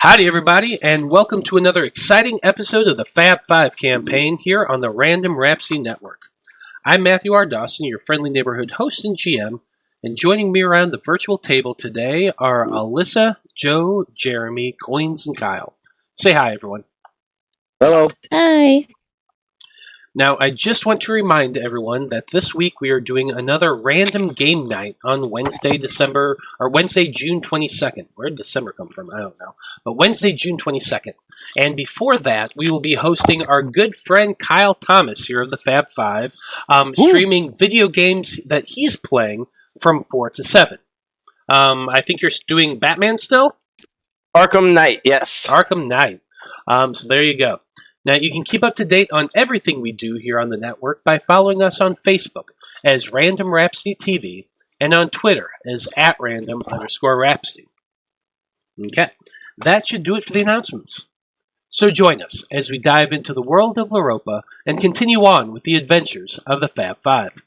Howdy everybody, and welcome to another exciting episode of the Faab Five campaign here on the Random Rhapsody Network. I'm Matthew R. Dawson, your friendly neighborhood host and GM, and joining me around the virtual table today are Alyssa, Joe, Jeremy, Koines, and Kyle. Say hi, everyone. Hello. Hi. Now, I just want to remind everyone that this week we are doing another random game night on Wednesday, June 22nd. Where did December come from? I don't know. But Wednesday, June 22nd. And before that, we will be hosting our good friend Kyle Thomas here of the Faab Five, streaming video games that he's playing from 4 to 7. I think you're doing Batman still? Arkham Knight, yes. Arkham Knight. So there you go. Now, you can keep up to date on everything we do here on the network by following us on Facebook as Random Rhapsody TV and on Twitter as @random_Rhapsody. Okay, that should do it for the announcements. So join us as we dive into the world of Loroupa and continue on with the adventures of the Faab Five.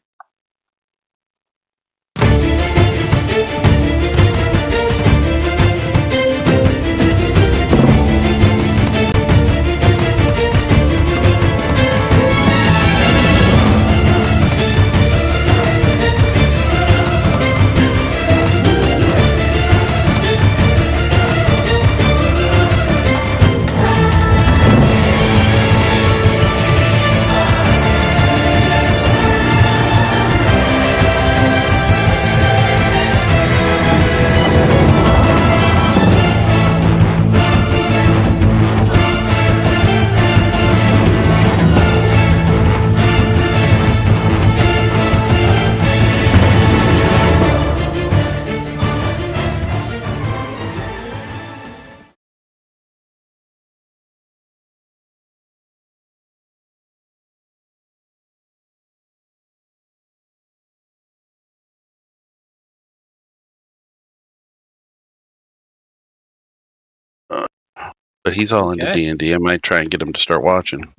But he's all into D&D. I might try and get him to start watching.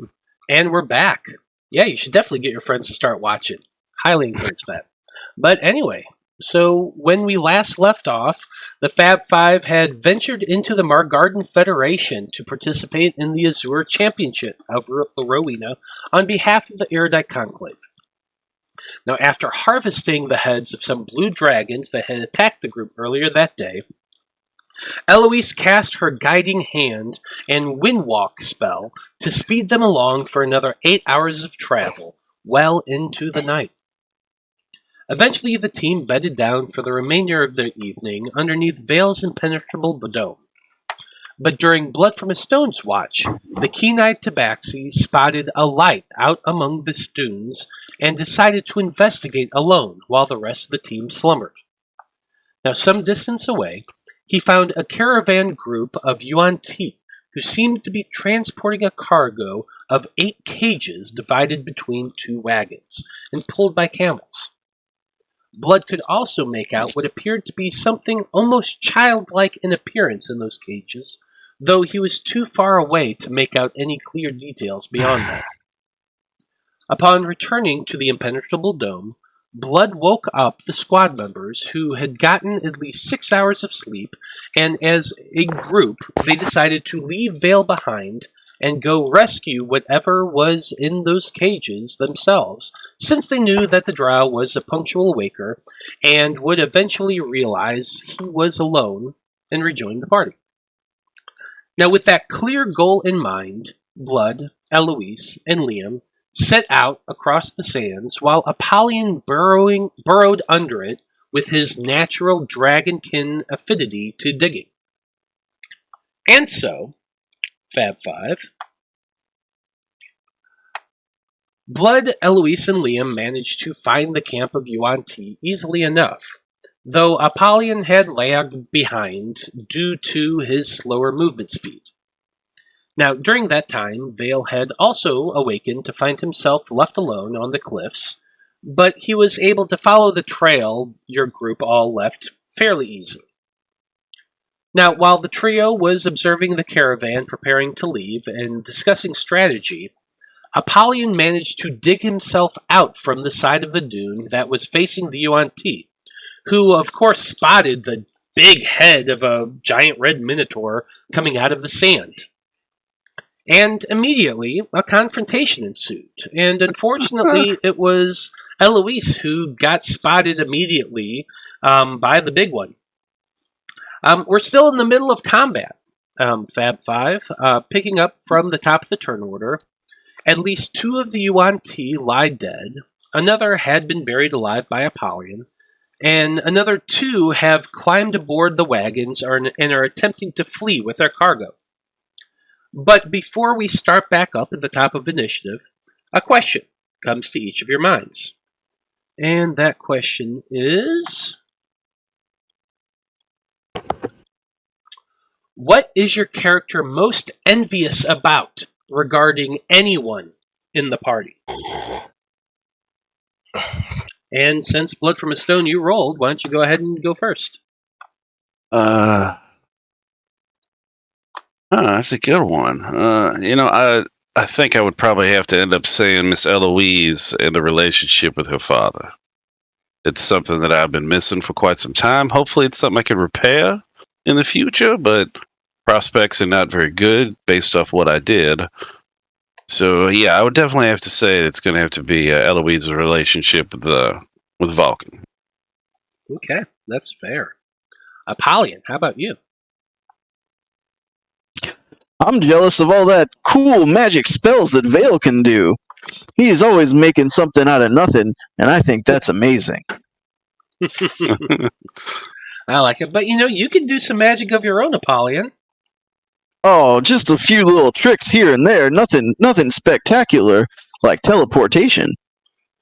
And we're back. Yeah, you should definitely get your friends to start watching. Highly encourage that. But anyway, so when we last left off, the Faab Five had ventured into the Margarden Federation to participate in the Azure Championship of Rowina on behalf of the Erudite Conclave. Now, after harvesting the heads of some blue dragons that had attacked the group earlier that day, Eloise cast her Guiding Hand and Windwalk spell to speed them along for another 8 hours of travel, well into the night. Eventually, the team bedded down for the remainder of their evening underneath Veil's impenetrable dome. But during Blood from a Stone's watch, the keen-eyed Tabaxi spotted a light out among the dunes and decided to investigate alone while the rest of the team slumbered. Now, some distance away, he found a caravan group of Yuan Ti, who seemed to be transporting a cargo of 8 cages divided between 2 wagons and pulled by camels. Blood could also make out what appeared to be something almost childlike in appearance in those cages, though he was too far away to make out any clear details beyond that. Upon returning to the impenetrable dome, Blood woke up the squad members who had gotten at least 6 hours of sleep, and as a group, they decided to leave Veil behind and go rescue whatever was in those cages themselves, since they knew that the drow was a punctual waker and would eventually realize he was alone and rejoin the party. Now, with that clear goal in mind, Blood, Eloise, and Liam set out across the sands while Apollyon burrowed under it with his natural dragonkin affinity to digging. And so, Faab Five, Blood, Eloise, and Liam managed to find the camp of Yuan Ti easily enough, though Apollyon had lagged behind due to his slower movement speed. Now, during that time, Veil had also awakened to find himself left alone on the cliffs, but he was able to follow the trail your group all left fairly easily. Now, while the trio was observing the caravan preparing to leave and discussing strategy, Apollyon managed to dig himself out from the side of the dune that was facing the Yuan Ti, who of course spotted the big head of a giant red minotaur coming out of the sand. And immediately, a confrontation ensued. And unfortunately, it was Eloise who got spotted immediately by the big one. We're still in the middle of combat. Faab Five, picking up from the top of the turn order. At least 2 of the Yuan Ti lie dead. Another had been buried alive by Apollyon. And another 2 have climbed aboard the wagons and are attempting to flee with their cargo. But before we start back up at the top of initiative, a question comes to each of your minds. And that question is... what is your character most envious about regarding anyone in the party? And since Blood from a Stone you rolled, why don't you go ahead and go first? That's a good one. I think I would probably have to end up saying Miss Eloise and the relationship with her father. It's something that I've been missing for quite some time. Hopefully it's something I can repair in the future, but prospects are not very good based off what I did. So yeah, I would definitely have to say it's going to have to be Eloise's relationship with Vulcan. Okay, that's fair. Apollyon, how about you? I'm jealous of all that cool magic spells that Veil can do. He is always making something out of nothing, and I think that's amazing. I like it, but you can do some magic of your own, Apollyon. Oh, just a few little tricks here and there, nothing spectacular, like teleportation.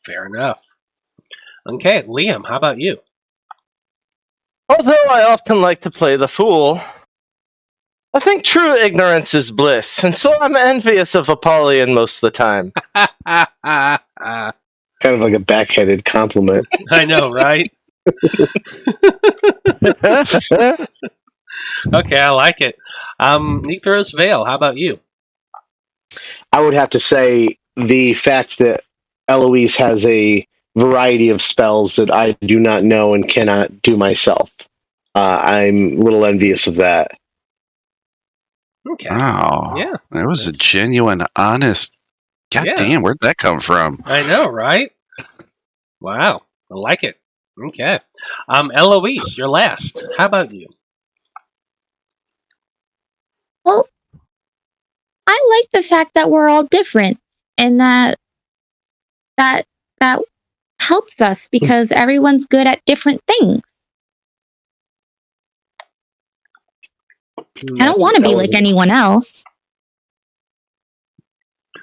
Fair enough. Okay, Liam, how about you? Although I often like to play the fool, I think true ignorance is bliss, and so I'm envious of Apollyon most of the time. Kind of like a backhanded compliment. I know, right? Okay, I like it. Necthros Veil, how about you? I would have to say the fact that Eloise has a variety of spells that I do not know and cannot do myself. I'm a little envious of that. Okay. Wow. Yeah. That was a genuine, honest... God damn, where'd that come from? I know, right? Wow. I like it. Okay. Eloise, you're last. How about you? Well, I like the fact that we're all different, and that helps us because everyone's good at different things. I don't want to be like anyone else,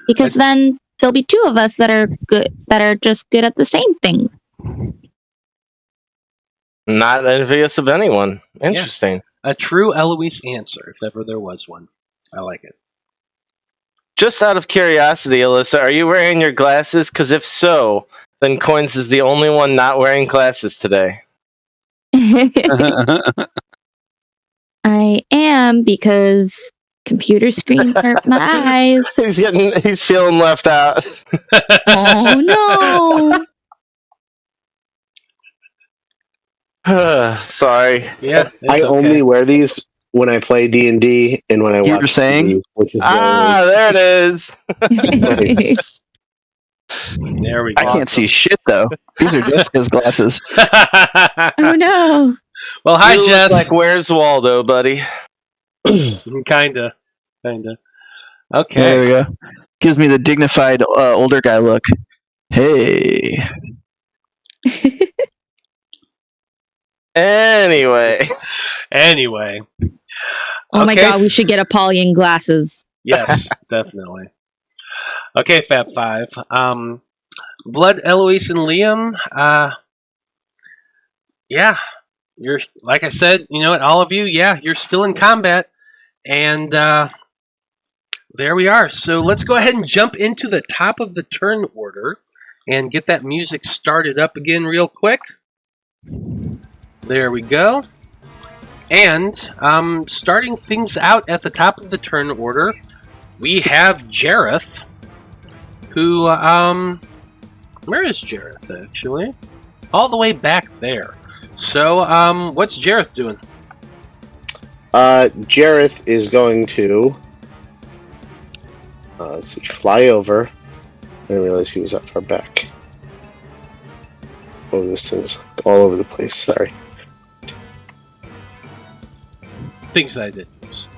because then there'll be 2 of us that are just good at the same things. Not envious of anyone. Interesting. Yeah. A true Eloise answer, if ever there was one. I like it. Just out of curiosity, Alyssa, are you wearing your glasses? Because if so, then Koines is the only one not wearing glasses today. I am, because computer screens hurt my eyes. He's feeling left out. Oh no. Sorry. Yeah, I only wear these when I play D&D and when I watch You're saying? TV, which is there it is. There we go. I can't see shit, though. These are Jessica's glasses. Oh no. Well, hi, You Jess. look like Where's Waldo, buddy? Kinda. Okay. There we go. Gives me the dignified older guy look. Hey. Anyway. Oh my god, we should get Apollyon glasses. Yes, definitely. Okay, Faab Five. Blood, Eloise, and Liam. Yeah, you're like I said. You know what, all of you. Yeah, you're still in combat, and there we are. So let's go ahead and jump into the top of the turn order and get that music started up again real quick. There we go. And starting things out at the top of the turn order, we have Jareth, who, where is Jareth, actually? All the way back there. So, what's Jareth doing? Jareth is going to let's see, fly over. I didn't realize he was that far back. Oh, this thing's all over the place. Sorry. Things that I did use.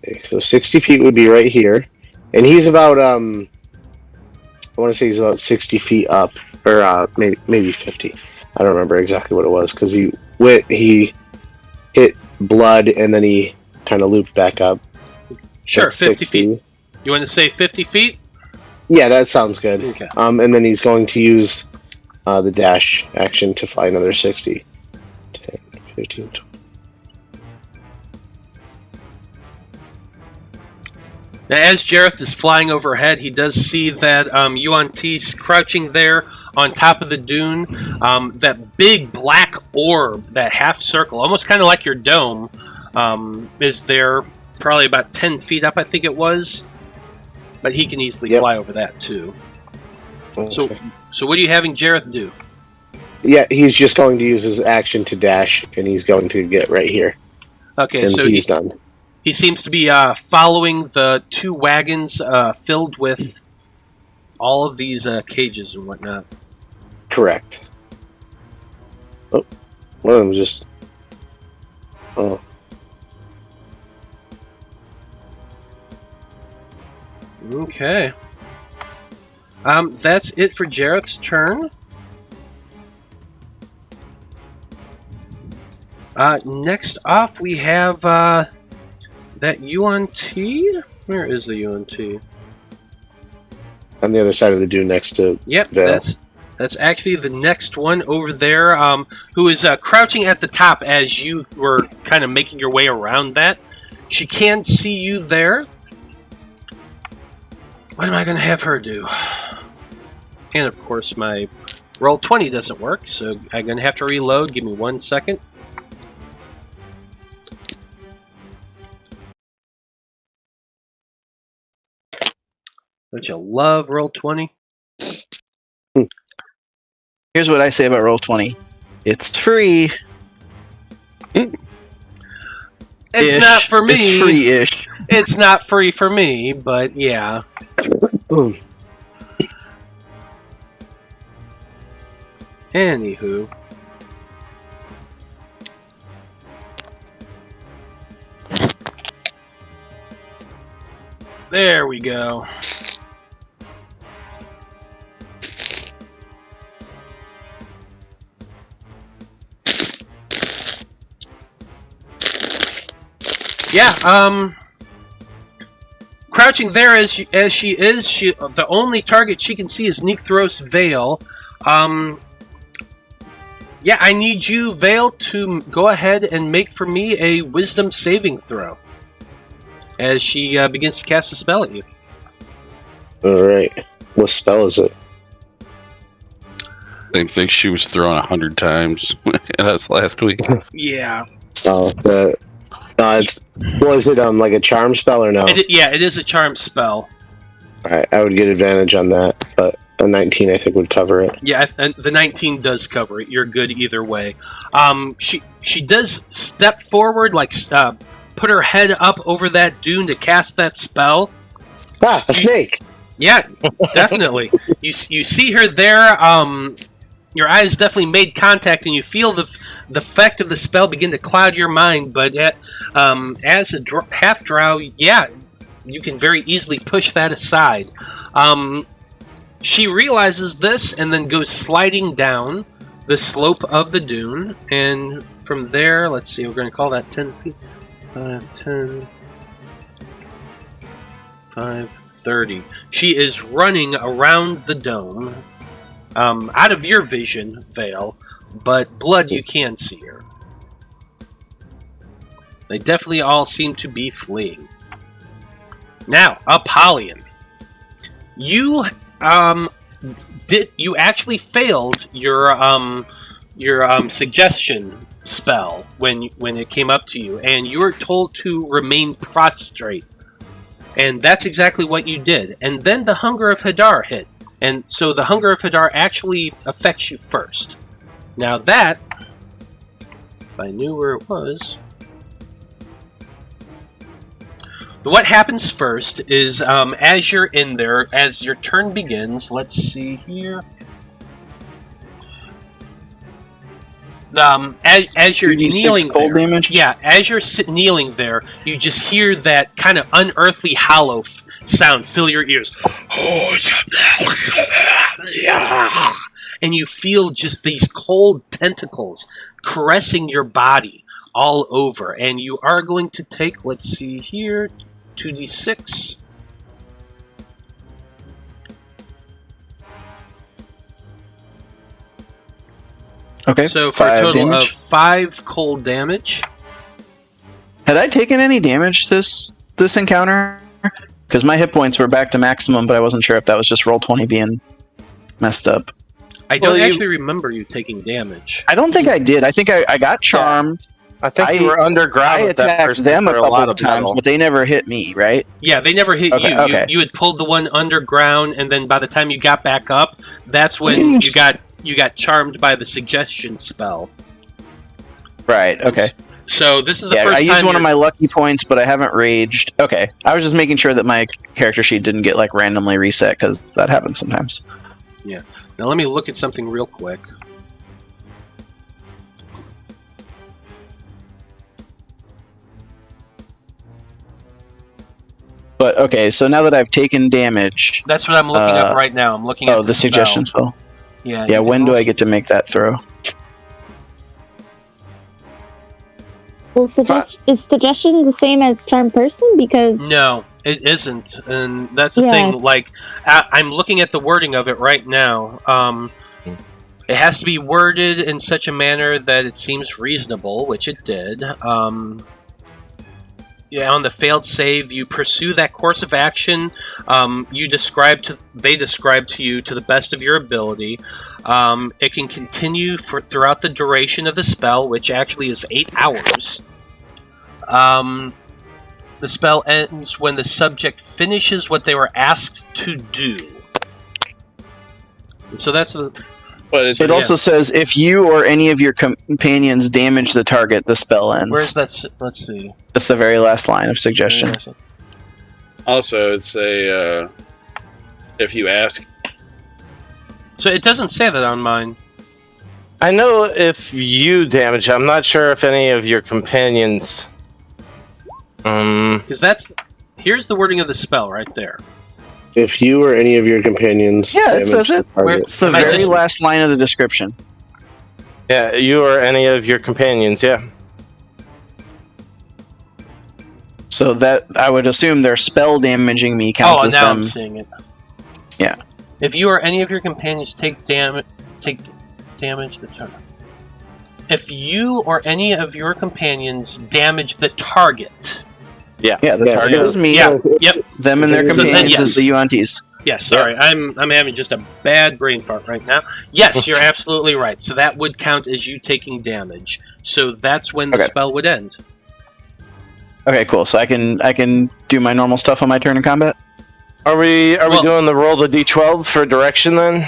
Okay, so 60 feet would be right here, and he's about I want to say he's about 60 feet up, or maybe 50. I don't remember exactly what it was because he hit blood and then he kind of looped back up. Sure, That's 50 60. feet. You want to say 50 feet? Yeah, that sounds good. Okay. And then he's going to use the dash action to fly another 60. 10, 15, 20. Now, as Jareth is flying overhead, he does see that Yuan Ti's crouching there on top of the dune. That big black orb, that half circle, almost kind of like your dome, is there, probably about 10 feet up, I think it was. But he can easily fly over that too. Okay. So what are you having Jareth do? Yeah, he's just going to use his action to dash, and he's going to get right here. Okay, And so he's done. he seems to be following the two wagons filled with all of these cages and whatnot. Correct. Oh, one of them just... Oh. Okay. That's it for Jareth's turn. Next off, we have that Yuan Ti. Where is the Yuan Ti? On the other side of the dune next to Yep, Veil. that's actually the next one over there, who is crouching at the top as you were kind of making your way around that. She can't see you there. What am I going to have her do? And of course my roll 20 doesn't work, so I'm going to have to reload. Give me 1 second. Don't you love roll 20? Here's what I say about Roll20. It's free. It's not for me. It's free-ish. It's not free for me, but yeah. Anywho. There we go. Yeah, crouching there as she is, the only target she can see is Necthros Veil. Yeah, I need you, Veil, to go ahead and make for me a Wisdom saving throw as she begins to cast a spell at you. Alright. What spell is it? Same thing she was thrown 100 times. That's last week. Yeah. Oh, was it like a charm spell or no? It is a charm spell. Alright, I would get advantage on that, but a 19 I think would cover it. Yeah, the 19 does cover it. You're good either way. She does step forward, like put her head up over that dune to cast that spell. Ah, a snake! Yeah, definitely. You see her there. Your eyes definitely made contact, and you feel the effect of the spell begin to cloud your mind. But as a half drow, yeah, you can very easily push that aside. She realizes this and then goes sliding down the slope of the dune, and from there, let's see, we're going to call that 10 feet. 10, 5, 30. She is running around the dome. Out of your vision, Veil, but Blood, you can see her. They definitely all seem to be fleeing. Now, Apollyon. You actually failed your suggestion spell when it came up to you, and you were told to remain prostrate. And that's exactly what you did. And then the Hunger of Hadar hit. And so the Hunger of Hadar actually affects you first. Now that, if I knew where it was, what happens first is as you're in there, as your turn begins, let's see here. As you're 2d6 kneeling cold there, damage? yeah, as you're kneeling there, you just hear that kind of unearthly hollow sound fill your ears. And you feel just these cold tentacles caressing your body all over. And you are going to take, let's see here, 2d6. Okay. So for a 5 total damage. of 5 cold damage. Had I taken any damage this encounter? Because my hit points were back to maximum, but I wasn't sure if that was just Roll20 being messed up. I don't actually remember you taking damage. I don't think I did. I think I got charmed. I think you were underground. I with that attacked person them a for couple lot of times, metal. but they never hit me, right? Yeah, they never hit Okay, you. okay. You had pulled the one underground, and then by the time you got back up, that's when you got charmed by the suggestion spell. Right, okay. So this is the Yeah, first I time used one of you're- my lucky points, but I haven't raged. Okay, I was just making sure that my character sheet didn't get like randomly reset, because that happens sometimes. Now let me look at something real quick. But okay, so now that I've taken damage, That's what I'm looking up right now. I'm looking at the suggestion spell. Yeah. Yeah, you when can do I also- get to make that throw? Well, is suggestion the same as charm person? Because No, it isn't, and that's the Yeah. thing. Like, I'm looking at the wording of it right now. It has to be worded in such a manner that it seems reasonable, which it did. Yeah, on the failed save, you pursue that course of action. They describe to you to the best of your ability. It can continue throughout the duration of the spell, which actually is 8 hours. The spell ends when the subject finishes what they were asked to do. So that's the. But it's It also says if you or any of your companions damage the target, the spell ends. Where's that? Let's see. That's the very last line of suggestion. also it's a if you ask. So it doesn't say that on mine. I know if you damage, I'm not sure if any of your companions. Because here's the wording of the spell right there. If you or any of your companions. Yeah, it damage says the it. target- It's the Am I very just- last line of the description. Yeah, you or any of your companions. Yeah. So that I would assume their spell damaging me counts Oh, as now them. I'm seeing it. Yeah. If you or any of your companions take damage, the target. If you or any of your companions damage the target. Yeah, the Yeah, target so- is me. Yeah. Yep. Them and their So then, companions yes. is the Yuan Tis. Yes. Sorry, I'm having just a bad brain fart right now. Yes, you're absolutely right. So that would count as you taking damage. So that's when the Okay. spell would end. Okay, cool. So I can do my normal stuff on my turn in combat. Are we Well- doing the roll the d12 for direction then?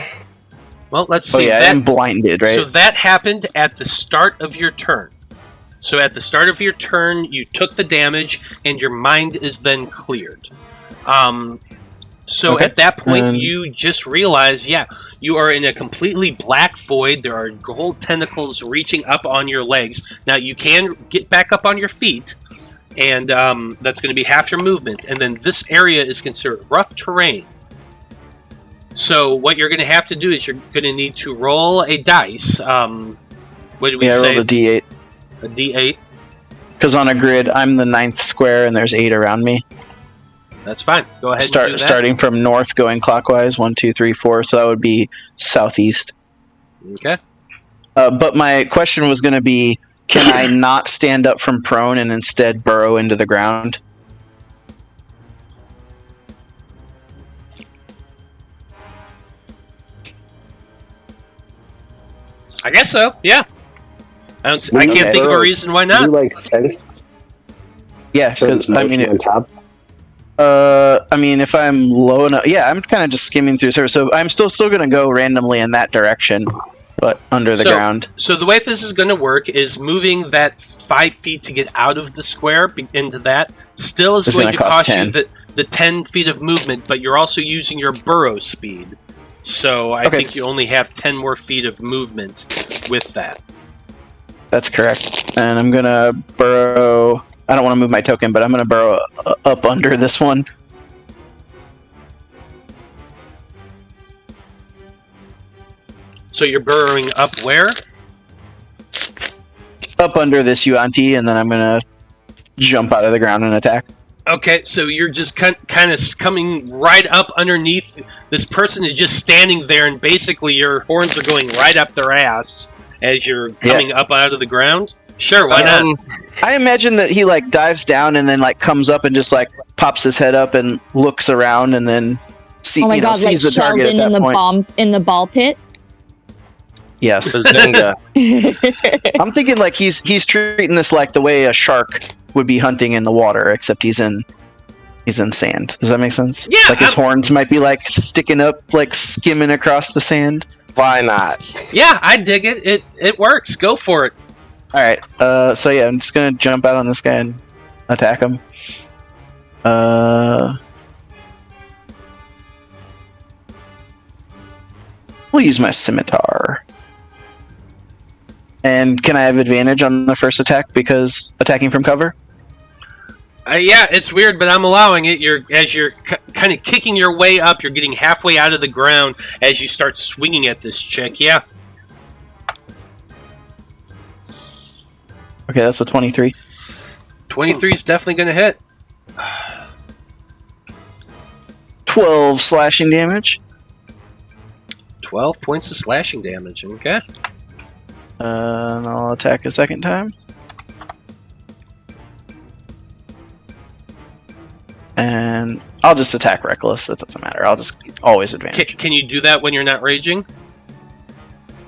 Well, let's Oh see. yeah, that, I'm blinded, right? So that happened at the start of your turn. So at the start of your turn, you took the damage, and your mind is then cleared. So Okay. at that point, And- you just realize, you are in a completely black void. There are gold tentacles reaching up on your legs. Now you can get back up on your feet, and that's going to be half your movement. And then this area is considered rough terrain. So what you're going to have to do is you're going to need to roll a dice. What did we Yeah, I say? rolled a D8. A D8. Because on a grid, I'm the 9th square, and there's 8 around me. That's fine. Go ahead and do that. Starting from north, going clockwise. 1, 2, 3, 4. So that would be southeast. Okay. But my question was going to be, can I not stand up from prone and instead burrow into the ground? I guess so. Yeah. I can't Okay. think of a reason why Do not. you like sense? Yeah, Sense because I mean, motion on top? if I'm low enough, yeah, I'm kind of just skimming through the surface, so I'm still going to go randomly in that direction. but under the ground. So the way this is going to work is moving that 5 feet to get out of the square into that still is going to cost you the 10 feet of movement, but you're also using your burrow speed. So I think you only have 10 more feet of movement with that. That's correct. And I'm going to burrow... I don't want to move my token, but I'm going to burrow up under this one. So you're burrowing up where? Up under this Yuan Ti, and then I'm going to jump out of the ground and attack. Okay, so you're just kind of coming right up underneath. This person is just standing there, and basically your horns are going right up their ass as you're coming up out of the ground? Sure, why not? I imagine that he like dives down and then like comes up and just like pops his head up and looks around and then sees like the target Sheldon at that point. In the ball pit. Yes. Bazinga. I'm thinking like he's treating this like the way a shark would be hunting in the water, except he's in sand. Does that make sense? Yeah. Like his horns might be like sticking up, like skimming across the sand. Why not? Yeah, I dig it. It works. Go for it. All right. So yeah, I'm just gonna jump out on this guy and attack him. We'll use my scimitar. And can I have advantage on the first attack because attacking from cover? Yeah, it's weird, but I'm allowing it. As you're kind of kicking your way up, you're getting halfway out of the ground as you start swinging at this chick. Yeah. Okay, that's a 23. 23 is definitely going to hit. 12 slashing damage. 12 points of slashing damage. Okay. And I'll attack a second time. And I'll just attack reckless. It doesn't matter. I'll just always advantage. Can you do that when you're not raging?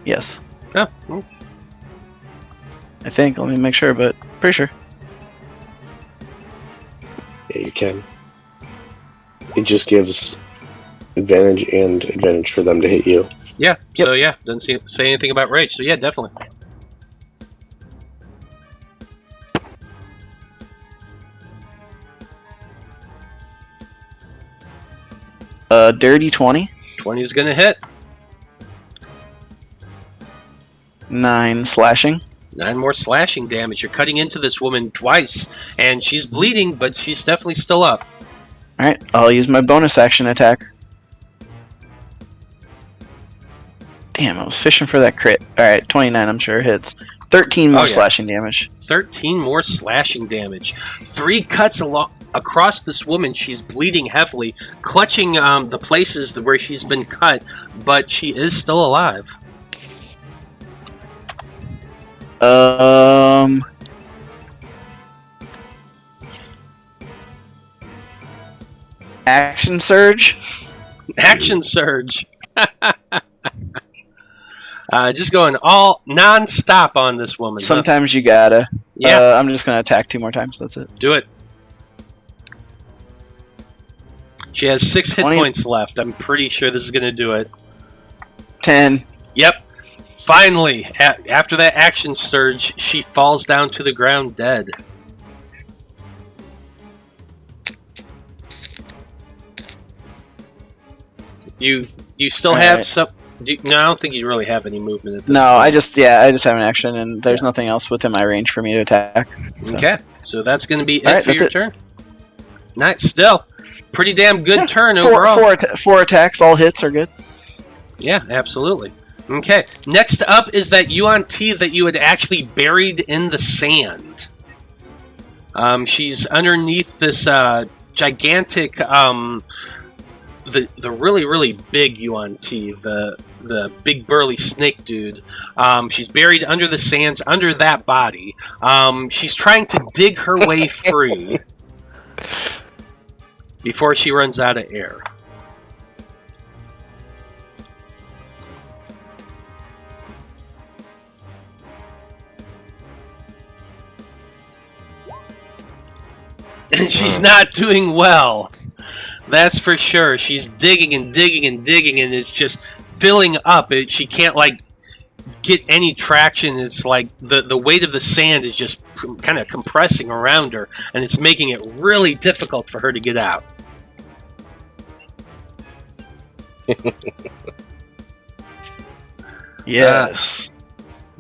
Yes. Oh. I think. Let me make sure, but pretty sure. Yeah, you can. It just gives advantage for them to hit you. Yeah. Yep. So yeah, doesn't say anything about rage. So yeah, definitely. Dirty 20. 20 is going to hit. 9 slashing. 9 more slashing damage. You're cutting into this woman twice, and she's bleeding, but she's definitely still up. Alright, I'll use my bonus action attack. Damn, I was fishing for that crit. Alright, 29 I'm sure hits. 13 more slashing damage. 13 more slashing damage. 3 cuts across this woman. She's bleeding heavily, clutching the places where she's been cut, but she is still alive. Action surge. Action surge. Just going all non-stop on this woman. Sometimes you gotta. Yeah. I'm just gonna attack 2 more times. That's it. Do it. She has 6 hit points left. I'm pretty sure this is gonna do it. 10. Yep. Finally, after that action surge, she falls down to the ground dead. You still have some... No, I don't think you really have any movement at this point. I just have an action, and there's nothing else within my range for me to attack. So. Okay, so that's going to be it for your turn. Nice. Still, pretty damn good turn overall. 4 attacks, all hits are good. Yeah, absolutely. Okay, next up is that Yuan Ti that you had actually buried in the sand. She's underneath this gigantic, the really, really big Yuan Ti, the big burly snake dude. She's buried under the sands, under that body. She's trying to dig her way free before she runs out of air. And she's not doing well. That's for sure. She's digging and digging and digging, and it's just filling up. She can't, get any traction. It's like the weight of the sand is just kind of compressing around her, and it's making it really difficult for her to get out. Yes.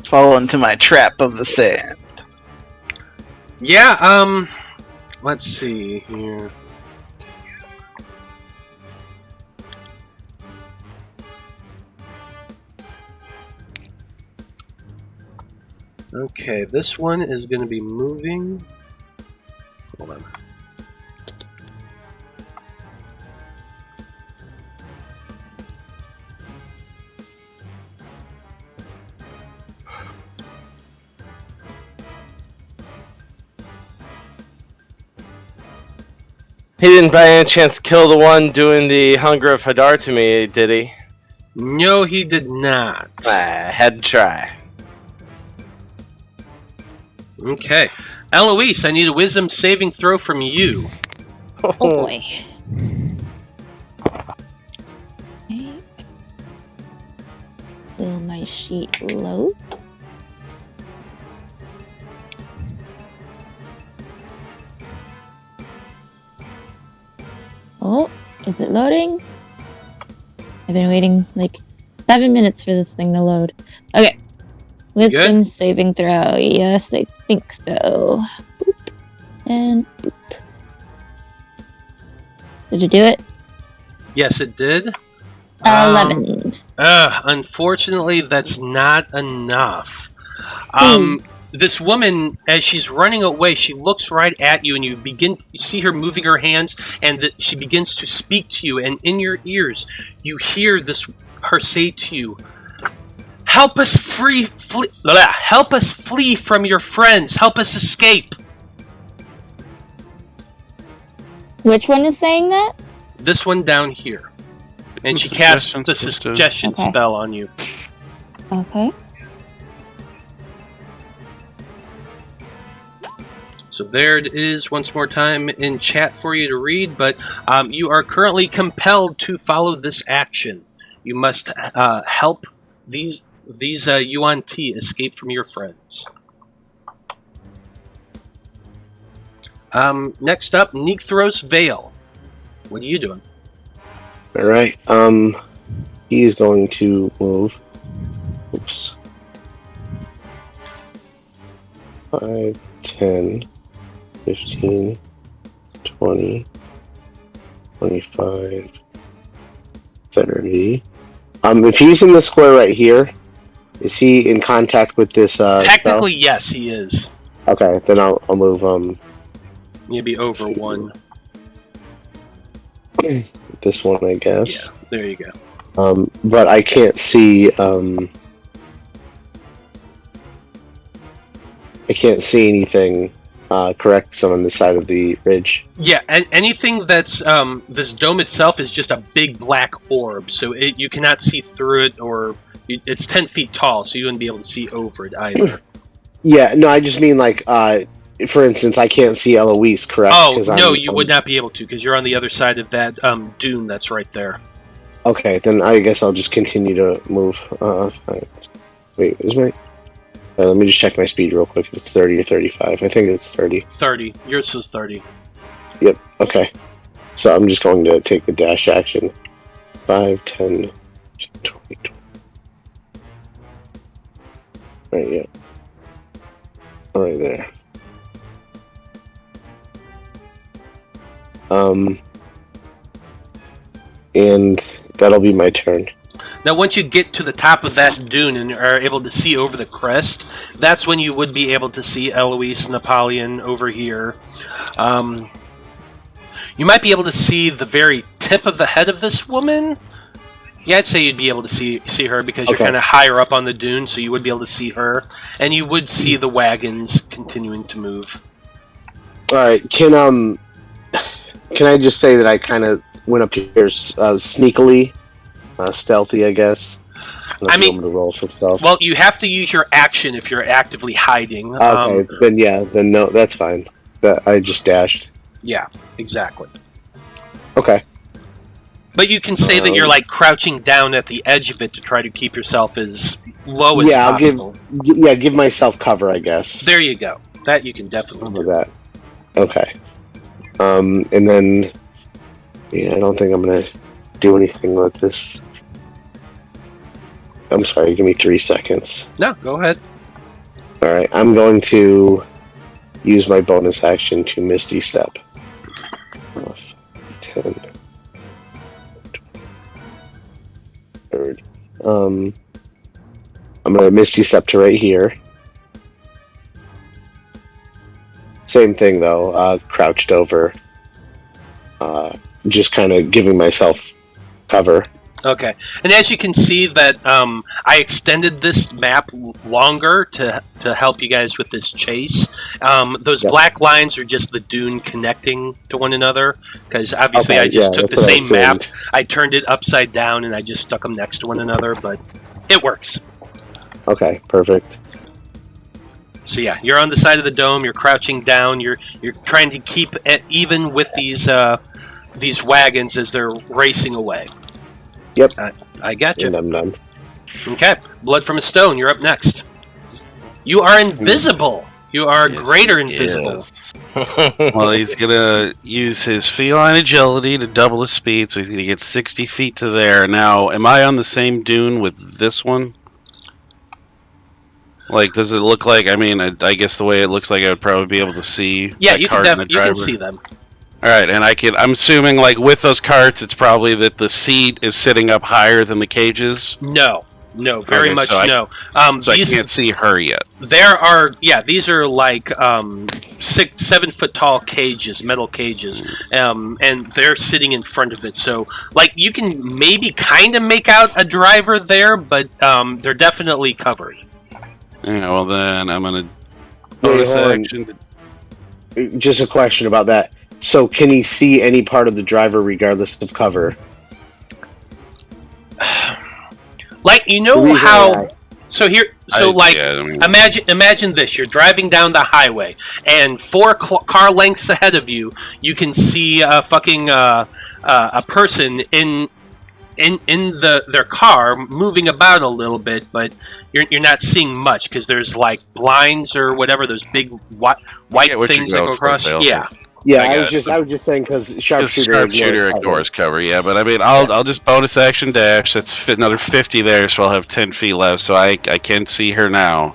Fall into my trap of the sand. Yeah, let's see here. Okay, this one is going to be moving. Hold on. He didn't by any chance kill the one doing the Hunger of Hadar to me, did he? No, he did not. Had to try. Okay. Eloise, I need a wisdom saving throw from you. Oh boy. Okay. Will my sheet load? Oh, is it loading? I've been waiting like 7 minutes for this thing to load. Okay. Wisdom saving throw. Yes, I think so. Boop. And boop. Did it do it? Yes, it did. 11. Unfortunately, that's not enough. This woman, as she's running away, she looks right at you, and you see her moving her hands, and she begins to speak to you, and in your ears, you hear her say to you, "Help us help us flee from your friends. Help us escape." Which one is saying that? This one down here. And The she casts suggestion the supposed to- suggestion Okay. spell on you. Okay. So there it is once more time in chat for you to read, but you are currently compelled to follow this action. You must help these Yuan Ti escape from your friends. Next up, Necthros Veil. What are you doing? Alright, he is going to move. Oops. 5, 10, 15, 20, 25, 30. If he's in the square right here, is he in contact with this, Technically, yes, he is. spell? Okay, then I'll move, You'd be over one. this one, I guess. Yeah, there you go. But I can't see, I can't see anything, correct? So on the side of the ridge. Yeah, and anything that's this dome itself is just a big black orb, so you cannot see through it, or it's 10 feet tall, so you wouldn't be able to see over it either. Yeah, no, I just mean like, for instance, I can't see Eloise, correct? Oh, no, you would not be able to, because you're on the other side of that dune that's right there. Okay, then I guess I'll just continue to move. Wait, is my... let me just check my speed real quick. If it's 30 or 35. I think it's 30. 30. Yours is 30. Yep, okay. So I'm just going to take the dash action. 5, 10, 20. Right, yeah. Right there. And that'll be my turn. Now, once you get to the top of that dune and are able to see over the crest, that's when you would be able to see Eloise and Apollyon over here. You might be able to see the very tip of the head of this woman. Yeah, I'd say you'd be able to see her because you're kind of higher up on the dune, so you would be able to see her. And you would see the wagons continuing to move. Alright, can I just say that I kind of went up here sneakily? Stealthy, I guess. I mean, I'm to roll for stealth. Well, you have to use your action if you're actively hiding. Okay, then no, that's fine. That I just dashed. Yeah, exactly. Okay. But you can say that you're like crouching down at the edge of it to try to keep yourself as low as possible. Give myself cover, I guess. There you go. That you can definitely do. That. Okay. And then, I don't think I'm gonna do anything with this. I'm sorry. Give me 3 seconds. No, go ahead. All right. I'm going to use my bonus action to Misty Step. 10. 30. I'm gonna Misty Step to right here. Same thing though, crouched over. Just kind of giving myself cover. Okay, and as you can see that I extended this map longer to help you guys with this chase. Those black lines are just the dune connecting to one another, because obviously I just took the same map, I turned it upside down, and I just stuck them next to one another, but it works. Okay, perfect. So yeah, you're on the side of the dome, you're crouching down, you're trying to keep it even with these wagons as they're racing away. Yep. I got you. And I'm done. Okay. Blood from a Stone, you're up next. You are invisible. You are greater invisible. Well, he's going to use his feline agility to double his speed, so he's going to get 60 feet to there. Now, am I on the same dune with this one? Like, does it look like, I guess the way it looks like I would probably be able to see you can see them. Alright, and I'm assuming, like, with those carts, it's probably that the seat is sitting up higher than the cages? No, very much no. So I can't see her yet. These are like 7 foot tall cages, metal cages, and they're sitting in front of it. So, like, you can maybe kind of make out a driver there, but they're definitely covered. Yeah, well then I'm gonna bonus action. Just a question about that. So, can he see any part of the driver regardless of cover? Like, how... imagine this. You're driving down the highway, and 4 car lengths ahead of you, you can see a person in their car moving about a little bit, but you're not seeing much, because there's, like, blinds or whatever, those big white things that go across. Yeah, I was just saying because sharpshooter ignores cover. Yeah, but I'll just bonus action dash. That's another 50 there, so I'll have 10 feet left. So I can see her now,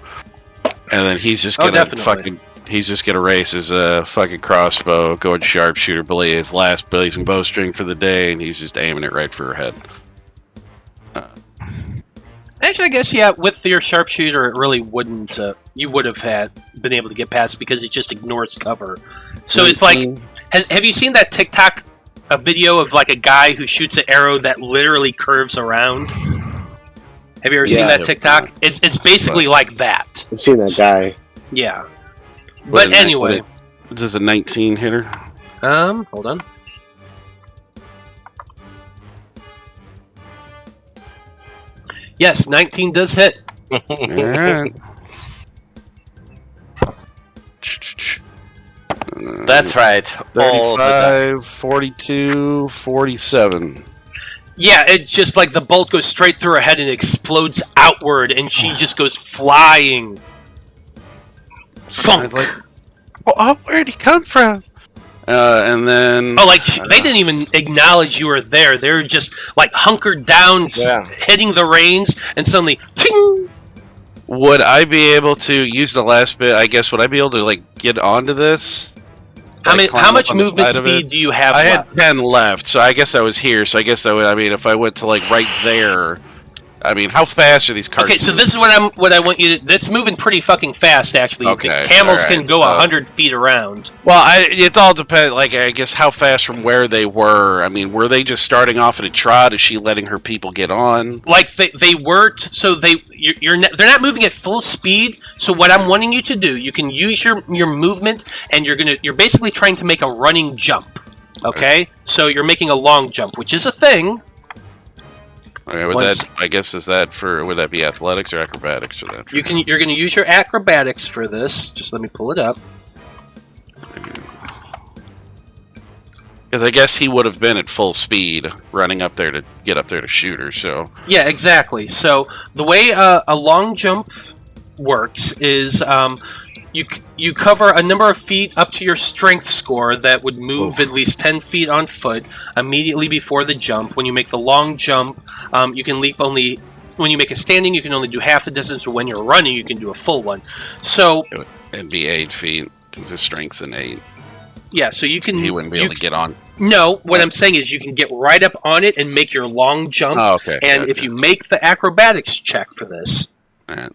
and then he's just gonna race his fucking crossbow, going sharpshooter, his last blazing bowstring for the day, and he's just aiming it right for her head. Actually, I guess with your sharpshooter, it really wouldn't. You would have been able to get past because it just ignores cover. So it's like, have you seen that TikTok video of like a guy who shoots an arrow that literally curves around? Have you ever seen that TikTok? It's basically like that. I've seen that guy. Yeah. But anyway, is this a 19 hitter? Hold on. Yes, 19 does hit. Alright. That's right. 35, 42, 47. Yeah, it's just like the bolt goes straight through her head and explodes outward, and she just goes flying. Funk! Where'd he come from? And then... they didn't even acknowledge you were there. They were just, like, hunkered down, hitting the reins, and suddenly, ting! Would I be able to use the last bit, I guess, would I be able to, like, get onto this? How much movement speed do you have left? I had 10 left, so I guess I was here, so I guess I would, if I went to, like, right there... how fast are these carts? Okay, so this is what I want you to... That's moving pretty fucking fast, actually. Okay, camels can go 100 feet around. Well, it all depends, I guess, how fast from where they were. Were they just starting off at a trot? Is she letting her people get on? Like, they were... they're not moving at full speed, so what I'm wanting you to do, you can use your movement, and you're basically trying to make a running jump. Okay? So you're making a long jump, which is a thing. Okay, would that be athletics or acrobatics for that? You're going to use your acrobatics for this. Just let me pull it up. Because I guess he would have been at full speed running up there to get up there to shoot her. So Yeah, exactly. So the way a long jump works is you cover a number of feet up to your strength score that would move at least 10 feet on foot immediately before the jump. When you make the long jump, you can leap only... When you make a standing, you can only do half the distance, but when you're running, you can do a full one. So... it'd be 8 feet, because his strength's an 8. Yeah, so you can... He wouldn't be able to get on. No, what I'm saying is you can get right up on it and make your long jump. Oh, okay. And if you make the acrobatics check for this, Alright.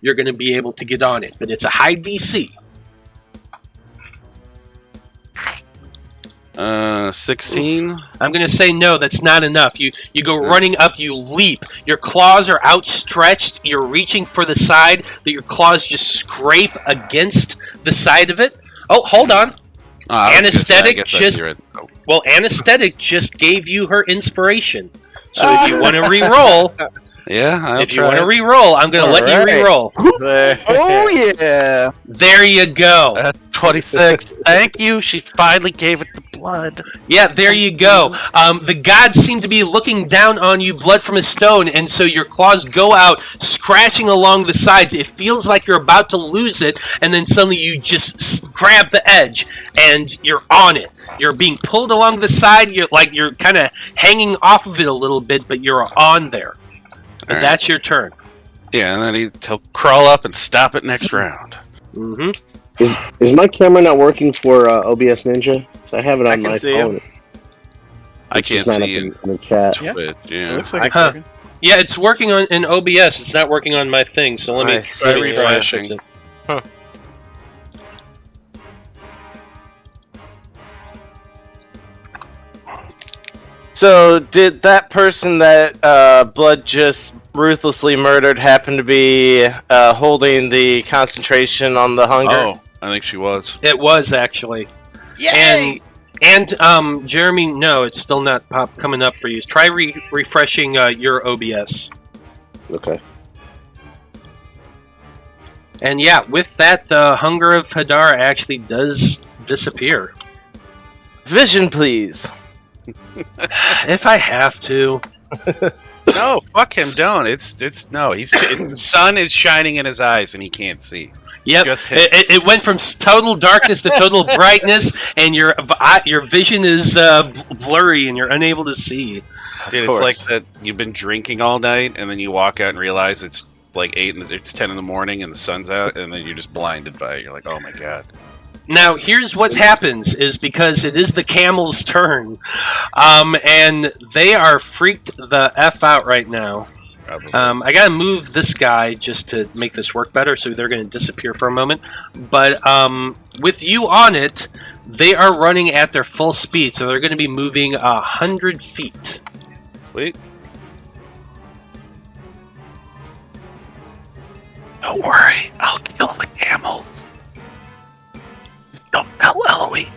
you're going to be able to get on it. But it's a high DC. 16? I'm going to say no, that's not enough. You go running up, you leap. Your claws are outstretched. You're reaching for the side that your claws just scrape against the side of it. Oh, hold on. Anesthetic just... Well, Anesthetic just gave you her inspiration. So if you want to re-roll... Yeah, if you want to re-roll, I'm going to let you re-roll. Oh, yeah. There you go. That's 26. Thank you. She finally gave it the blood. Yeah, there you go. The gods seem to be looking down on you, blood from a stone, and so your claws go out, scratching along the sides. It feels like you're about to lose it, and then suddenly you just grab the edge, and you're on it. You're being pulled along the side. You're kind of hanging off of it a little bit, but you're on there. But that's your turn. Yeah, and then he'll crawl up and stop it next round. Mm-hmm. Is my camera not working for OBS Ninja? So I have it on my phone. I can't see in the chat. Twitch, yeah. It looks like it's working. Yeah, it's working in OBS. It's not working on my thing. So let me try refreshing. it. Huh. So, did that person that Blood just ruthlessly murdered happen to be holding the concentration on the hunger? Oh, I think she was. It was actually. Yay! And Jeremy, no, it's still not coming up for you. Try refreshing your OBS. Okay. And yeah, with that, the hunger of Hadar actually does disappear. Vision, please. If I have to. No, fuck him, don't. The sun is shining in his eyes and he can't see. Yep, it went from total darkness to total brightness, and your vision is blurry and you're unable to see. Dude, it's like that you've been drinking all night and then you walk out and realize it's like 10 in the morning and the sun's out and then you're just blinded by it. You're like, oh my god. Now, here's what happens, is because it is the camel's turn, and they are freaked the F out right now. I gotta move this guy just to make this work better, so they're gonna disappear for a moment. But with you on it, they are running at their full speed, so they're gonna be moving 100 feet. Wait. Don't worry, I'll kill the camels. Don't tell Eloise.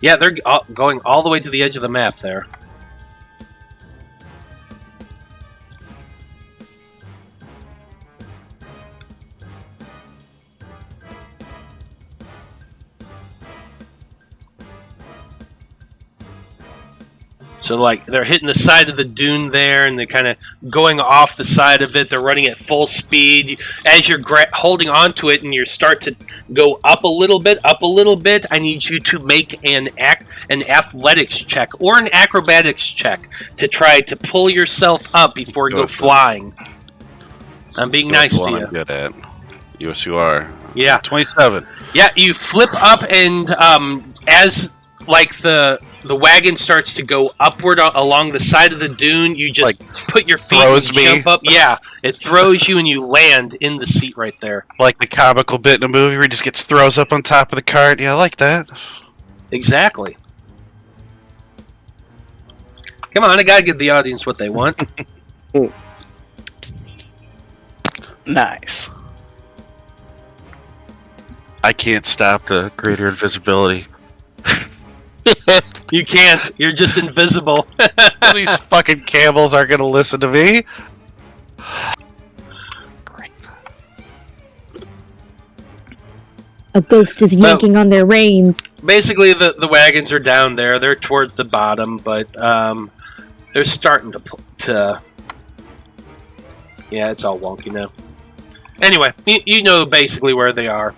Yeah, they're going all the way to the edge of the map there. So, like, they're hitting the side of the dune there, and they're kind of going off the side of it. They're running at full speed. As you're holding onto it and you start to go up a little bit, I need you to make an athletics check or an acrobatics check to try to pull yourself up before you go flying. I'm being nice to you. I'm good at. Yes, you are. Yeah. 27. Yeah, you flip up, and as like the wagon starts to go upward along the side of the dune, you just put your feet and jump up. Yeah, it throws you and you land in the seat right there. Like the comical bit in a movie where he just throws up on top of the cart. Yeah, I like that. Exactly. Come on, I gotta give the audience what they want. Nice. I can't stop the greater invisibility. You can't. You're just invisible. These fucking camels aren't gonna listen to me. Great. A ghost is yanking on their reins. Basically, the wagons are down there. They're towards the bottom, but they're starting to. Yeah, it's all wonky now. Anyway, you know basically where they are.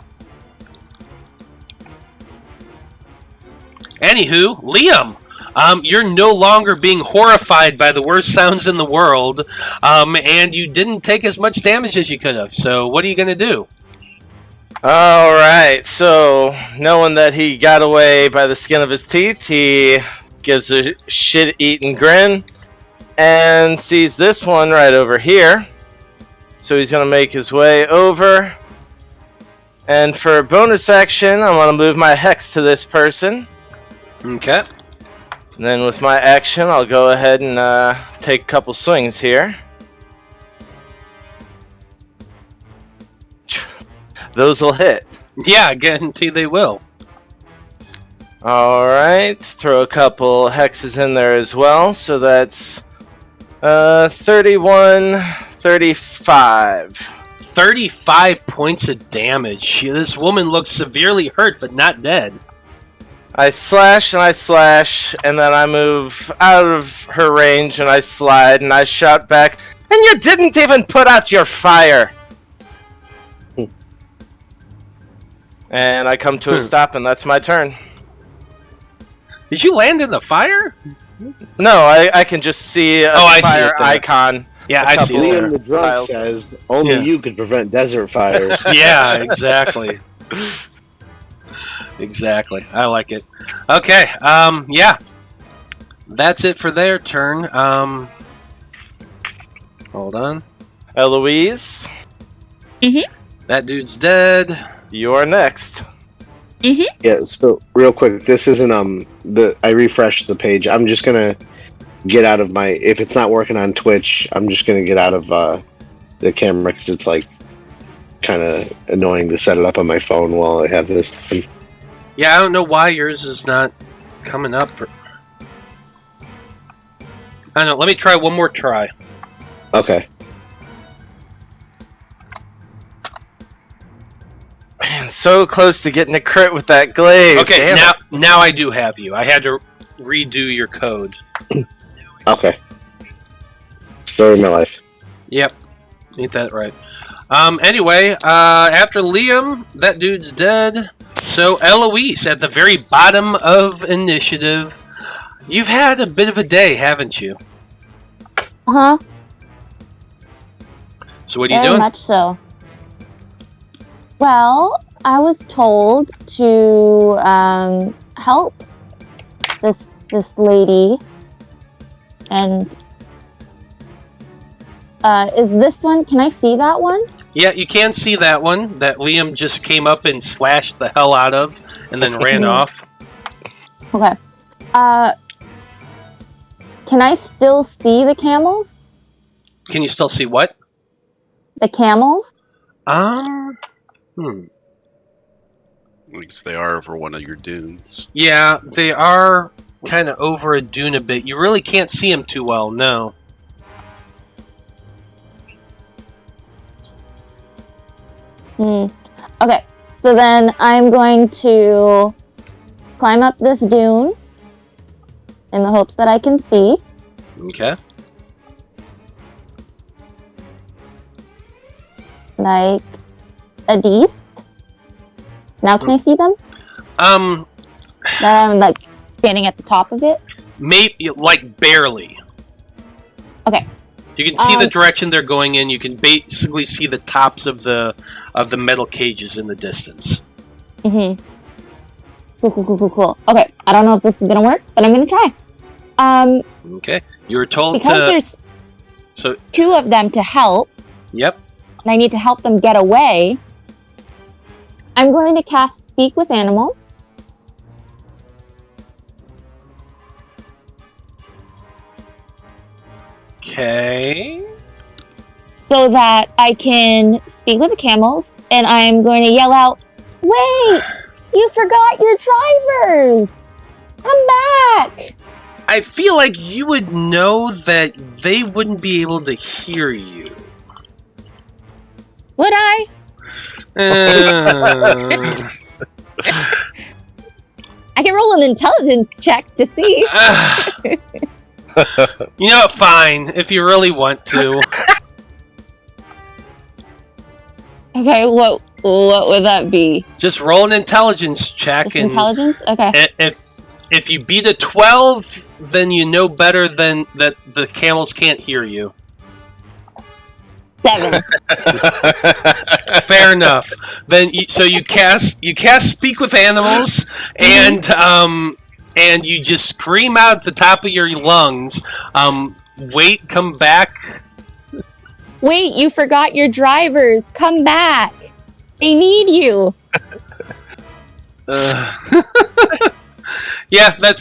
Anywho, Liam, you're no longer being horrified by the worst sounds in the world, and you didn't take as much damage as you could have. So what are you going to do? Alright, so knowing that he got away by the skin of his teeth, he gives a shit-eating grin and sees this one right over here. So he's going to make his way over. And for a bonus action, I'm going to move my hex to this person. Okay. And then with my action, I'll go ahead and take a couple swings here. Those will hit. Yeah, I guarantee they will. Alright, throw a couple hexes in there as well. So that's 31, 35. 35 points of damage. This woman looks severely hurt, but not dead. I slash, and then I move out of her range, and I slide, and I shout back, and you didn't even put out your fire! And I come to a stop, and that's my turn. Did you land in the fire? No, I can just see a I see fire it there. icon. Yeah, I see it Liam there. the drunk says only you could prevent desert fires. Yeah, exactly. Exactly. I like it. Okay, yeah. That's it for their turn. Hold on. Eloise, That dude's dead. you are next. Yeah, so real quick, this isn't I refreshed the page. I'm just gonna get out of my, if it's not working on Twitch, I'm just gonna get out of the camera because it's like kind of annoying to set it up on my phone while I have this. Yeah, I don't know why yours is not coming up for. I don't know. Let me try one more try. Okay. Man, so close to getting a crit with that glaive. Okay, Damn now I do have you. I had to redo your code. Okay. Story of my life. Yep. Ain't that right? Anyway, after Liam, that dude's dead. So, Eloise, at the very bottom of initiative. You've had a bit of a day, haven't you? Uh-huh. So what are you Very doing? much so. Well, I was told to help this lady, and is this one? Can I see that one? Yeah, you can see that one that Liam just came up and slashed the hell out of, and then ran off. Okay. Can I still see the camels? Can you still see what? The camels? Because they are over one of your dunes. Yeah, they are kind of over a dune a bit. You really can't see them too well, no. Okay, so then I'm going to climb up this dune in the hopes that I can see. Okay. Like a deep. Now can I see them? That I'm like standing at the top of it? Maybe, like, barely. Okay. You can see the direction they're going in. You can basically see the tops of the metal cages in the distance. Cool. Okay, I don't know if this is gonna work, but I'm gonna try. Okay. You were told because there's So, two of them to help, yep. and I need to help them get away. I'm going to cast Speak with Animals. Okay. So that I can speak with the camels, and I'm going to yell out, "Wait! You forgot your drivers! Come back!" I feel like you would know that they wouldn't be able to hear you. Would I? I can roll an intelligence check to see. You know what? Fine, if you really want to. Okay, what would that be? Just roll an intelligence check. Just intelligence? Okay. If you beat a 12, then you know better than that the camels can't hear you. 7. Fair enough. Then you cast speak with animals, and you just scream out at the top of your lungs. Wait, come back. Wait, you forgot your drivers. Come back. They need you. Yeah, that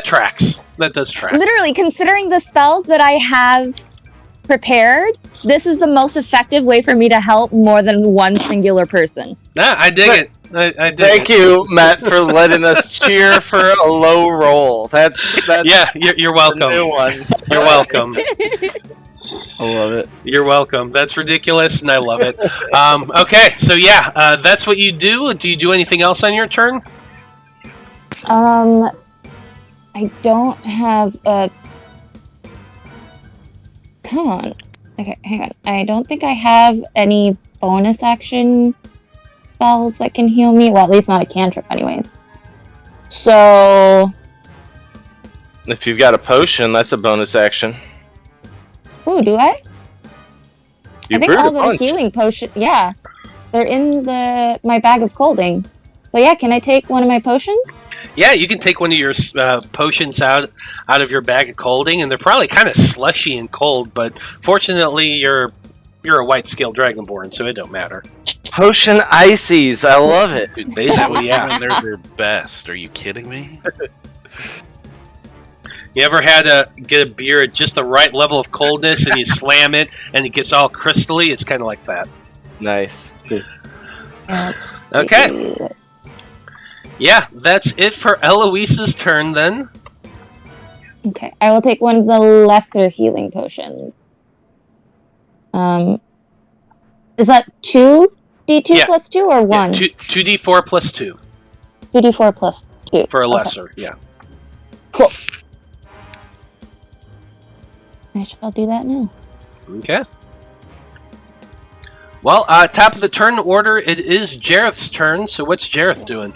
tracks. That does track. Literally, considering the spells that I have prepared, this is the most effective way for me to help more than one singular person. I dig it. I dig Thank you, Matt, for letting us cheer for a low roll. That's yeah, you're welcome. a new one. You're welcome. I love it. You're welcome. That's ridiculous, and I love it. Okay, so yeah, that's what you do. Do you do anything else on your turn? I don't have a... Come on. Okay, hang on. I don't think I have any bonus action spells that can heal me. Well, at least not a cantrip anyways. So... If you've got a potion, that's a bonus action. Ooh, do I? You I think brewed all a the bunch. healing potions... Yeah. They're in my bag of holding. So yeah, can I take one of my potions? Yeah, you can take one of your potions out of your bag of holding, and they're probably kind of slushy and cold. But fortunately, you're a white scale dragonborn, so it don't matter. Potion ices, I love it. Basically, yeah. When they're their best. Are you kidding me? You ever had to get a beer at just the right level of coldness, and you slam it, and it gets all crystally? It's kind of like that. Nice. Okay. Yeah, that's it for Eloise's turn then. Okay, I will take one of the lesser healing potions. Is that 2d2 plus 2 or 1? Yeah, 2d4 plus 2. 2d4 plus 2. For a lesser, yeah. Cool. I shall do that now. Okay. Well, top of the turn order, it is Jareth's turn, so what's Jareth doing?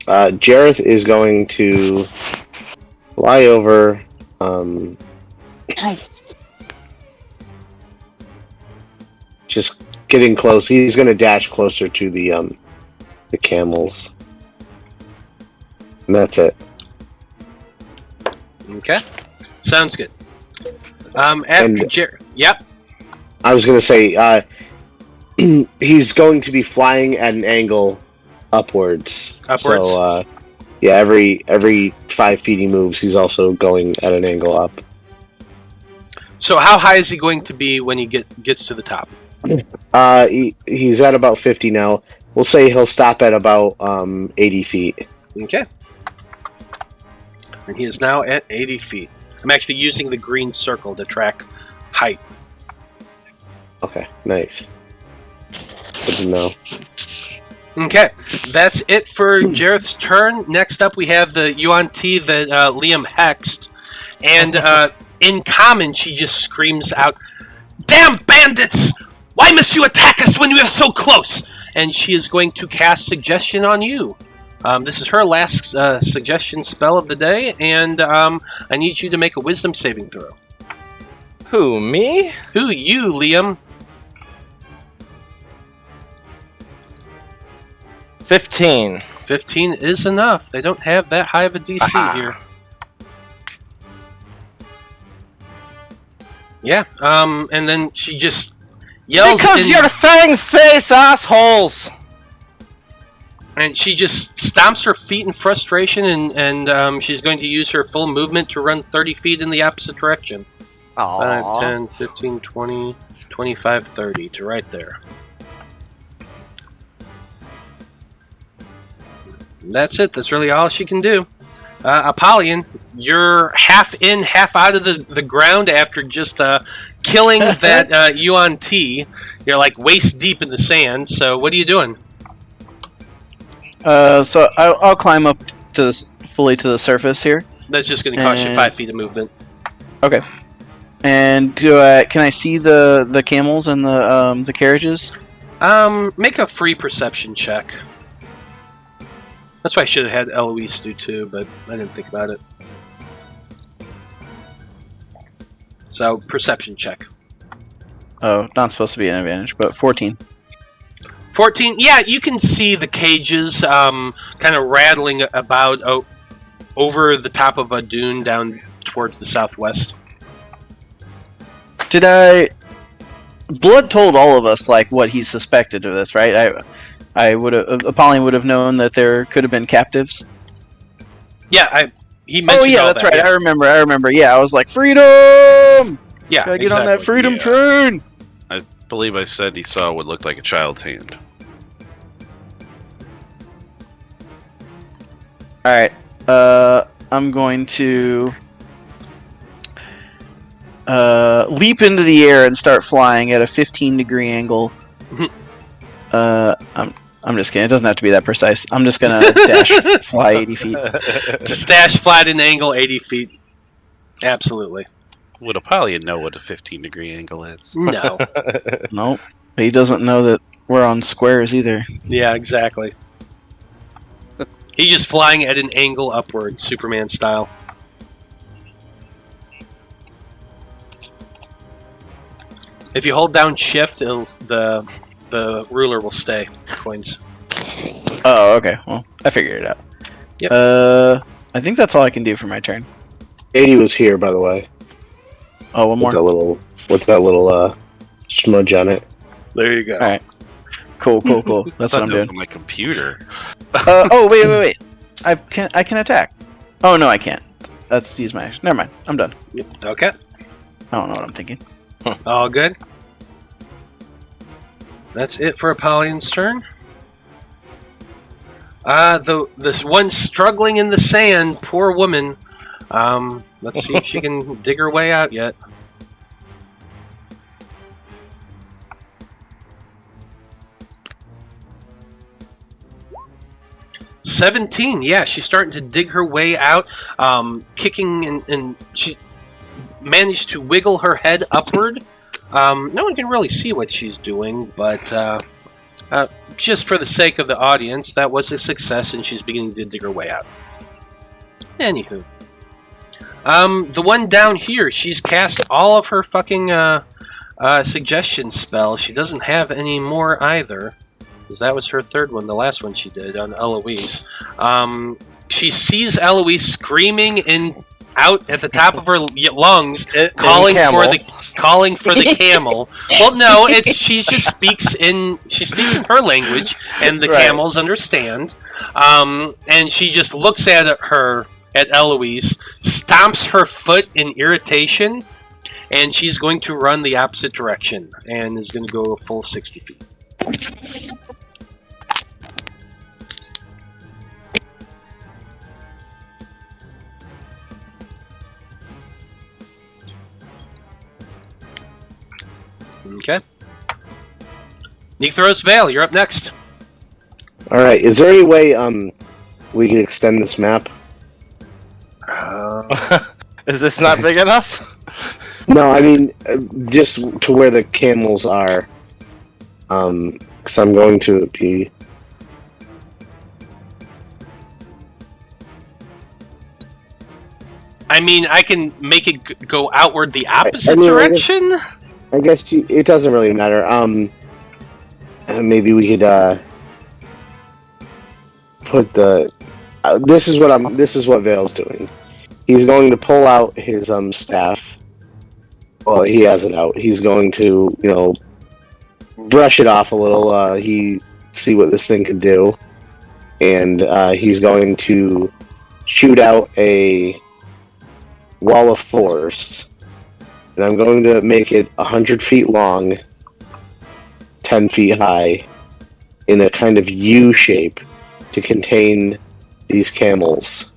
Jareth is going to fly over. Nice. Just getting close. He's going to dash closer to the camels, and that's it. Okay. Sounds good. After Jareth... Yep. I was going to say he's going to be flying at an angle upwards. Upwards. So yeah, every 5 feet he moves, he's also going at an angle up. So how high is he going to be when he gets to the top? He's at about 50 now. We'll say he'll stop at about 80 feet. Okay. And he is now at 80 feet. I'm actually using the green circle to track height. Okay, nice. Good to know. Okay, that's it for Jareth's turn. Next up, we have the Yuan Ti that Liam hexed. And in common, she just screams out, "Damn bandits! Why must you attack us when we are so close?" And she is going to cast Suggestion on you. This is her last suggestion spell of the day, and I need you to make a Wisdom saving throw. Who, me? Who, you, Liam? 15. 15 is enough. They don't have that high of a DC here. Yeah, and then she just yells... Because you're fang face assholes! And she just stomps her feet in frustration, and she's going to use her full movement to run 30 feet in the opposite direction. Aww. 5, 10, 15, 20, 25, 30 to right there. And that's it. That's really all she can do. Apollyon, you're half in, half out of the ground after just killing that Yuan Ti. You're like waist deep in the sand. So what are you doing? So I'll climb up to fully to the surface here. That's just going to cost you 5 feet of movement. Okay. And can I see the camels and the carriages? Make a free perception check. That's why I should have had Eloise do too, but I didn't think about it. So, perception check. Oh, not supposed to be an advantage, but 14. 14, yeah, you can see the cages kind of rattling about over the top of a dune down towards the southwest. Blood told all of us like what he suspected of this, right? Apollyon would have known that there could have been captives. Yeah, he mentioned. Oh yeah, all that's that, right. yeah. I remember. Yeah, I was like, freedom. Yeah, gotta get on that freedom train. I believe I said he saw what looked like a child's hand. All right. I'm going to leap into the air and start flying at a 15-degree angle. I'm just kidding. It doesn't have to be that precise. I'm just gonna dash fly 80 feet. Just dash flat in angle 80 feet. Absolutely. Would Apollyon know what a 15-degree angle is? No. Nope. He doesn't know that we're on squares either. Yeah, exactly. He's just flying at an angle upward, Superman style. If you hold down shift, the ruler will stay. Coins. Oh, okay. Well, I figured it out. Yep. I think that's all I can do for my turn. 80 was here, by the way. Oh, one more. With that little smudge on it. There you go. All right. Cool. That's what I'm doing. On my computer. Oh, wait. I can attack. Oh no, I can't. Let's use my. Never mind. I'm done. Okay. I don't know what I'm thinking. All good. That's it for Apollyon's turn. This one struggling in the sand, poor woman. Let's see if she can dig her way out yet. $17. Yeah, she's starting to dig her way out, kicking, and she managed to wiggle her head upward. No one can really see what she's doing, but just for the sake of the audience, that was a success, and she's beginning to dig her way out. Anywho. The one down here, she's cast all of her fucking suggestion spells. She doesn't have any more either, because that was her third one, the last one she did on Eloise. She sees Eloise screaming out at the top of her lungs, calling for the camel. Well, no, she just speaks in her language, and the camels understand. And she just looks at Eloise, stomps her foot in irritation, and she's going to run the opposite direction and is going to go a full 60 feet. Okay. Necthros Veil, you're up next. Alright, is there any way we can extend this map? Is this not big enough? No, I mean, just to where the camels are. Because I'm going to be... I mean, I can make it go outward the opposite direction? I guess it doesn't really matter. Maybe we could put the. This is what Veil's doing. He's going to pull out his staff. Well, he has it out. He's going to brush it off a little. He see what this thing can do, and he's going to shoot out a wall of force. And I'm going to make it 100 feet long, 10 feet high, in a kind of U shape to contain these camels.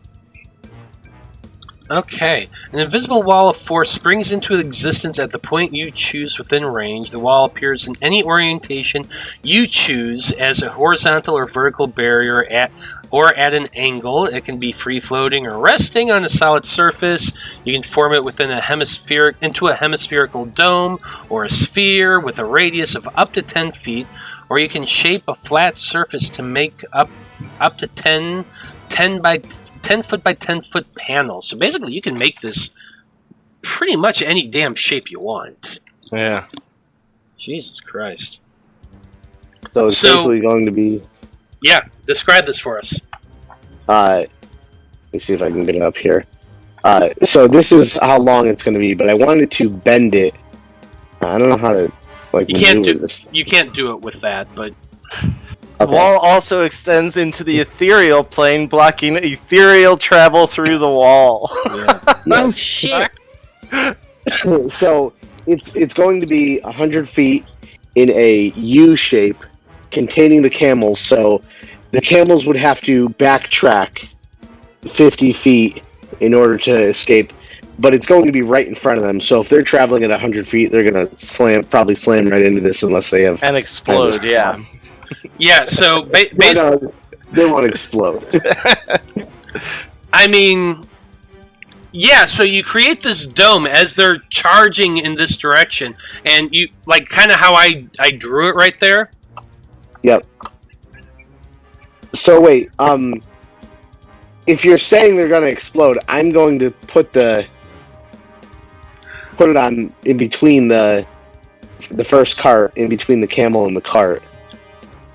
Okay. An invisible wall of force springs into existence at the point you choose within range. The wall appears in any orientation you choose as a horizontal or vertical barrier at an angle. It can be free floating or resting on a solid surface. You can form it within into a hemispherical dome or a sphere with a radius of up to 10 feet, or you can shape a flat surface to make up to 10 foot by 10 foot panels. So basically, you can make this pretty much any damn shape you want. Yeah. Jesus Christ. So it's basically going to be... Yeah, describe this for us. Let me see if I can get it up here. So this is how long it's going to be, but I wanted to bend it. I don't know how to maneuver this. You can't do it with that, but... The wall also extends into the ethereal plane, blocking ethereal travel through the wall. Yeah. Oh shit! So it's going to be 100 feet in a U shape, containing the camels. So the camels would have to backtrack 50 feet in order to escape, but it's going to be right in front of them. So if they're traveling at 100 feet, they're going to probably slam right into this unless they have... And explode, yeah. Yeah, so... no, they won't explode. I mean... Yeah, so you create this dome as they're charging in this direction, and you... kind of how I drew it right there? Yep. So wait, if you're saying they're going to explode, I'm going to put it on in between the first cart, in between the camel and the cart.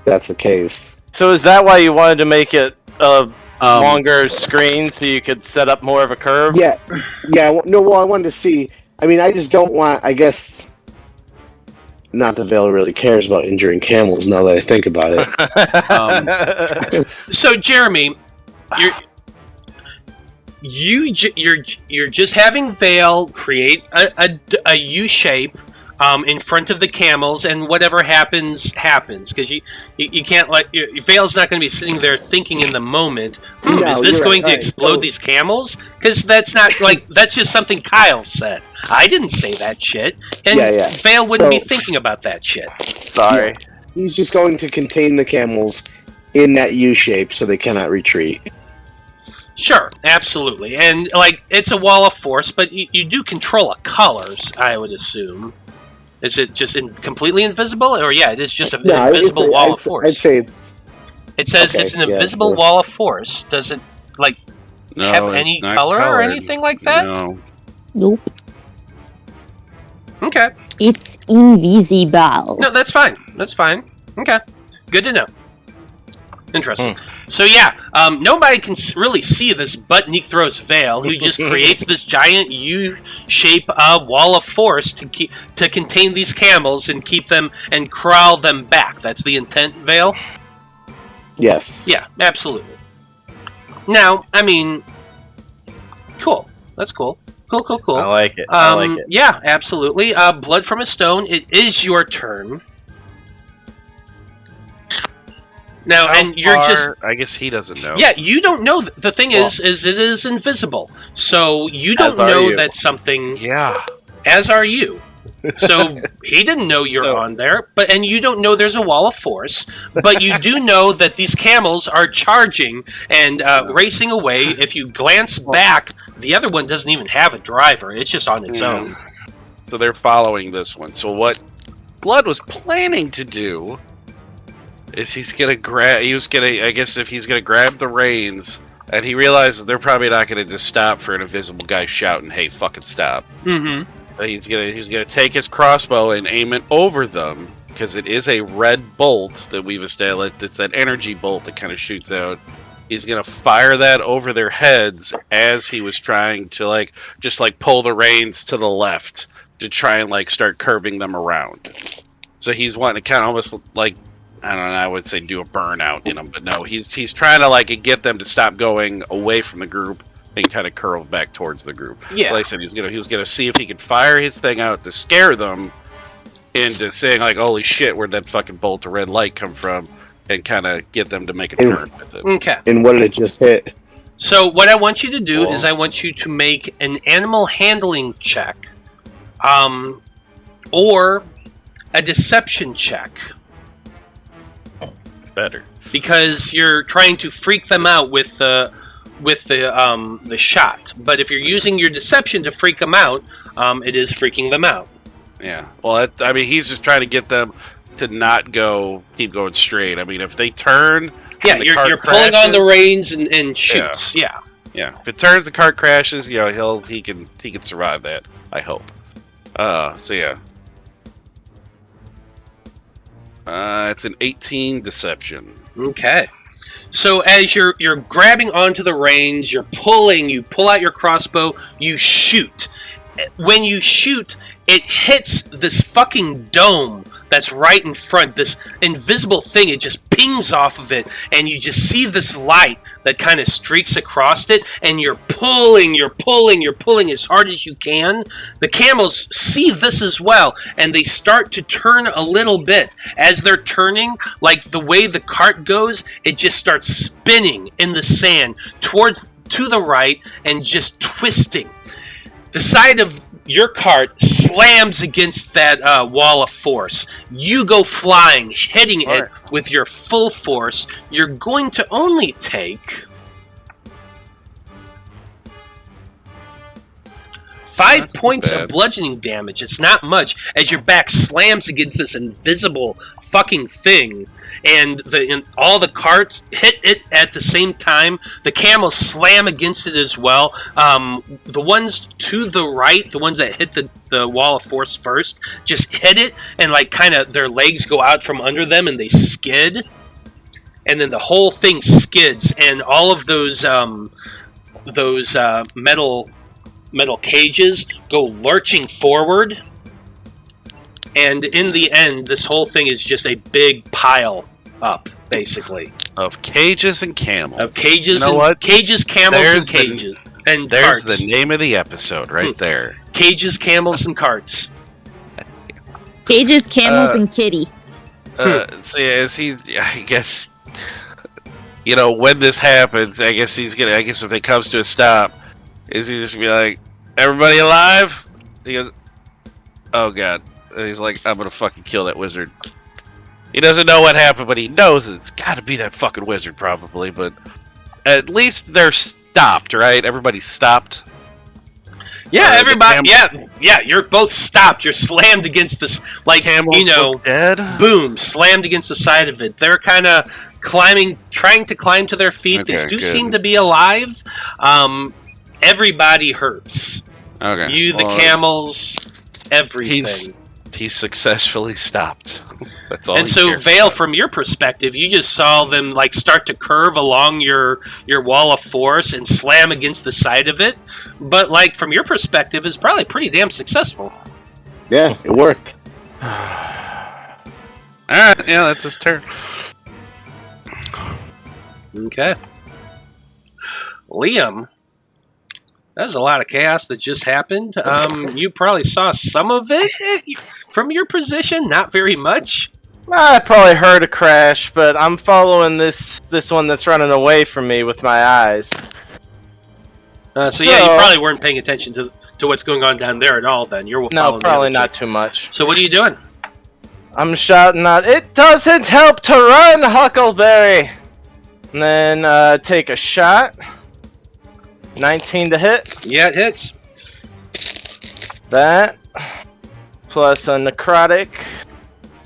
That's the case. So is that why you wanted to make it a longer screen so you could set up more of a curve? Yeah. No, well, I wanted to see. I mean, I just don't want. I guess not that Veil really cares about injuring camels. Now that I think about it. So Jeremy, you're just having Veil create a U shape in front of the camels, and whatever happens because you can't Veil's not going to be sitting there thinking in the moment. Is this going to explode these camels? Because that's not that's just something Kyle said. I didn't say that shit, and Veil wouldn't be thinking about that shit. Sorry. Yeah. He's just going to contain the camels in that U shape so they cannot retreat. Sure, absolutely, and it's a wall of force, but you do control a colors, I would assume. Is it just completely invisible, or it is just an invisible wall of force? I'd say it's. It says it's an invisible wall of force. Does it have any color or anything like that? No. Nope. Okay. It's invisible. No, that's fine. That's fine. Okay. Good to know. Interesting. So nobody can really see this but Necthros Veil, who just creates this giant U-shape wall of force to contain these camels and keep them and corral them back. That's the intent, Veil? Yes. Yeah, absolutely. Now, I mean, cool. That's cool. Cool. I like it. Yeah, absolutely. Blood from a Stone. It is your turn. Now, and you're just... I guess he doesn't know. Yeah, you don't know. The thing is it is invisible. So you don't know that something... Yeah. As are you. So he didn't know you're on there, and you don't know there's a wall of force, but you do know that these camels are charging and racing away. If you glance back, the other one doesn't even have a driver. It's just on its own. So they're following this one. So what Blood was planning to do is he's gonna grab the reins, and he realizes they're probably not gonna just stop for an invisible guy shouting, "Hey, fucking stop!" Mm-hmm. So he's gonna take his crossbow and aim it over them, because it is a red bolt that we've established. It's that energy bolt that kind of shoots out. He's gonna fire that over their heads as he was trying to just pull the reins to the left to try and start curving them around. So he's wanting to kind of almost I don't know, I would say do a burnout in them, but no, he's trying to get them to stop going away from the group and kind of curl back towards the group. Yeah. Like I said, he was gonna see if he could fire his thing out to scare them into saying "Holy shit, where'd that fucking bolt of red light come from?" and kind of get them to make a turn with it. Okay. And what did it just hit? So what I want you to do is I want you to make an animal handling check, or a deception check. Better. Because you're trying to freak them out with the shot. But if you're using your deception to freak them out, it is freaking them out. Yeah. Well, I mean, he's just trying to get them to not keep going straight. I mean, if they turn, yeah, you're pulling on the reins and shoots. Yeah. Yeah. If it turns, the cart crashes. You know, he can survive that. I hope. So yeah. It's an 18 deception. Okay. So as you're grabbing onto the reins, you pull out your crossbow, you shoot. When you shoot, it hits this fucking dome that's right in front. This invisible thing, it just pings off of it, and you just see this light that kind of streaks across it, and you're pulling as hard as you can. The camels see this as well, and they start to turn a little bit. As they're turning, like the way the cart goes, it just starts spinning in the sand to the right and just twisting. The side of your cart slams against that wall of force. You go flying, hitting it with your full force. You're going to only take 5 points of bludgeoning damage. It's not much, as your back slams against this invisible fucking thing, and all the carts hit it at the same time. The camels slam against it as well. The ones to the right, the ones that hit the wall of force first, just hit it, and like kind of their legs go out from under them, and they skid. And then the whole thing skids, and all of those metal cages go lurching forward, and in the end, this whole thing is just a big pile up, basically, of cages and camels. Of cages, you know what? Cages, camels, and cages, and there's carts. The name of the episode right there. Cages, camels, and carts. Cages, camels, and kitty. So yeah, I guess, you know, when this happens, I guess if it comes to a stop, is he just be like, everybody alive? He goes, oh god. And he's like, I'm gonna fucking kill that wizard. He doesn't know what happened, but he knows it's gotta be that fucking wizard probably, but at least they're stopped, right? Everybody's stopped. Yeah, everybody. Yeah. You're both stopped. You're slammed against this, like, camels look dead. Boom, slammed against the side of it. They're kind of trying to climb to their feet. Okay, they do good. seem to be alive. Everybody hurts. Okay. You, the camels, everything. He's successfully stopped. That's all. And so, Veil, from your perspective, you just saw them like start to curve along your wall of force and slam against the side of it. But like from your perspective, it's probably pretty damn successful. Yeah, it worked. All right, yeah, that's his turn. Okay. Liam, that was a lot of chaos that just happened. You probably saw some of it from your position, not very much. I probably heard a crash, but I'm following this one that's running away from me with my eyes. So yeah, you probably weren't paying attention to what's going on down there at all. Then you're following. No, probably not too much. So what are you doing? I'm shouting out, "It doesn't help to run, Huckleberry!" And then take a shot. 19 to hit. Yeah, it hits. That plus a necrotic,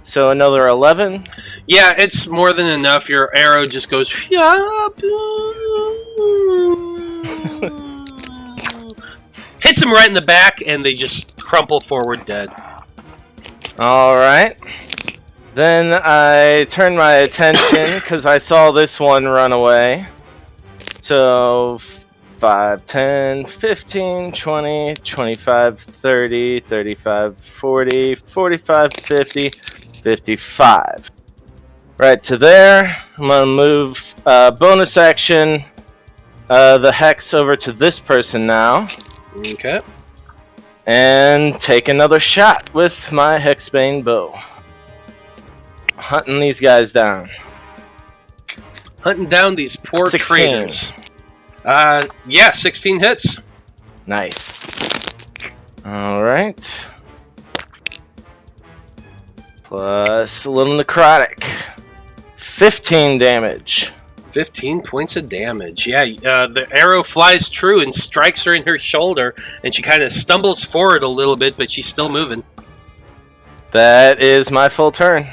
so another 11. Yeah, it's more than enough. Your arrow just goes. Hits them right in the back, and they just crumple forward dead. Alright. Then I turn my attention, because I saw this one run away. So 5, 10, 15, 20, 25, 30, 35, 40, 45, 50, 55. Right to there. I'm going to move bonus action the hex over to this person now. Okay. And take another shot with my Hexbane bow. Hunting these guys down. Hunting down these poor 16. traitors. Yeah, 16 hits. Nice. All right. Plus a little necrotic. 15 damage. 15 points of damage. Yeah, the arrow flies true and strikes her in her shoulder, and she kind of stumbles forward a little bit, but she's still moving. That is my full turn.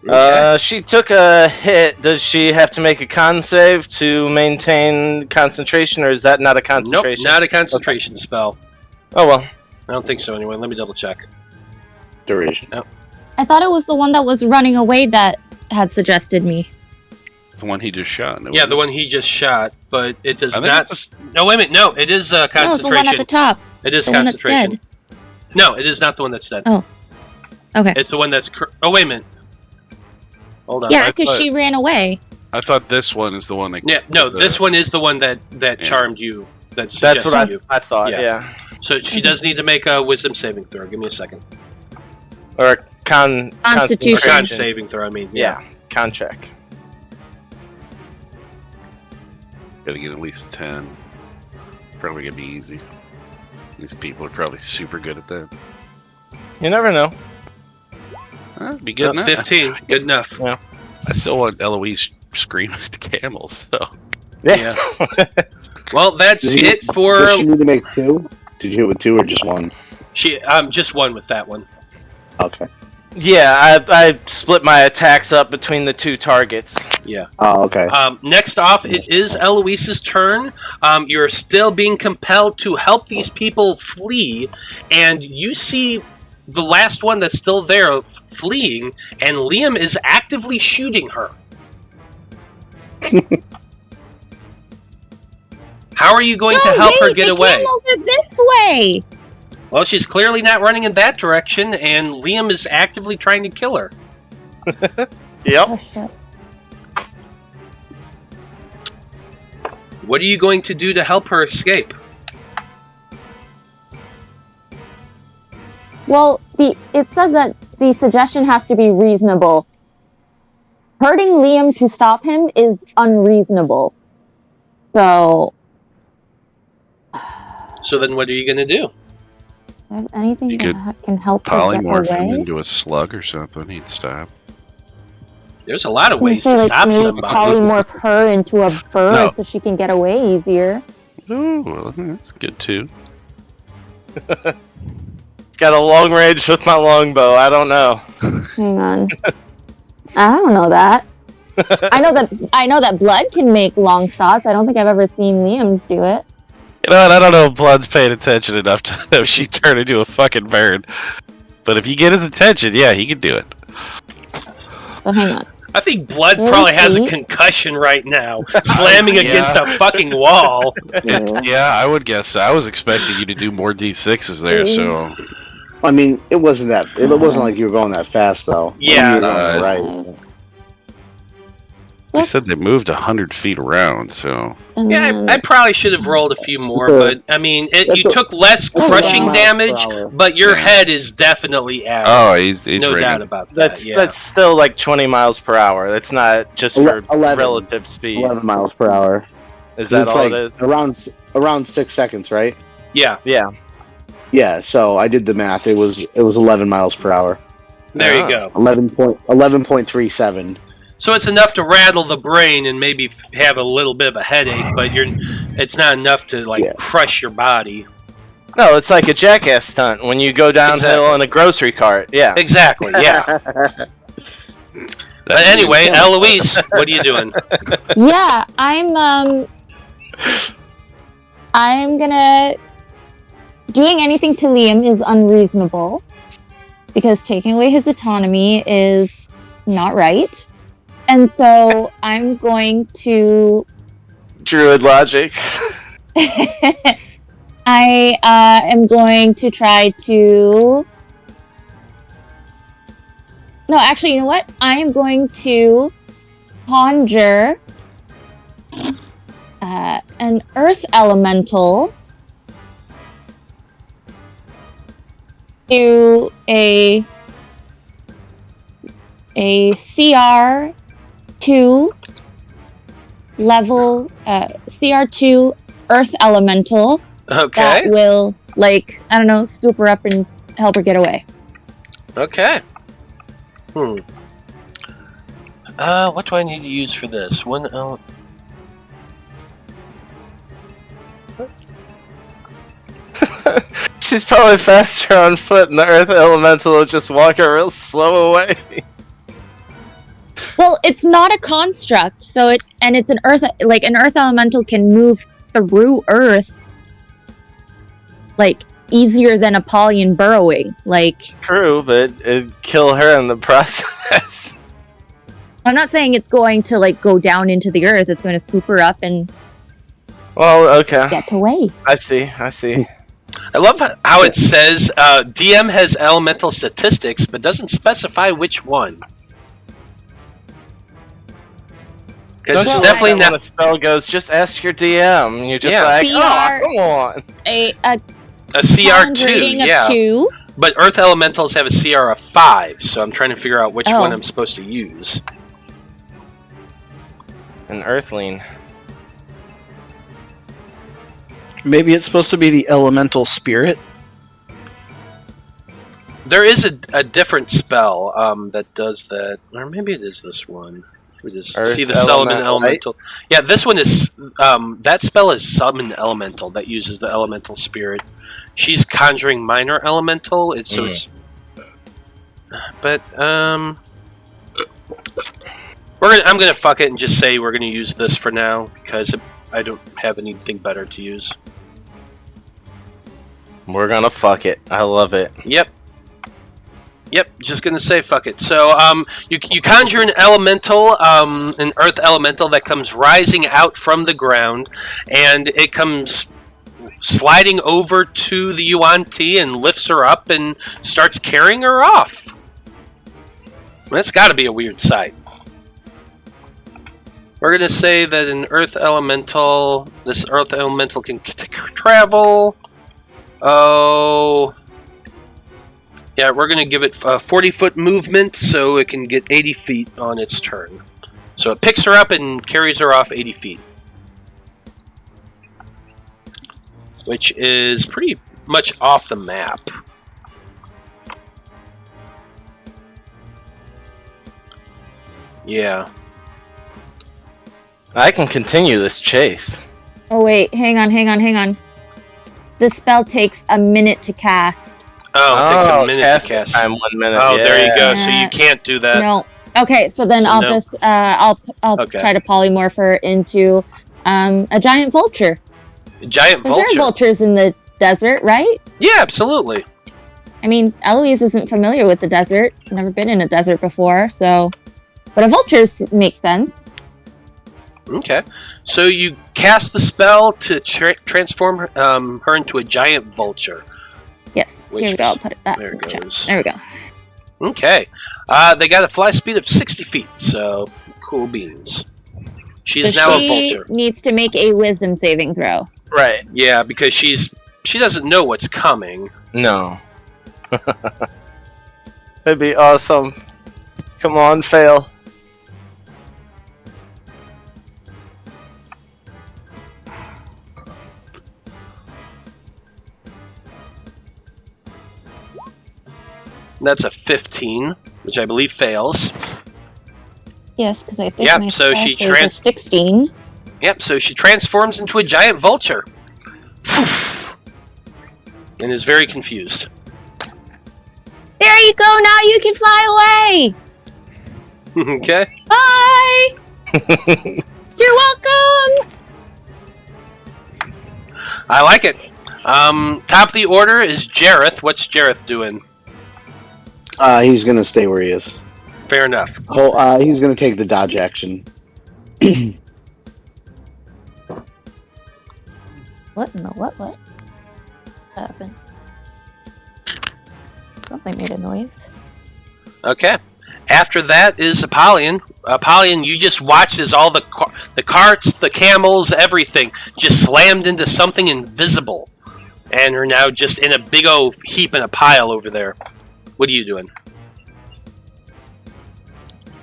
Okay. She took a hit. Does she have to make a con save to maintain concentration, or is that not a Nope, concentration? not a concentration spell. Oh well. I don't think so anyway. Let me double check. Duration. I thought it was the one that was running away that had suggested me. It's the one he just shot. Yeah, the one he just shot, but it does I think not... it's No, wait a minute. No, it is No, it's the one at concentration. the top. It is the one that's concentration. dead. No, it is not the one that's dead. Oh. Okay. It's the one that's... Oh, wait a minute. Hold on. Yeah, I because thought- she ran away. I thought this one is the one that. Yeah, no, this one is the one that charmed you. That That's suggested what you. I thought. Yeah. Yeah. So she does need to make a wisdom saving throw. Give me a second. Or a con Constitution. Con concentration. saving throw, I mean. Yeah. Con check. Gotta get at least 10. Probably gonna be easy. These people are probably super good at that. You never know. Be good enough. 15. Good enough. I still want Eloise screaming at the camels. So. Yeah. Well, that's Does it for... Does she need to make 2? Did you hit with 2 or just 1? She just one with that one. Okay. Yeah, I split my attacks up between the two targets. Yeah. Oh, okay. Next off, it is Eloise's turn. You're still being compelled to help these people flee, and you see the last one that's still there fleeing, and Liam is actively shooting her. How are you going to help her get the away? camels are this way. Well, she's clearly not running in that direction, and Liam is actively trying to kill her. Yep. Oh, shit. What are you going to do to help her escape? Well, it says that the suggestion has to be reasonable. Hurting Liam to stop him is unreasonable. So, So then what are you going to do? is there anything You could that can help her get Polymorph him away? into a slug or something. He'd stop. There's a lot of Can you ways say, to like, stop maybe somebody. polymorph her into a bird No. so she can get away easier? Oh, well, that's good too. Got a long range with my longbow. I don't know. Hang on. I don't know that. I know that Blood can make long shots. I don't think I've ever seen Liam do it. You know what? I don't know if Blood's paying attention enough to know if she turned into a fucking bird. But if you get his attention, yeah, he can do it. So hang on. I think Blood Really? probably has a concussion right now, slamming against a fucking wall. Yeah, I would guess so. I was expecting you to do more D6s there, so... I mean, it wasn't like you were going that fast, though. Yeah. You were going right. I said they moved 100 feet around, so... Yeah, I probably should have rolled a few more, That's but I mean, that's you took less that's crushing 11 damage, miles per hour. but your Yeah. head is definitely out. Oh, he's no ringing. doubt about that. That's Yeah. that's still like 20 miles per hour. That's not just for 11. relative speed. 11 miles per hour. Is that It's all like it is? around 6 seconds, right? Yeah, Yeah. Yeah. So I did the math. It was 11 miles per hour. there Ah. you go. 11.37. So it's enough to rattle the brain and maybe have a little bit of a headache, but it's not enough to Yeah. crush your body. No, it's like a jackass stunt when you go downhill Exactly. in a grocery cart. Yeah. Exactly. Yeah. But anyway, Eloise, what are you doing? Yeah, I'm gonna... Doing anything to Liam is unreasonable, because taking away his autonomy is not right. And so I'm going to... Druid logic. I am going to try to... No, actually, you know what? I am going to conjure an earth elemental to a a CR2 level, CR2 Earth Elemental Okay. that will, like, I don't know, scoop her up and help her get away. Okay. What do I need to use for this? She's probably faster on foot, and the Earth Elemental will just walk her real slow away. Well, it's not a construct, so it's an Earth, like, an Earth Elemental can move through Earth, like, easier than Apollyon burrowing. Like, True, but it'd kill her in the process. I'm not saying it's going to, like, go down into the Earth. It's going to scoop her up and Well, okay. get away. I see. I love how it says DM has elemental statistics, but doesn't specify which one. Because it's definitely when not a spell goes, just ask your DM. You're just Yeah. like, CR oh, come on. A a CR2. rating Yeah, of 2. but Earth Elementals have a CR of 5, so I'm trying to figure out which Oh. one I'm supposed to use. An Earthling. Maybe it's supposed to be the elemental spirit. There is a different spell that does that, or maybe it is this one. We just Earth see the summon Elemental, right? elemental. Yeah, this one is that spell is summon elemental that uses the elemental spirit. She's conjuring minor elemental. It's so it's. But I'm gonna fuck it and just say we're gonna use this for now because I don't have anything better to use. We're gonna fuck it. I love it. Yep, just gonna say fuck it. So, you conjure an elemental, an earth elemental that comes rising out from the ground, and it comes sliding over to the Yuan Ti and lifts her up and starts carrying her off. That's got to be a weird sight. We're gonna say that an earth elemental, this earth elemental can travel. Oh. Yeah, we're going to give it a 40-foot movement so it can get 80 feet on its turn. So it picks her up and carries her off 80 feet. Which is pretty much off the map. Yeah. I can continue this chase. Oh wait, hang on. The spell takes a minute to cast. Oh, it takes a minute to cast. Time 1 minute. Oh, yeah. there you go. So you can't do that. No. Okay, so then So I'll no. just I'll Okay. try to polymorph her into a giant vulture. Giant There are vulture. vultures in the desert, right? Yeah, absolutely. I mean, Eloise isn't familiar with the desert. Never been in a desert before, so. But a vulture makes sense. Okay. So you cast the spell to transform her into a giant vulture. Yes. Which Here we go. I'll put it that. there it goes. There we go. Okay. They got a fly speed of 60 feet, so cool beans. She is now a vulture. Needs to make a wisdom saving throw. Right. Yeah, because she doesn't know what's coming. No. That'd be awesome. Come on, fail. That's a 15, which I believe fails. Yes, because I think Yep, my so spell she save is 16. Yep, so she transforms into a giant vulture. Poof! And is very confused. There you go. Now you can fly away. Okay. Bye. You're welcome. I like it. Top of the order is Jareth. What's Jareth doing? He's gonna stay where he is. Fair enough. He's gonna take the dodge action. What in the what? What happened? Something made a noise. Okay. After that is Apollyon. Apollyon, you just watched as all the carts, the camels, everything just slammed into something invisible, and are now just in a big old heap in a pile over there. What are you doing?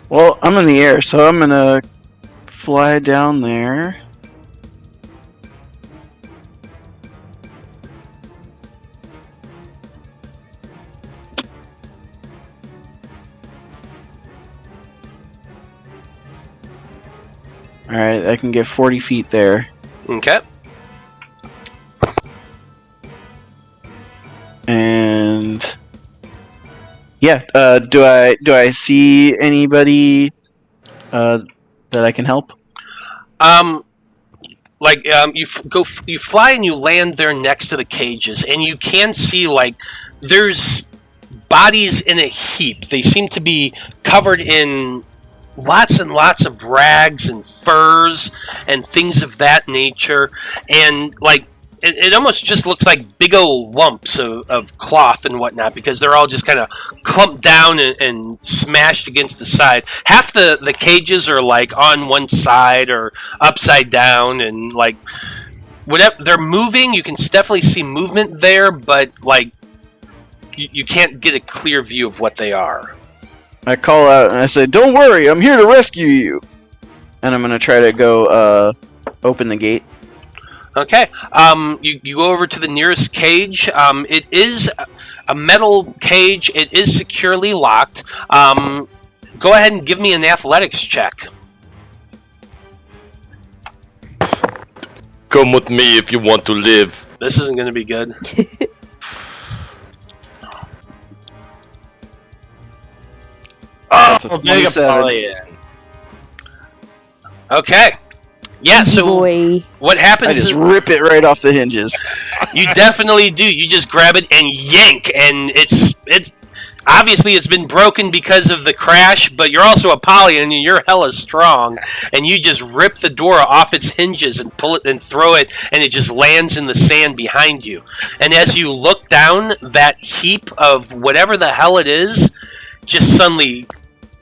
Well, I'm in the air, so I'm gonna fly down there. Alright, I can get 40 feet there. Okay. And yeah, do I see anybody that I can help? You fly and you land there next to the cages, and you can see there's bodies in a heap. They seem to be covered in lots and lots of rags and furs and things of that nature, and it almost just looks like big old lumps of cloth and whatnot, because they're all just kind of clumped down and smashed against the side. Half the cages are on one side or upside down, and whatever they're moving, you can definitely see movement there, but you can't get a clear view of what they are. I call out and I say, "Don't worry, I'm here to rescue you." And I'm gonna try to go open the gate. Okay. You go over to the nearest cage. It is a metal cage. It is securely locked. Go ahead and give me an athletics check. Come with me if you want to live. This isn't going to be good. That's a big 27. Apollyon. Okay. Yeah, so Boy. what happens I just is rip it right off the hinges. you definitely do. You just grab it and yank, and it's obviously it's been broken because of the crash, but you're also Apollyon and you're hella strong, and you just rip the door off its hinges and pull it and throw it, and it just lands in the sand behind you. And as you look down, that heap of whatever the hell it is just suddenly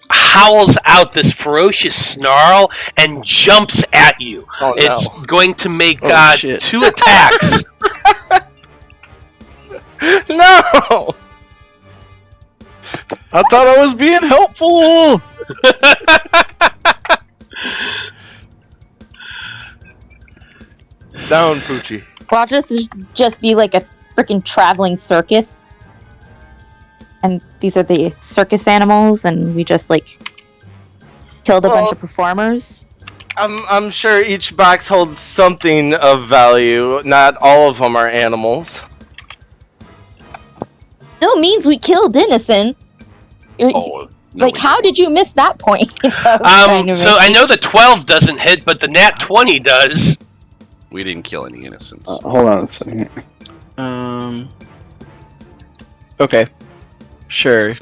howls out this ferocious snarl and jumps at you. Oh, no. It's going to make Shit. 2 attacks. No! I thought I was being helpful. Down, Poochie. Watch this just be like a freaking traveling circus. And these are the circus animals, and we just killed a bunch of performers. I'm sure each box holds something of value. Not all of them are animals. Still means we killed innocent. Oh, no, we How did you miss that point? So I know the 12 doesn't hit, but the nat 20 does. We didn't kill any innocents. Hold on a second. Okay. Sure.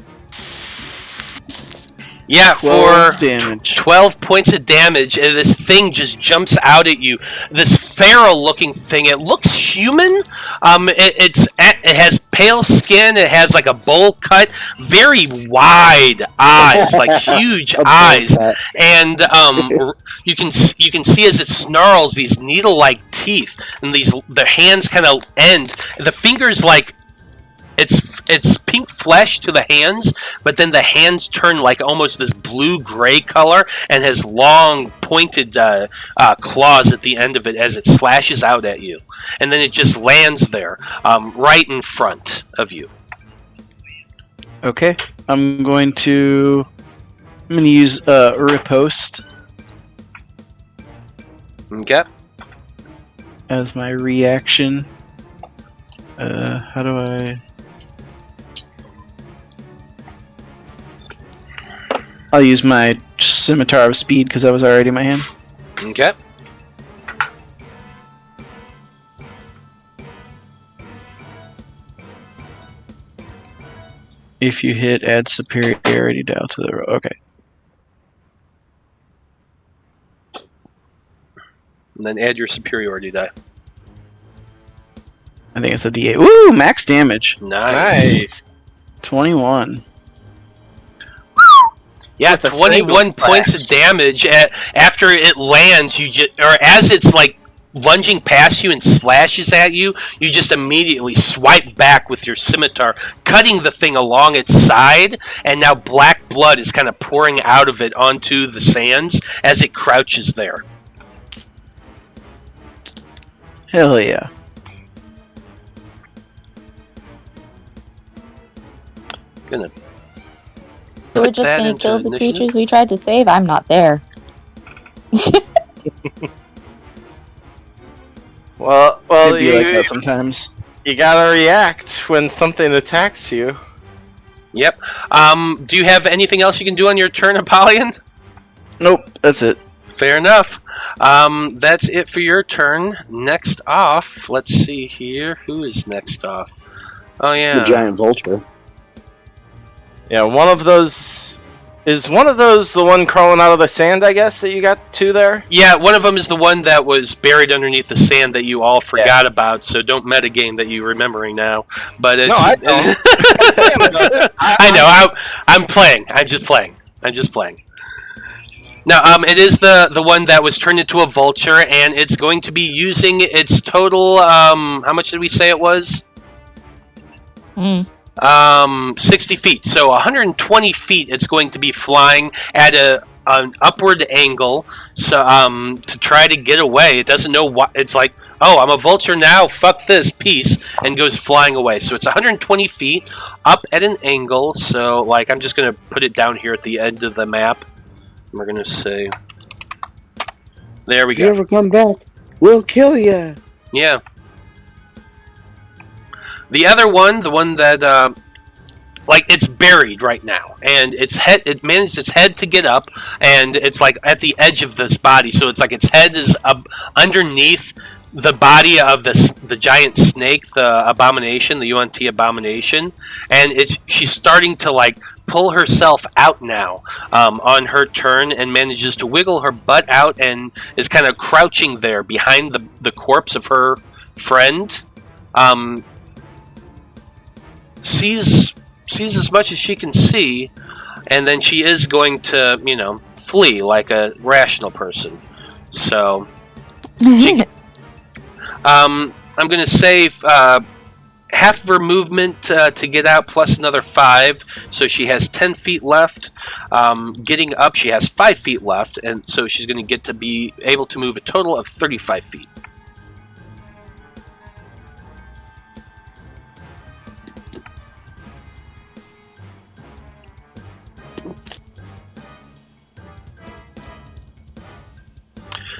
Yeah, 12 for damage. 12 points of damage, and this thing just jumps out at you. This feral-looking thing. It looks human. It has pale skin. It has a bowl cut, very wide eyes, huge eyes, and you can see as it snarls these needle-like teeth, and the hands kind of end. The fingers It's pink flesh to the hands, but then the hands turn almost this blue-gray color and has long, pointed claws at the end of it as it slashes out at you. And then it just lands there, right in front of you. Okay. I'm going to use riposte Okay. as my reaction. How do I? I'll use my Scimitar of Speed because that was already in my hand. Okay. If you hit, add superiority dial to the roll. Okay. And then add your superiority die. I think it's a D8. Woo! Max damage. Nice. 21. Yeah, With a 21 single points splash. of damage. After it lands, as it's lunging past you and slashes at you, you just immediately swipe back with your scimitar, cutting the thing along its side, and now black blood is kind of pouring out of it onto the sands as it crouches there. Hell yeah. Gonna We're put just that gonna into kill the initiative. creatures we tried to save. I'm not there. Well, It'd be like that sometimes. you gotta react when something attacks you. Yep. Do you have anything else you can do on your turn, Apollyon? Nope, that's it. Fair enough. That's it for your turn. Next off, let's see here. Who is next off? Oh, yeah. The giant vulture. Yeah, one of those... Is one of those the one crawling out of the sand, I guess, that you got two there? Yeah, one of them is the one that was buried underneath the sand that you all forgot about, so don't metagame that you're remembering now. But it's, No, I don't. I know. I'm playing. I'm just playing. Now, it is the one that was turned into a vulture, and it's going to be using its total. How much did we say it was? 60 feet. So 120 feet. It's going to be flying at an upward angle. So to try to get away. It doesn't know what. It's like, oh, I'm a vulture now. Fuck this. Peace, and goes flying away. So it's 120 feet up at an angle. So like, I'm just gonna put it down here at the end of the map. We're gonna say, there we If you go. ever come back, we'll kill you. Yeah. The other one, the one that, like, it's buried right now, and it managed its head to get up, and it's like at the edge of this body, so it's like its head is up underneath the body of the giant snake, the abomination, the Yuan Ti abomination, and she's starting to like pull herself out now on her turn, and manages to wiggle her butt out and is kind of crouching there behind the corpse of her friend. Sees as much as she can see, and then she is going to, flee like a rational person. So she I'm going to save half of her movement to get out, plus another 5. So she has 10 feet left. Getting up, she has 5 feet left, and so she's going to get to be able to move a total of 35 feet.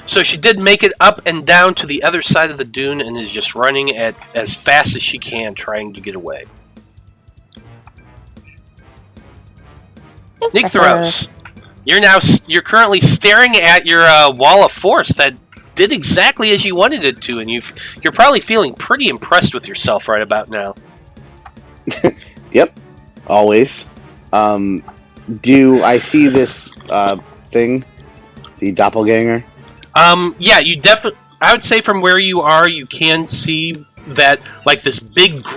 So she did make it up and down to the other side of the dune and is just running at as fast as she can, trying to get away. Necthros, you're currently staring at your wall of force that did exactly as you wanted it to, and you're probably feeling pretty impressed with yourself right about now. Yep, always. Do I see this thing, the doppelganger? Yeah, you definitely. I would say from where you are, you can see that like this big,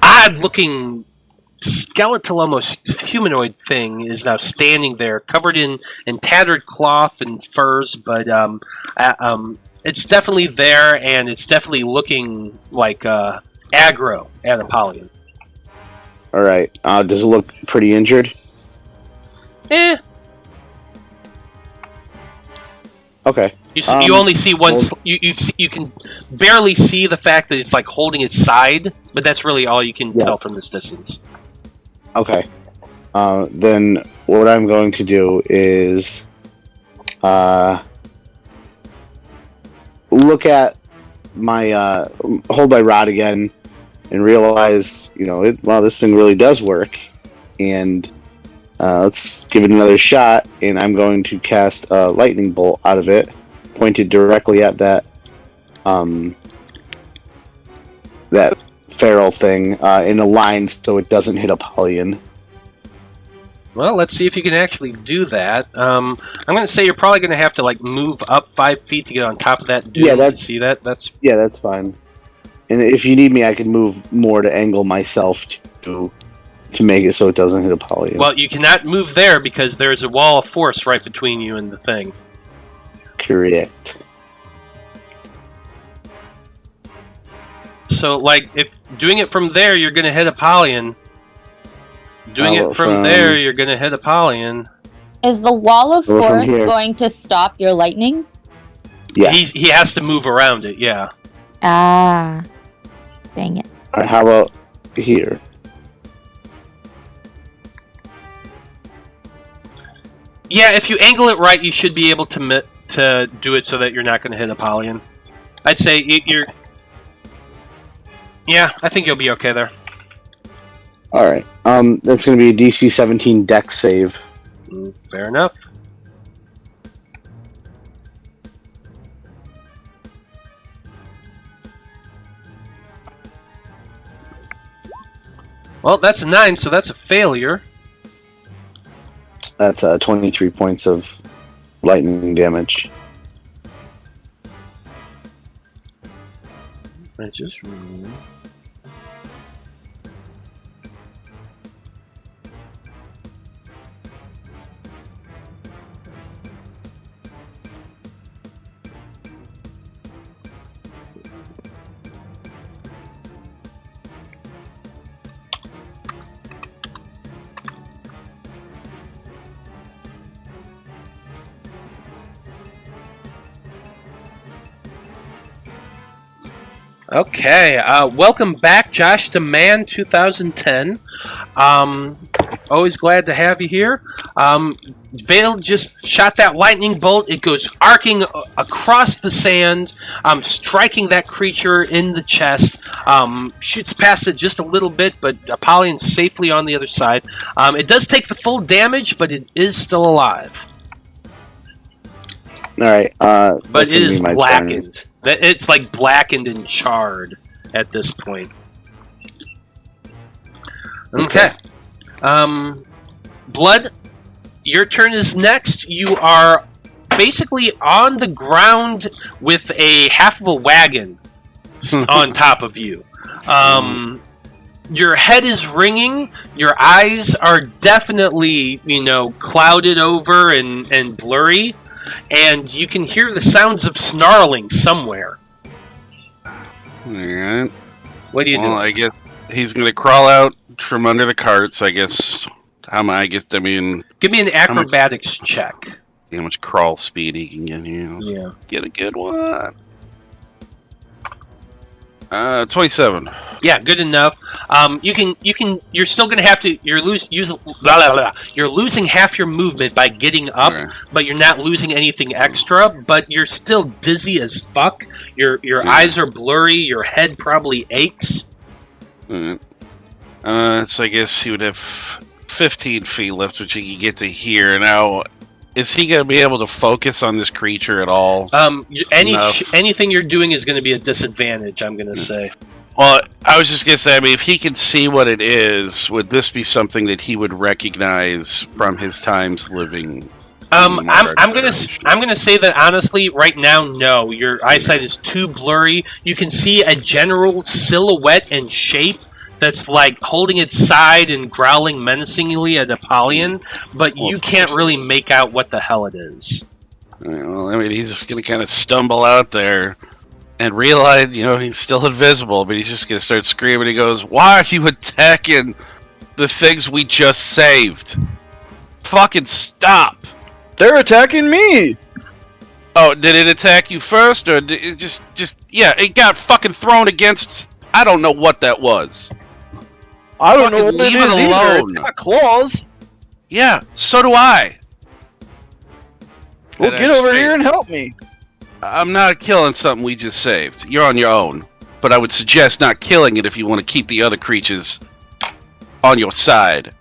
odd-looking, skeletal, almost humanoid thing is now standing there, covered in tattered cloth and furs. But it's definitely there, and it's definitely looking like aggro at Apollyon. All right. Does it look pretty injured? Eh. Okay. You only see one. You can barely see the fact that it's like holding its side, but that's really all you can tell from this distance. Okay. Then what I'm going to do is look at my hold my rod again and realize, wow, this thing really does work, and let's give it another shot. And I'm going to cast a lightning bolt out of it, pointed directly at that feral thing in a line so it doesn't hit Apollyon. Well, let's see if you can actually do that. I'm going to say you're probably going to have to like move up 5 feet to get on top of that dune to see that. That's fine. And if you need me, I can move more to angle myself to make it so it doesn't hit Apollyon. Well, you cannot move there because there's a wall of force right between you and the thing. Correct. So, like, if doing it from there, you're going to hit Apollyon. Doing How it from from- there, you're going to hit Apollyon. Is the wall of Or from force here. going to stop your lightning? Yeah. He has to move around it, yeah. Ah. Dang it. All right, how about here? Yeah, if you angle it right, you should be able to do it so that you're not going to hit Apollyon. I'd say you're... Yeah, I think you'll be okay there. All right. That's going to be a DC 17 Dex save. Fair enough. Well, that's a 9, so that's a failure. That's 23 points of lightning damage. I just rolled. Okay, welcome back, Josh the Man 2010. Always glad to have you here. Veil just shot that lightning bolt. It goes arcing across the sand, striking that creature in the chest. Shoots past it just a little bit, but Apollion's safely on the other side. It does take the full damage, but it is still alive. All right. But that's it gonna is be my turn. blackened. It's like blackened and charred at this point. Okay. Blood, your turn is next. You are basically on the ground with a half of a wagon on top of you. Your head is ringing. Your eyes are definitely, clouded over and blurry. And you can hear the sounds of snarling somewhere. Alright. What do you do? I guess he's gonna crawl out from under the carts, I guess. I mean, Give me an acrobatics check. how much crawl speed he can get here. Let's Yeah. get a good one. 27. Yeah, good enough. You're still gonna have to. You're losing half your movement by getting up, Okay. but you're not losing anything extra. But you're still dizzy as fuck. Your eyes are blurry. Your head probably aches. Alright. So I guess he would have 15 feet left, which he can get to here. Now, is he going to be able to focus on this creature at all? Anything you're doing is going to be a disadvantage. I'm going to say. Well, I was just going to say, I mean, if he can see what it is, would this be something that he would recognize from his times living? I'm gonna say that honestly, right now, no. Your eyesight is too blurry. You can see a general silhouette and shape that's like holding its side and growling menacingly at Apollyon, but you can't really make out what the hell it is. Well, I mean, he's just going to kind of stumble out there and realize, he's still invisible, but he's just going to start screaming. He goes, "Why are you attacking the things we just saved? Fucking stop!" They're attacking me! Oh, did it attack you first, or did it it got fucking thrown against... I don't know what that was. I don't know Fucking what it leave it is either. alone. It's got claws. Yeah, so do I. Well, That get over actually- here and help me. I'm not killing something we just saved. You're on your own. But I would suggest not killing it if you want to keep the other creatures on your side.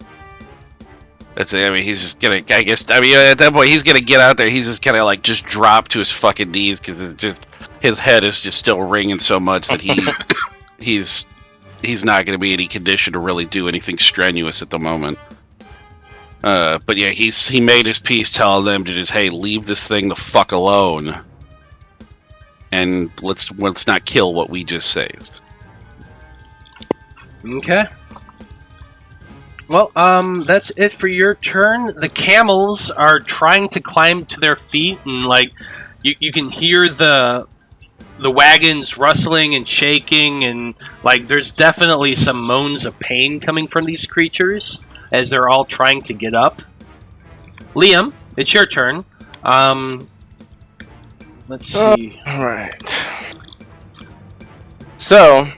That's it. I mean, he's just gonna, at that point, he's gonna get out there. He's just kind of just drop to his fucking knees because his head is just still ringing so much that he's not gonna be in any condition to really do anything strenuous at the moment. But yeah, he made his peace telling them to just, hey, leave this thing the fuck alone. And let's not kill what we just saved. Okay. Well, that's it for your turn. The camels are trying to climb to their feet, and you can hear the the wagons rustling and shaking, and like there's definitely some moans of pain coming from these creatures as they're all trying to get up. Liam, it's your turn. Let's see. All right. So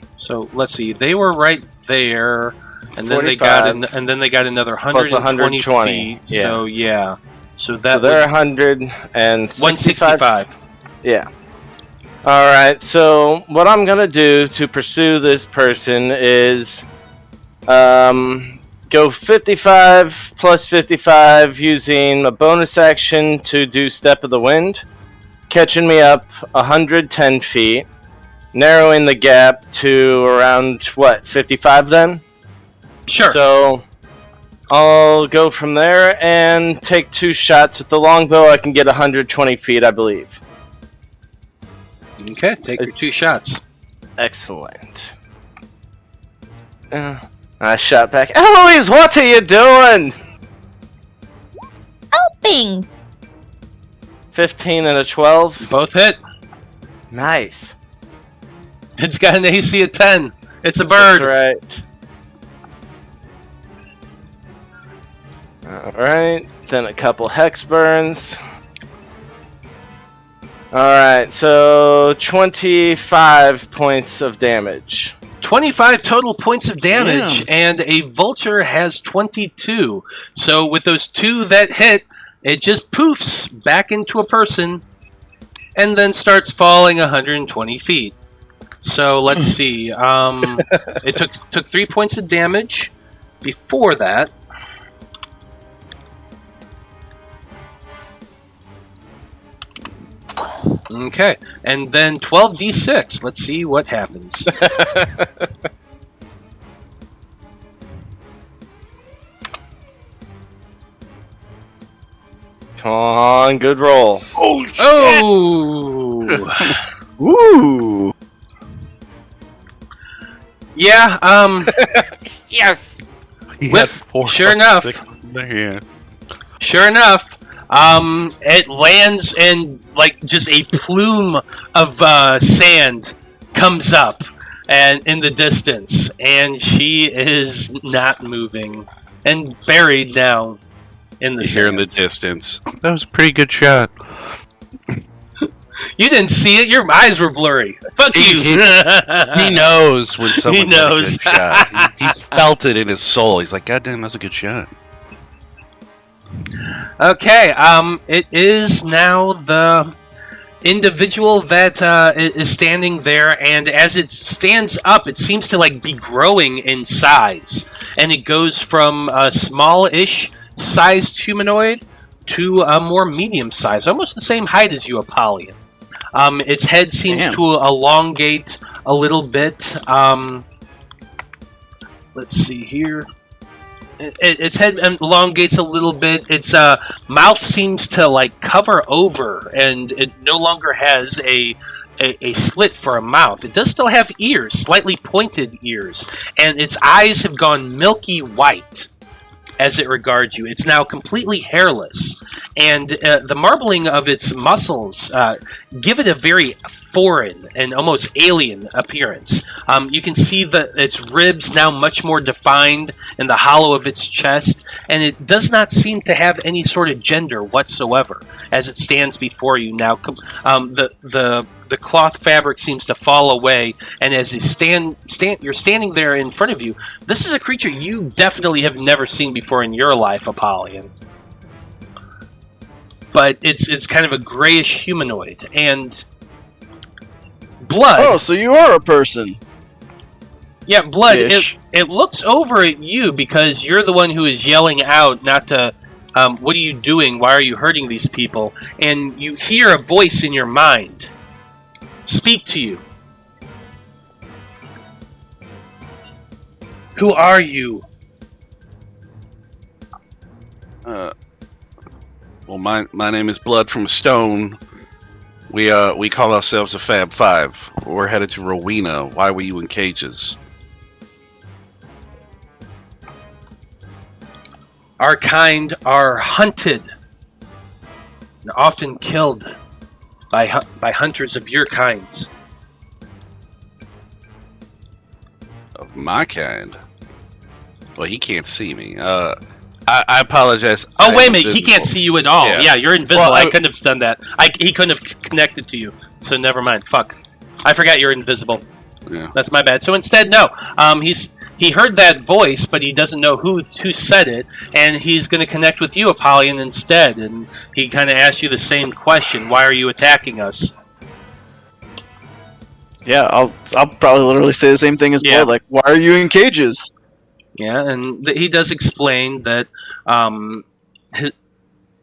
let's see. They were right there, and then 45, they got another 120 feet. Yeah. So yeah. So that they're 165. 165. Yeah. All right. So what I'm gonna do to pursue this person is, go 55 plus 55 using a bonus action to do Step of the Wind, catching me up 110 feet, narrowing the gap to around, 55 then? Sure. So I'll go from there and take 2 shots with the longbow. I can get 120 feet, I believe. Okay, take your 2 shots. Excellent. I shot back. Eloise, what are you doing? Helping! 15 and a 12. Both hit. Nice. It's got an AC of 10. It's a bird. That's right. Alright, then a couple hex burns. Alright, so 25 points of damage. 25 total points of damage, and a vulture has 22. So with those 2 that hit, it just poofs back into a person, and then starts falling 120 feet. So let's see. It took 3 points of damage before that. Okay, and then 12d6. Let's see what happens. Come on, good roll. Oh! Ooh. Yeah, Yes! Sure enough. Sure enough, it lands and like just a plume of sand comes up and in the distance, and she is not moving and buried down in the Here in sand. the distance. That was a pretty good shot. You didn't see it. Your eyes were blurry. Fuck you. He knows when someone knows. a good shot. He felt it in his soul. He's like, God damn, that's a good shot. Okay, it is now the individual that is standing there, and as it stands up, it seems to like be growing in size, and it goes from a small-ish sized humanoid to a more medium size, almost the same height as you, Apollyon. Its head seems to elongate a little bit. Let's see here. Its head elongates a little bit. Its mouth seems to like cover over, and it no longer has a slit for a mouth. It does still have ears, slightly pointed ears, and its eyes have gone milky white as it regards you. It's now completely hairless, and the marbling of its muscles give it a very foreign and almost alien appearance. You can see that its ribs now much more defined in the hollow of its chest, and it does not seem to have any sort of gender whatsoever as it stands before you now. The cloth fabric seems to fall away, and as you you're standing there in front of you, this is a creature you definitely have never seen before in your life, Apollyon. But it's kind of a grayish humanoid, and blood. Oh, so you are a person. Yeah, blood. Ish. It looks over at you because you're the one who is yelling out not to. What are you doing? Why are you hurting these people? And you hear a voice in your mind speak to you. Who are you? Well, my name is Blood from Stone. We call ourselves a Faab Five. We're headed to Rowina. Why were you in cages? Our kind are hunted and often killed by hunters of your kinds. my kind. Well, he can't see me. I apologize. Oh, wait a minute. He can't see you at all. Yeah, you're invisible. Well, I couldn't have done that. He couldn't have connected to you. So never mind. Fuck. I forgot you're invisible. Yeah. That's my bad. So instead, no. He heard that voice, but he doesn't know who said it, and he's going to connect with you, Apollyon, instead. And he kind of asked you the same question: why are you attacking us? Yeah, I'll probably literally say the same thing as Yeah. Blood. Like, why are you in cages? Yeah, and he does explain that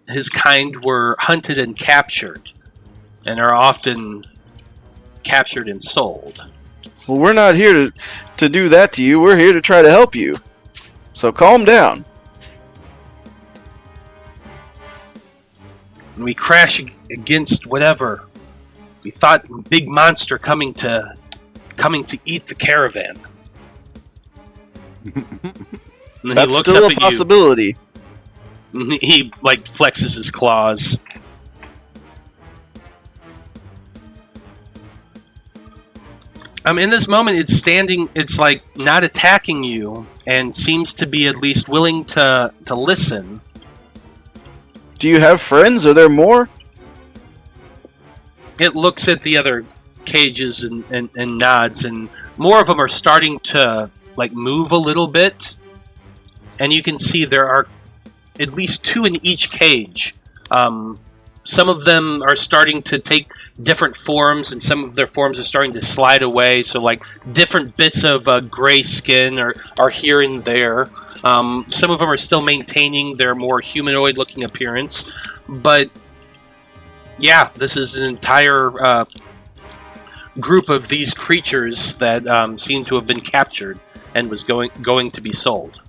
his kind were hunted and captured, and are often captured and sold. Well, we're not here to do that to you. We're here to try to help you. So calm down. And we crash against whatever. We thought big monster coming to eat the caravan. And then That's he looks still up a at possibility. you. And he like flexes his claws. In this moment, it's like not attacking you, and seems to be at least willing to listen. Do you have friends? Are there more? It looks at the other cages and nods, and more of them are starting to like move a little bit, and you can see there are at least 2 in each cage. Some of them are starting to take different forms, and some of their forms are starting to slide away. So, like, different bits of gray skin are here and there. Some of them are still maintaining their more humanoid-looking appearance. But, yeah, this is an entire group of these creatures that seem to have been captured and was going to be sold.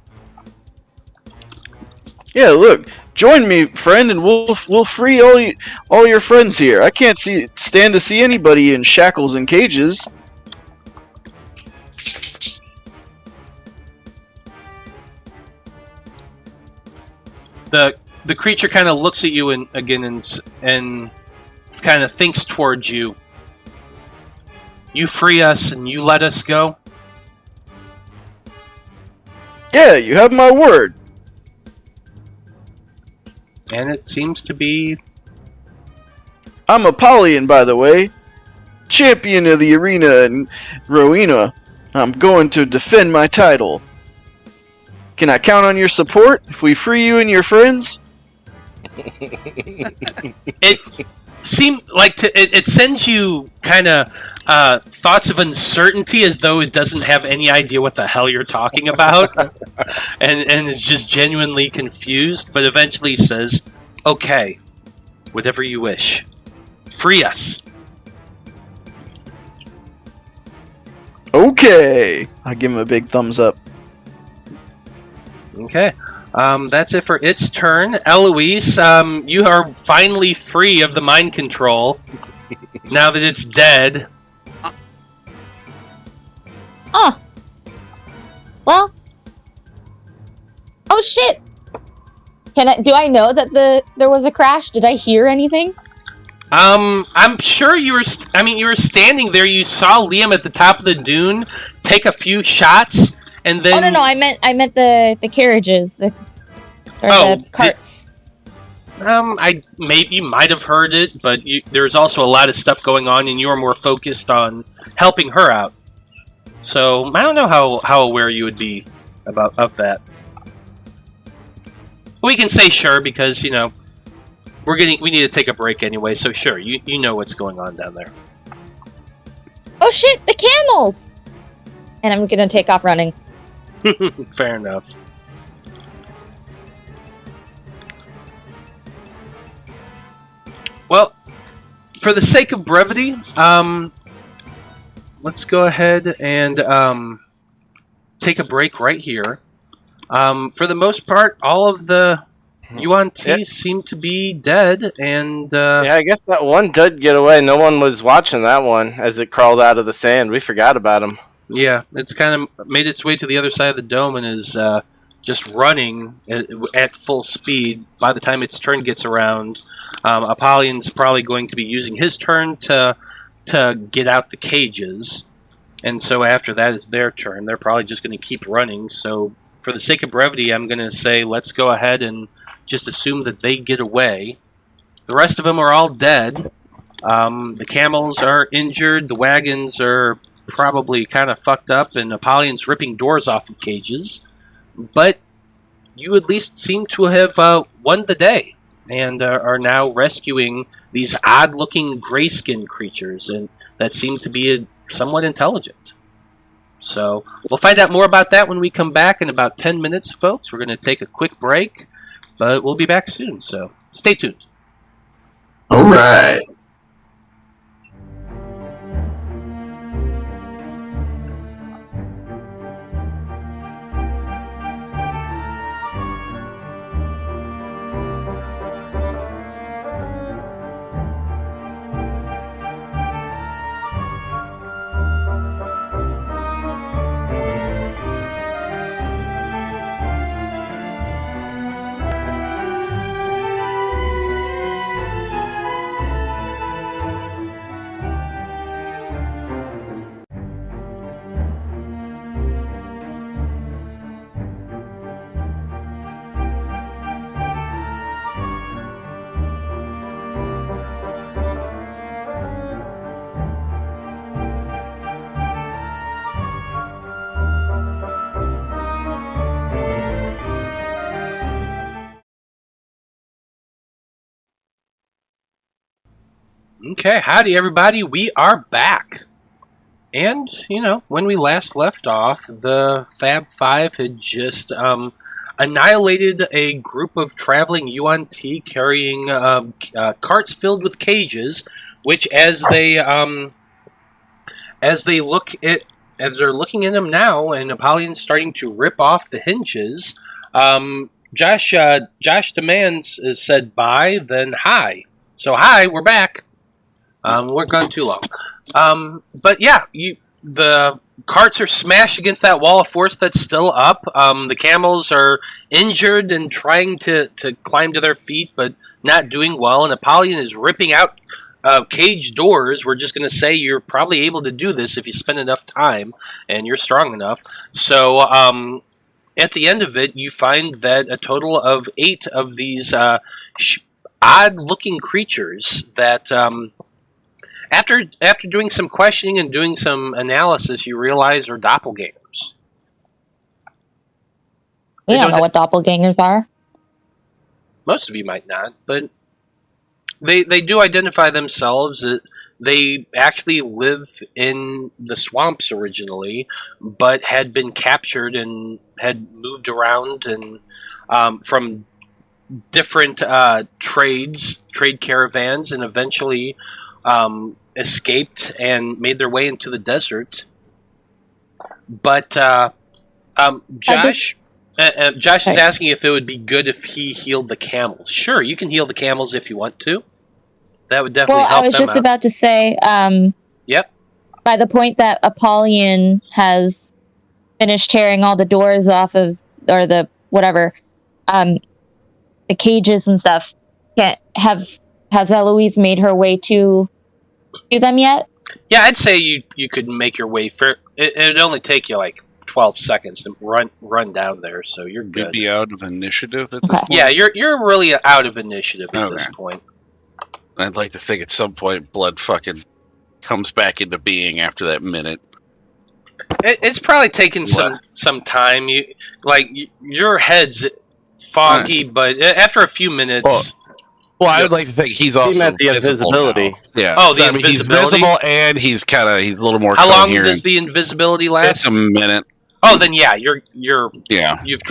Yeah, look, join me, friend, and we'll free all your friends here. I can't stand to see anybody in shackles and cages. The creature kind of looks at you and kind of thinks towards you. You free us and you let us go? Yeah, you have my word. And it seems to be... I'm Apollyon, by the way. Champion of the arena in Rowina. I'm going to defend my title. Can I count on your support if we free you and your friends? It seemed like it sends you kind of thoughts of uncertainty, as though it doesn't have any idea what the hell you're talking about, and is just genuinely confused. But eventually says, "Okay, whatever you wish, free us." Okay. I give him a big thumbs up. Okay. That's it for its turn. Eloise, you are finally free of the mind control now that it's dead. Oh. Well. Oh shit. Do I know that there was a crash? Did I hear anything? I'm sure you were. You were standing there. You saw Liam at the top of the dune take a few shots, and then. Oh no! I meant the carriages. The carts. You might have heard it, but there's also a lot of stuff going on, and you were more focused on helping her out. So I don't know how aware you would be of that. We can say sure because we need to take a break anyway. So sure, you know what's going on down there. Oh shit! The camels. And I'm gonna take off running. Fair enough. Well, for the sake of brevity, let's go ahead and take a break right here. For the most part, all of the Yuan Ti seem to be dead, and yeah, I guess that one did get away. No one was watching that one as it crawled out of the sand. We forgot about him. Yeah, it's kind of made its way to the other side of the dome and is just running at full speed. By the time its turn gets around, Apollyon's probably going to be using his turn to get out the cages. And so after that, it's their turn. They're probably just going to keep running. So for the sake of brevity, I'm going to say let's go ahead and just assume that they get away. The rest of them are all dead. The camels are injured. The wagons are probably kind of fucked up, and Apollyon's ripping doors off of cages. But you at least seem to have won the day, and are now rescuing these odd-looking gray-skinned creatures, and that seem to be somewhat intelligent. So we'll find out more about that when we come back in about 10 minutes, folks. We're going to take a quick break, but we'll be back soon, so stay tuned. All right. Okay, howdy everybody, we are back. And, when we last left off, the Faab Five had just annihilated a group of traveling Yuan Ti carrying carts filled with cages, which as they're looking in them now, and Apollion's starting to rip off the hinges, Josh demands said bye, then hi. So hi, we're back. We're gone too long. But yeah, the carts are smashed against that wall of force that's still up. The camels are injured and trying to climb to their feet, but not doing well. And Apollyon is ripping out cage doors. We're just going to say you're probably able to do this if you spend enough time and you're strong enough. So at the end of it, you find that a total of 8 of these odd-looking creatures that... After doing some questioning and doing some analysis, you realize are doppelgangers. We don't know what doppelgangers are. Most of you might not, but they do identify themselves. They actually live in the swamps originally, but had been captured and had moved around and from different trade caravans, and eventually escaped and made their way into the desert. But Josh is asking if it would be good if he healed the camels. Sure, you can heal the camels if you want to. That would definitely help them out. Well, I was just about to say, yep. By the point that Apollyon has finished tearing all the doors off of, or the whatever, the cages and stuff, has Eloise made her way to them yet? Yeah, I'd say you could make your way. It'd only take you like 12 seconds to run down there, so you're good. You'd be out of initiative at this point? Yeah, you're really out of initiative at this point. I'd like to think at some point blood fucking comes back into being after that minute. It's probably taken some time. Your head's foggy, but after a few minutes... Well, I would like to think he's also meant the invisibility. Now. Yeah. Oh, the invisibility? He's visible and he's a little more How long coherent. does the invisibility last? It's a minute. Oh, then yeah, you've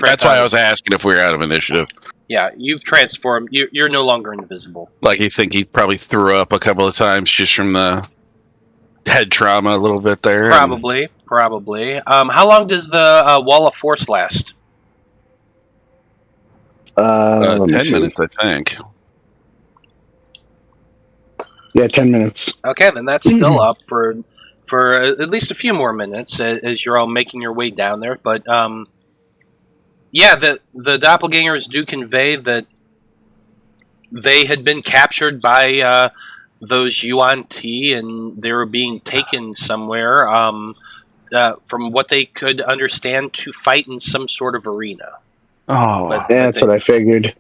That's why I was asking if we were out of initiative. Yeah, you've transformed. You're no longer invisible. Like, you think he probably threw up a couple of times just from the head trauma a little bit there? Probably. How long does the wall of force last? 10 minutes, I think. Yeah, 10 minutes. Okay, then that's still up for at least a few more minutes as you're all making your way down there. But yeah, the doppelgangers do convey that they had been captured by those Yuan Ti, and they were being taken somewhere from what they could understand, to fight in some sort of arena. Oh, But- That's what I figured.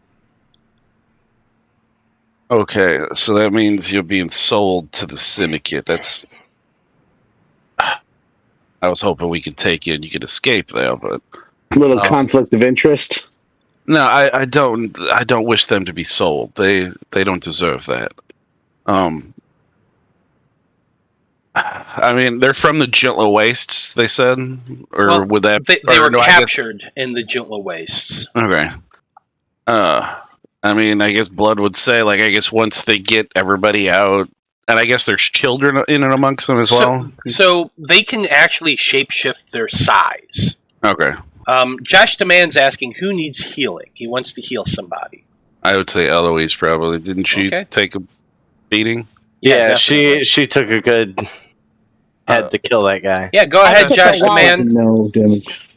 okay. So that means you're being sold to the syndicate. That's. I was hoping we could take you and you could escape there, but Little conflict of interest. no, I don't. I don't wish them to be sold. They don't deserve that. I mean, they're from the Gentler Wastes. They said, or Well, would that They or were no, I guess- captured in the Gentler Wastes. Okay. I mean, I guess Blood would say, like, I guess once they get everybody out, and I guess there's children in and amongst them as well. So they can actually shapeshift their size. Okay. Josh Demand's asking who needs healing. He wants to heal somebody. I would say Eloise probably. Didn't she Okay. take a beating? Yeah, definitely. she took a good head to kill that guy. Yeah, go ahead, took Josh a while. Demand. No damage.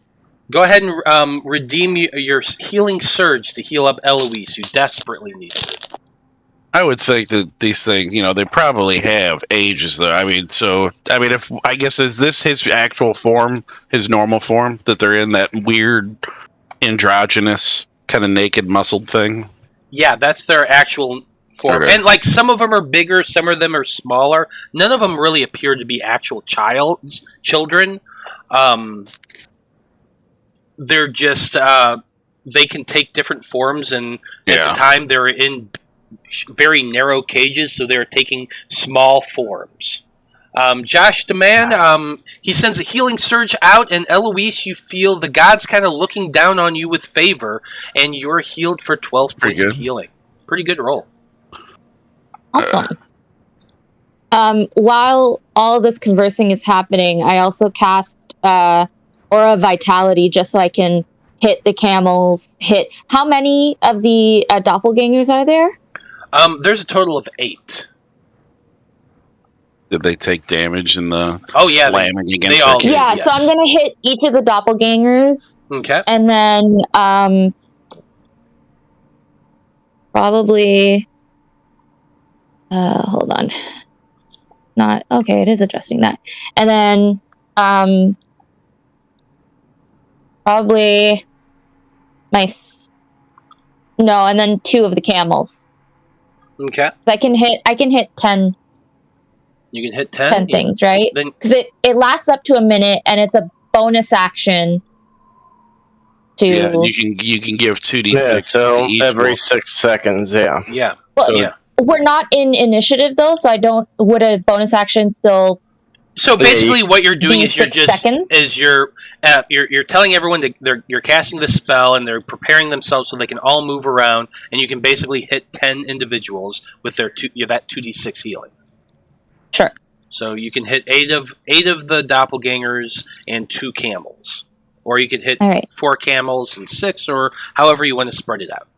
Go ahead and redeem your healing surge to heal up Eloise, who desperately needs it. I would think that these things, they probably have ages though. I mean, if I guess is this his actual form, his normal form, that they're in that weird androgynous kind of naked muscled thing? Yeah, that's their actual form. Okay. And like some of them are bigger, some of them are smaller. None of them really appear to be actual children. They're just they can take different forms, and at the time they're in very narrow cages, so they're taking small forms. Josh Demand, he sends a healing surge out, and Eloise, you feel the gods kind of looking down on you with favor, and you're healed for 12 Pretty points of good. healing. Pretty good roll. Awesome. While all this conversing is happening, I also cast Aura Vitality just so I can hit the camels. How many of the doppelgangers are there? There's a total of 8. Did they take damage in the Oh, yeah, slamming against they their all cage? did. Yeah, yes. so I'm going to hit each of the doppelgangers, Okay. and then probably... hold on. Not... Okay, it is adjusting that. And then probably no, and then 2 of the camels. Okay. I can hit 10 You can hit 10. things, right? Then Because it lasts up to a minute, and it's a bonus action to... Yeah, you can give 2d6 Yeah, so to each every one. 6 seconds, yeah. yeah. Well, Yeah. we're not in initiative, though, so I don't... Would a bonus action still... So basically, what you're doing be is you're 6 just seconds? you're telling everyone you're casting the spell, and they're preparing themselves so they can all move around, and you can basically hit 10 individuals with that 2d6 healing. Sure. So you can hit 8 of the doppelgangers and 2 camels, or you could hit All right. 4 camels and 6, or however you want to spread it out.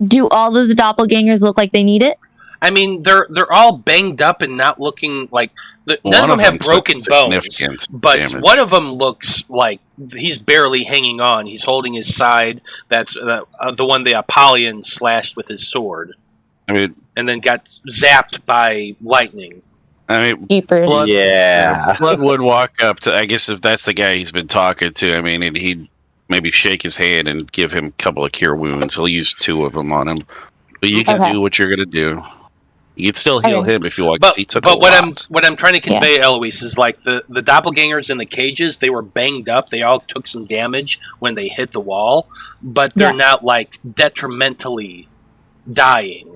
Do all of the doppelgangers look like they need it? I mean, they're all banged up and not looking like none of them have broken bones, significant but damage. one of them looks like he's barely hanging on. He's holding his side. That's the one the Apollyon slashed with his sword, I mean, and then got zapped by lightning. Jeepers. Blood, Yeah. Blood would walk up to, I guess if that's the guy he's been talking to, I mean, and he'd maybe shake his hand and give him a couple of cure wounds. He'll use 2 of them on him. But you can Okay. do what you're going to do. You can still heal Okay. him if you want. 'cause But he took but a what lot. I'm trying to convey, Eloise, is like the doppelgangers in the cages. They were banged up. They all took some damage when they hit the wall, but they're not like detrimentally dying.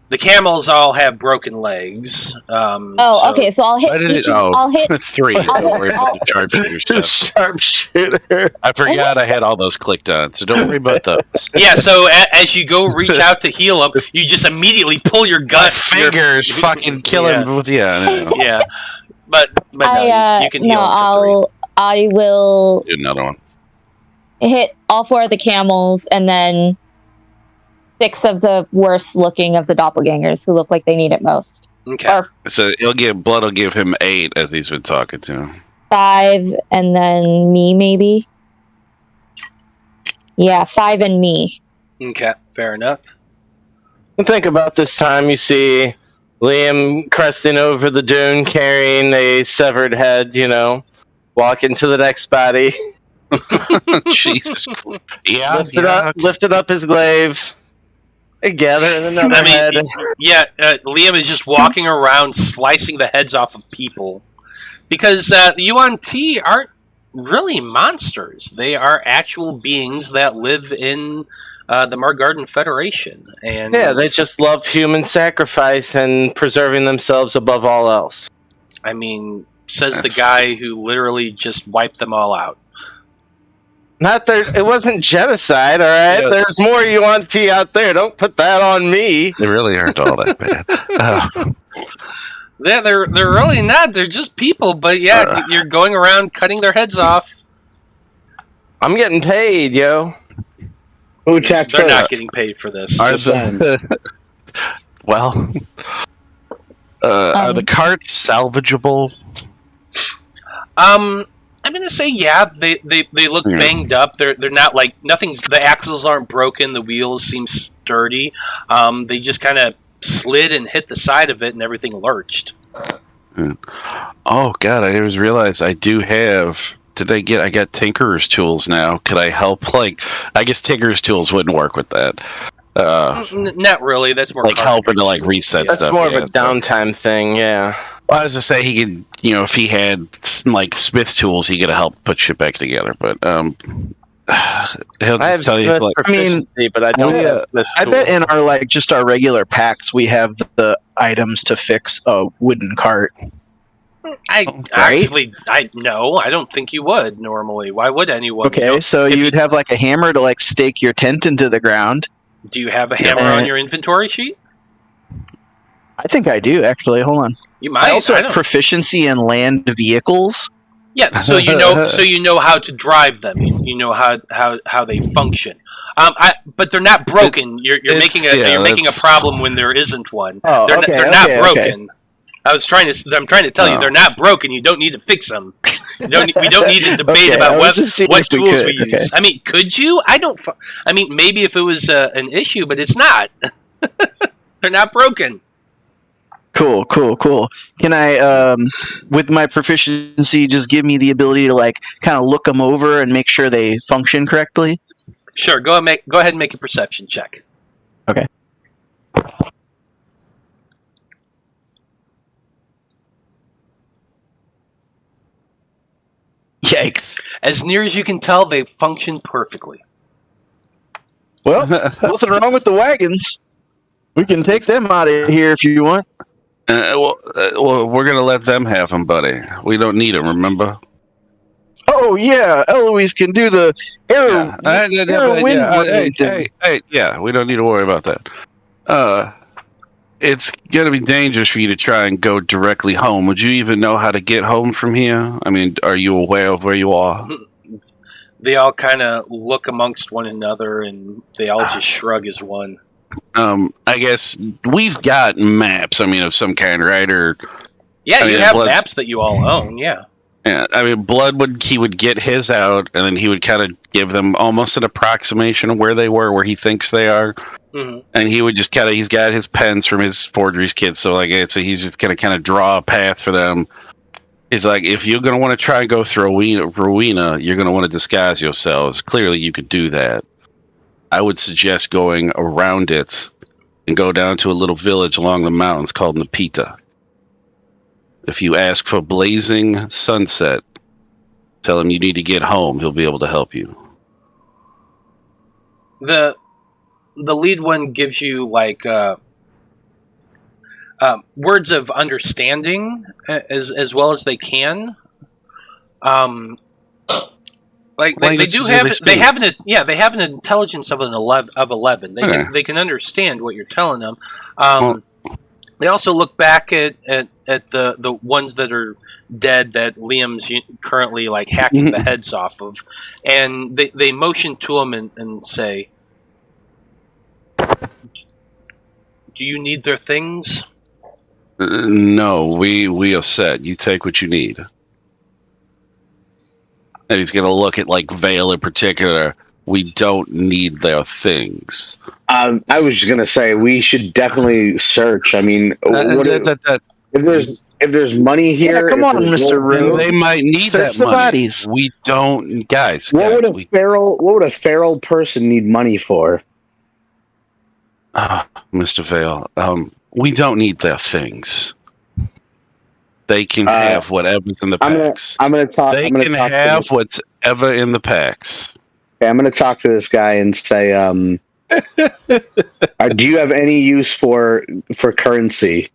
The camels all have broken legs. Okay, so I'll hit Why did each it? of, I'll hit 3. Don't worry about the sharpshooter stuff. Sharpshooter. I forgot I had all those clicked on, so don't worry about those. Yeah, so as you go reach out to heal him, you just immediately pull your My gun. fingers fucking kill him with I know. Yeah, but no, you can heal him for 3. I will Do another one. hit all 4 of the camels, and then 6 of the worst looking of the doppelgangers who look like they need it most. Okay. Or So Blood will give him 8 as he's been talking to him. 5, and then me, maybe. Yeah, 5 and me. Okay, fair enough. And think about this time you see Liam cresting over the dune, carrying a severed head, walking to the next body. Jesus. Yeah, Lifted up his glaive. Gathering another head. Liam is just walking around slicing the heads off of people. Because Yuan Ti aren't really monsters. They are actual beings that live in the Margarden Federation. And yeah, they just love human sacrifice and preserving themselves above all else. I mean, says the guy who literally just wiped them all out. It wasn't genocide, all right? Yeah. There's more Yuan Ti out there. Don't put that on me. They really aren't all that bad. Yeah, they're really not. They're just people, but you're going around cutting their heads off. I'm getting paid, yo. Who attacked They're not getting paid for this. Are the carts salvageable? I'm gonna say they look banged up. They're not like nothing's. The axles aren't broken. The wheels seem sturdy. They just kind of slid and hit the side of it, and everything lurched. Oh God! I just realized I do have. I got Tinkerer's tools now. Could I help? I guess Tinkerer's tools wouldn't work with that. Not really. That's more helping to reset stuff. That's more of a downtime thing. Yeah. Well, I was to say he could, if he had Smith's tools, he could help put shit back together. But he'll just tell you. But I don't. I bet in our just our regular packs we have the items to fix a wooden cart. I don't think you would normally. Why would anyone? Okay, so you'd have a hammer to stake your tent into the ground. Do you have a hammer on your inventory sheet? I think I do, actually. Hold on. You might. I also have proficiency in land vehicles. Yeah, so you know how to drive them. You know how they function. But they're not broken. You're making a problem when there isn't one. Oh, they're not broken. Okay. I'm trying to tell you they're not broken. You don't need to fix them. We don't need to debate about what tools we use. Okay. I mean, could you? Maybe if it was an issue, but it's not. They're not broken. Cool. Can I, with my proficiency, just give me the ability to kind of look them over and make sure they function correctly? Sure. Go ahead and make a perception check. Okay. Yikes. As near as you can tell, they function perfectly. Well, nothing wrong with the wagons. We can take them out of here if you want. Well, we're going to let them have them, buddy. We don't need them, remember? Oh, yeah. Eloise can do the arrow wind. Yeah, we don't need to worry about that. It's going to be dangerous for you to try and go directly home. Would you even know how to get home from here? I mean, are you aware of where you are? They all kind of look amongst one another, and they all just shrug as one. I guess we've got maps, of some kind, right? You have maps that you all own, yeah. Yeah, he would get his out, and then he would kind of give them almost an approximation of where they were, where he thinks they are. Mm-hmm. And he would just he's got his pens from his forgeries kit, so he's just going to kind of draw a path for them. He's like, if you're going to want to try and go through Rowina, you're going to want to disguise yourselves. Clearly, you could do that. I would suggest going around it and go down to a little village along the mountains called Napita. If you ask for Blazing Sunset, tell him you need to get home. He'll be able to help you. The lead one gives you words of understanding as well as they can. They have an intelligence of 11. They can understand what you're telling them. They also look back at the ones that are dead that Liam's currently hacking the heads off of, and they motion to him and say, "Do you need their things?" No, we are set. You take what you need. And he's going to look at Veil in particular. We don't need their things. I was just gonna say we should definitely search. I mean, if there's money here, Yeah, come if on, there's Mr. gold here, Rhim. They might need Search that the money. bodies. We don't, guys. What would a we, feral person need money for? Mr. Veil, we don't need their things. They can have whatever's in the packs. I'm gonna talk. They I'm gonna can talk have to whatever in the packs. okay, I'm gonna talk to this guy and say, do you have any use for currency?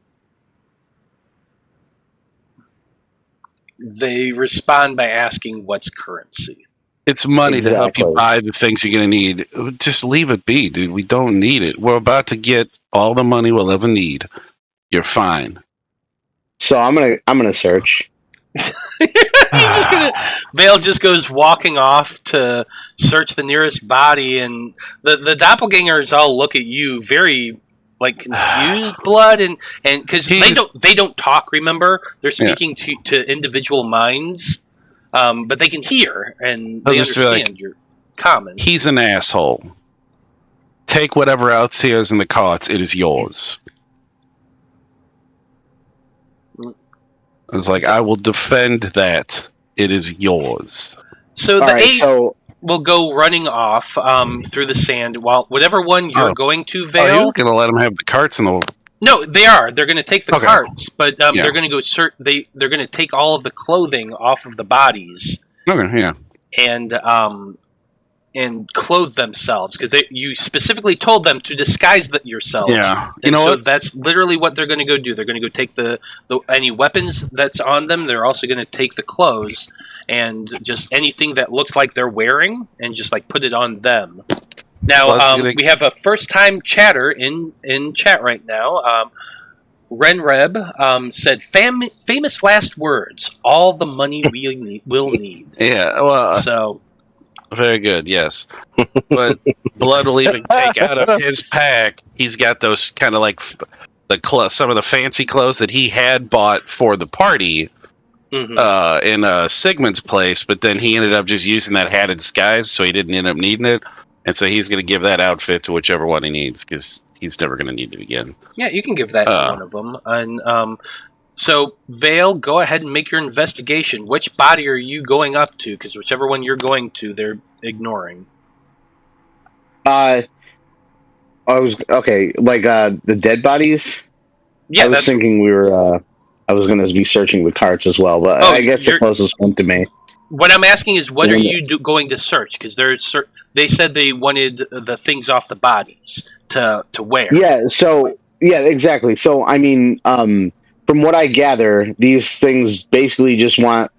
They respond by asking, "What's currency?" It's money to help you Exactly. buy the things you're going to need. Just leave it be, dude. We don't need it. We're about to get all the money we'll ever need. You're fine. So I'm gonna search. Vale just goes walking off to search the nearest body, and the doppelgangers all look at you very like confused, blood, and because they don't talk. Remember, they're speaking to individual minds, but they can hear and they understand your comments. He's an asshole. Take whatever else here is in the carts. It is yours. I was like, I will defend that. It is yours. So the eight will go running off through the sand while whatever one you're going to, Vale. Oh, you're going to let them have the carts in the... No, they are. They're going to take the carts, but they're going to go they're going to take all of the clothing off of the bodies. Okay, yeah. And clothe themselves because you specifically told them to disguise yourselves. Yeah, and so that's literally what they're going to go do. They're going to go take the any weapons that's on them. They're also going to take the clothes and just anything that looks like they're wearing and just like put it on them. Now we have a first time chatter in chat right now. Renreb said, "Famous last words. All the money we will need." Yeah. Well. So. Very good, yes. But Blood will even take out of his pack. He's got those kind of like some of the fancy clothes that he had bought for the party in Sigmund's place, but then he ended up just using that hat in disguise, so he didn't end up needing it. And so he's going to give that outfit to whichever one he needs, because he's never going to need it again. Yeah, you can give that to one of them. And so, Vale, go ahead and make your investigation. Which body are you going up to? Because whichever one you're going to, they're ignoring. I was like the dead bodies. Yeah, I was thinking we were. I was going to be searching the carts as well, but I guess the closest one to me. What I'm asking is, what are you going to search? Because they said they wanted the things off the bodies to wear. Yeah. So exactly. So I mean, from what I gather, these things basically just want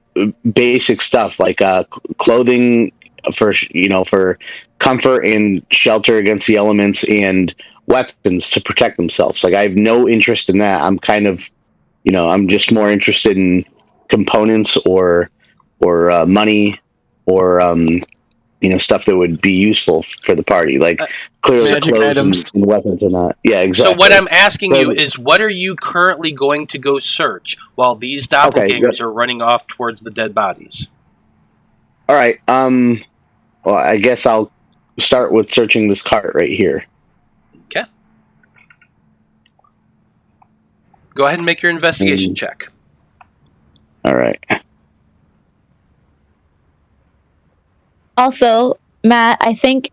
basic stuff like clothing for comfort and shelter against the elements, and weapons to protect themselves. Like I have no interest in that. I'm kind of, I'm just more interested in components or money or stuff that would be useful for the party, like clearly magic clothes items and weapons or not. Yeah, exactly. So what I'm asking you is, what are you currently going to go search while these doppelgangers are running off towards the dead bodies? All right. Well, I guess I'll start with searching this cart right here. Okay. Go ahead and make your investigation check. All right. Also, Matt, I think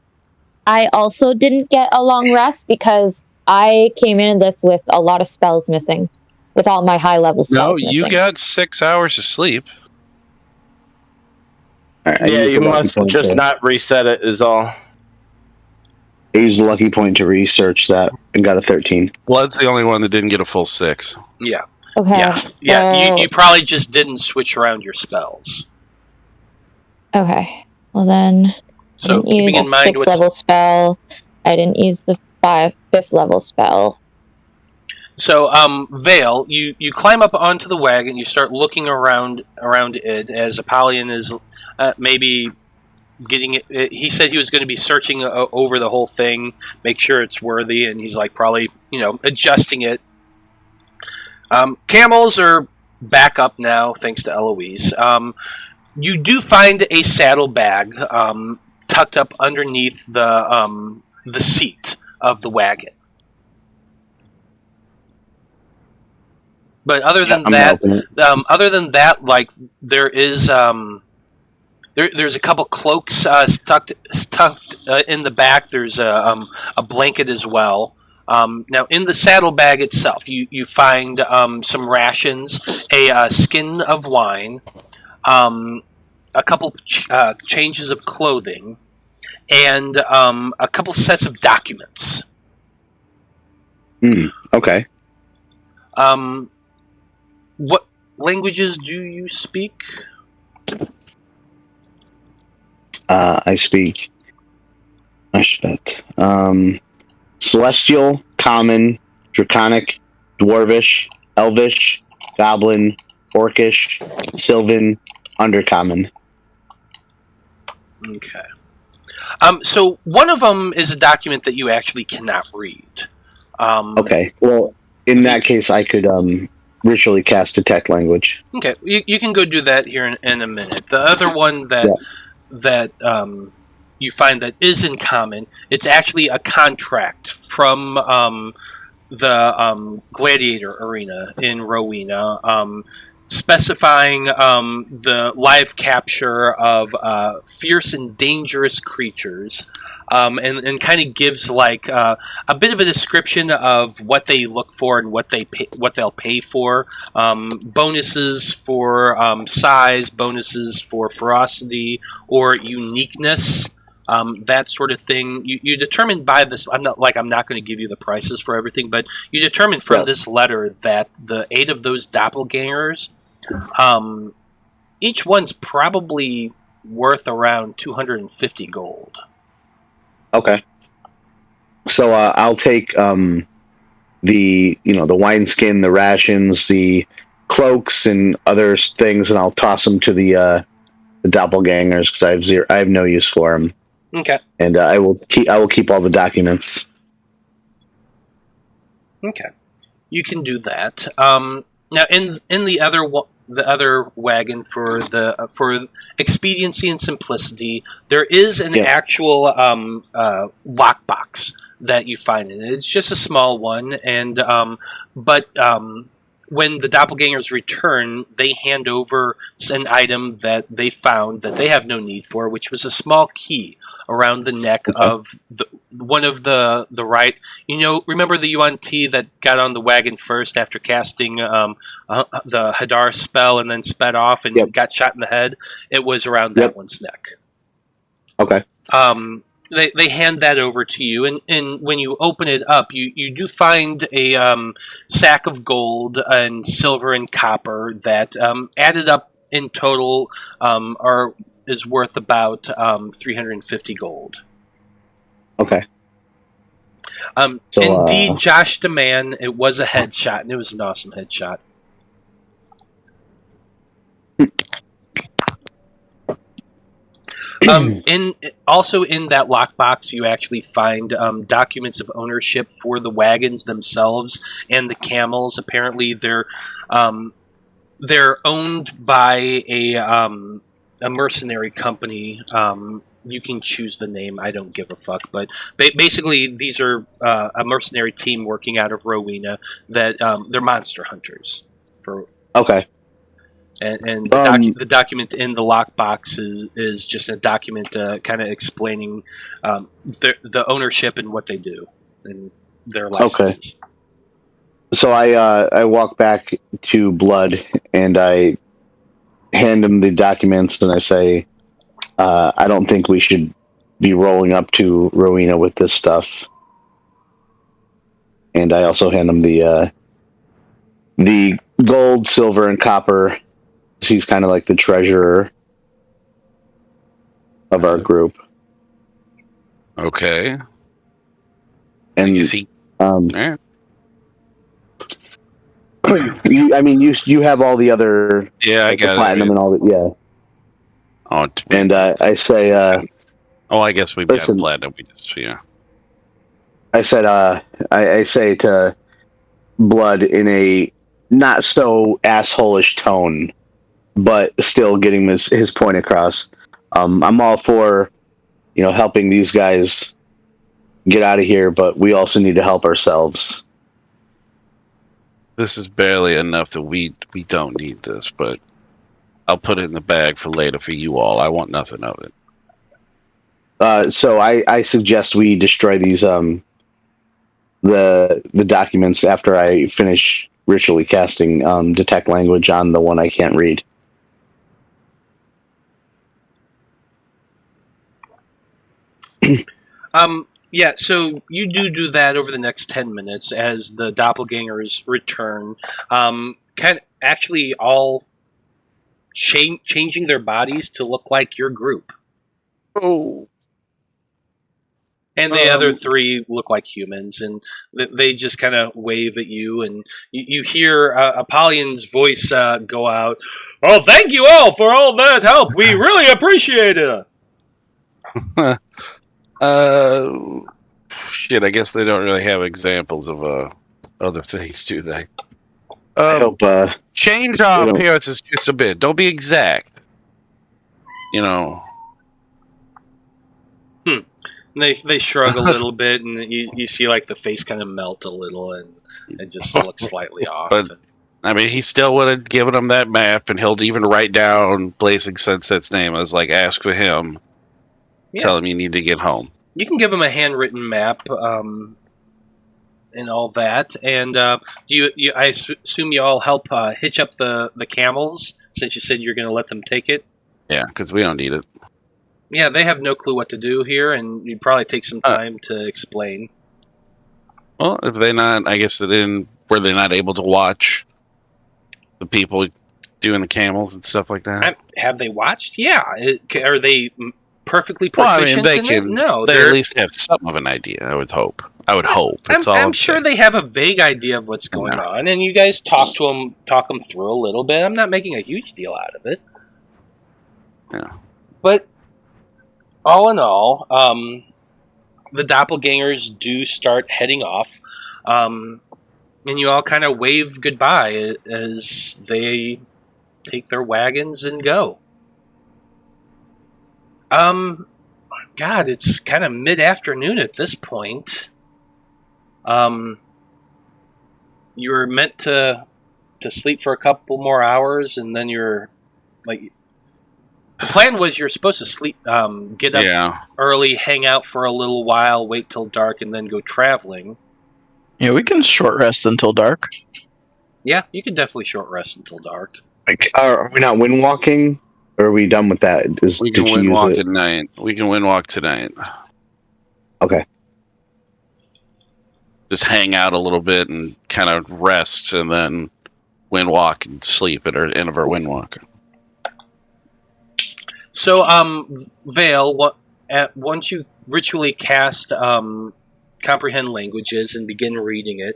I also didn't get a long rest because I came in this with a lot of spells missing, with all my high-level spells missing. You got 6 hours of sleep. Right, yeah, you must just not reset it is all. I used the lucky point to research that and got a 13. Blood's the only one that didn't get a full 6. Yeah. Okay. Yeah. You probably just didn't switch around your spells. Okay. Well then, so I didn't use a 6th level spell. I didn't use the 5th level spell. So, Vale, you climb up onto the wagon. You start looking around it as Apollyon is maybe getting it. He said he was going to be searching over the whole thing, make sure it's worthy, and he's like probably adjusting it. Camels are back up now, thanks to Eloise. You do find a saddlebag tucked up underneath the seat of the wagon. But other than that, like there is there's a couple cloaks stuffed in the back. There's a blanket as well. Now, in the saddlebag itself, you find some rations, a skin of wine, a couple changes of clothing, and a couple sets of documents. Okay. What languages do you speak? I speak Celestial, Common, Draconic, Dwarvish, Elvish, Goblin, Orcish, Sylvan, Undercommon. Okay. So one of them is a document that you actually cannot read. Okay. Well, in that case, I could ritually cast Detect Language. Okay, you can go do that here in a minute. The other one that you find that is in common, it's actually a contract from the Gladiator Arena in Rowina, specifying the live capture of fierce and dangerous creatures, and kind of gives like a bit of a description of what they look for and what they'll pay for. Bonuses for size, bonuses for ferocity or uniqueness. That sort of thing. You determine by this. I'm not going to give you the prices for everything, but you determine from this letter that the 8 of those doppelgangers, each one's probably worth around 250 gold. Okay. So I'll take the wineskin, the rations, the cloaks, and other things, and I'll toss them to the doppelgangers because I have no use for them. Okay. And I will keep all the documents. Okay, you can do that. Now, in the other wagon for expediency and simplicity, there is an actual lockbox that you find in it. It's just a small one, and when the doppelgangers return, they hand over an item that they found that they have no need for, which was a small key around the neck of one of the right. Remember the Yuan Ti that got on the wagon first after casting the Hadar spell and then sped off and got shot in the head? It was around that one's neck. Okay. They hand that over to you, and when you open it up, you do find a sack of gold and silver and copper that added up in total is worth about 350 gold. Okay. Indeed, Josh the man, it was a headshot, and it was an awesome headshot. Also in that lockbox, you actually find documents of ownership for the wagons themselves and the camels. Apparently, they're owned by a mercenary company. You can choose the name. I don't give a fuck. But basically, these are a mercenary team working out of Rowina that they're monster hunters. Okay. And the document in the lockbox is just a document kind of explaining the ownership and what they do and their licenses. Okay. So I walk back to Blood and I hand him the documents and I say, I don't think we should be rolling up to Rowina with this stuff. And I also hand him the gold, silver, and copper. He's kind of like the treasurer of our group. Okay. And is he? you have all the other I got the platinum and all that. Yeah. Oh, and I say, I guess we've got platinum. We just I said, I say to Blood in a not so asshole-ish tone, but still getting his point across. I'm all for helping these guys get out of here, but we also need to help ourselves. This is barely enough that we don't need this, but I'll put it in the bag for later for you all. I want nothing of it. So I suggest we destroy these the documents after I finish ritually casting detect language on the one I can't read. Yeah, so you do that over the next 10 minutes as the doppelgangers return. Kind of actually all changing their bodies to look like your group. Oh. And the other three look like humans, and they just kind of wave at you, and you hear Apollyon's voice go out, "Oh, thank you all for all that help. We really appreciate it." Shit, I guess they don't really have examples of other things, do they? I hope Change our appearances just a bit. Don't be exact. And they shrug a little bit, and you see like the face kind of melt a little, and it just looks slightly off. But I mean, he still would have given him that map, and he'll even write down Blazing Sunset's name as like, ask for him. Yeah. Tell him you need to get home. You can give him a handwritten map, and all that. And I assume you all help hitch up the camels, since you said you're going to let them take it. Yeah, because we don't need it. Yeah, they have no clue what to do here, and you'd probably take some time to explain. Well, if they not, I guess were they not able to watch the people doing the camels and stuff like that? Have they watched? Yeah. Are they perfectly proficient in it? No. They at least have some of an idea, I would hope. I'm sure they have a vague idea of what's going on, and you guys talk them through a little bit. I'm not making a huge deal out of it. Yeah. But all in all, the doppelgangers do start heading off, and you all kind of wave goodbye as they take their wagons and go. God, it's kind of mid-afternoon at this point. You were meant to sleep for a couple more hours, and then you're like... The plan was you're supposed to sleep, get up early, hang out for a little while, wait till dark, and then go traveling. Yeah, we can short rest until dark. Yeah, you can definitely short rest until dark. Are we not wind walking? Or are we done with that? We can wind walk at night. We can wind walk tonight. Okay. Just hang out a little bit and kind of rest, and then wind walk and sleep at our end of our wind walk. So, Veil, once you ritually cast Comprehend Languages and begin reading it,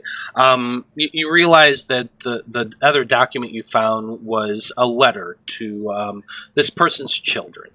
you realize that the other document you found was a letter to this person's children.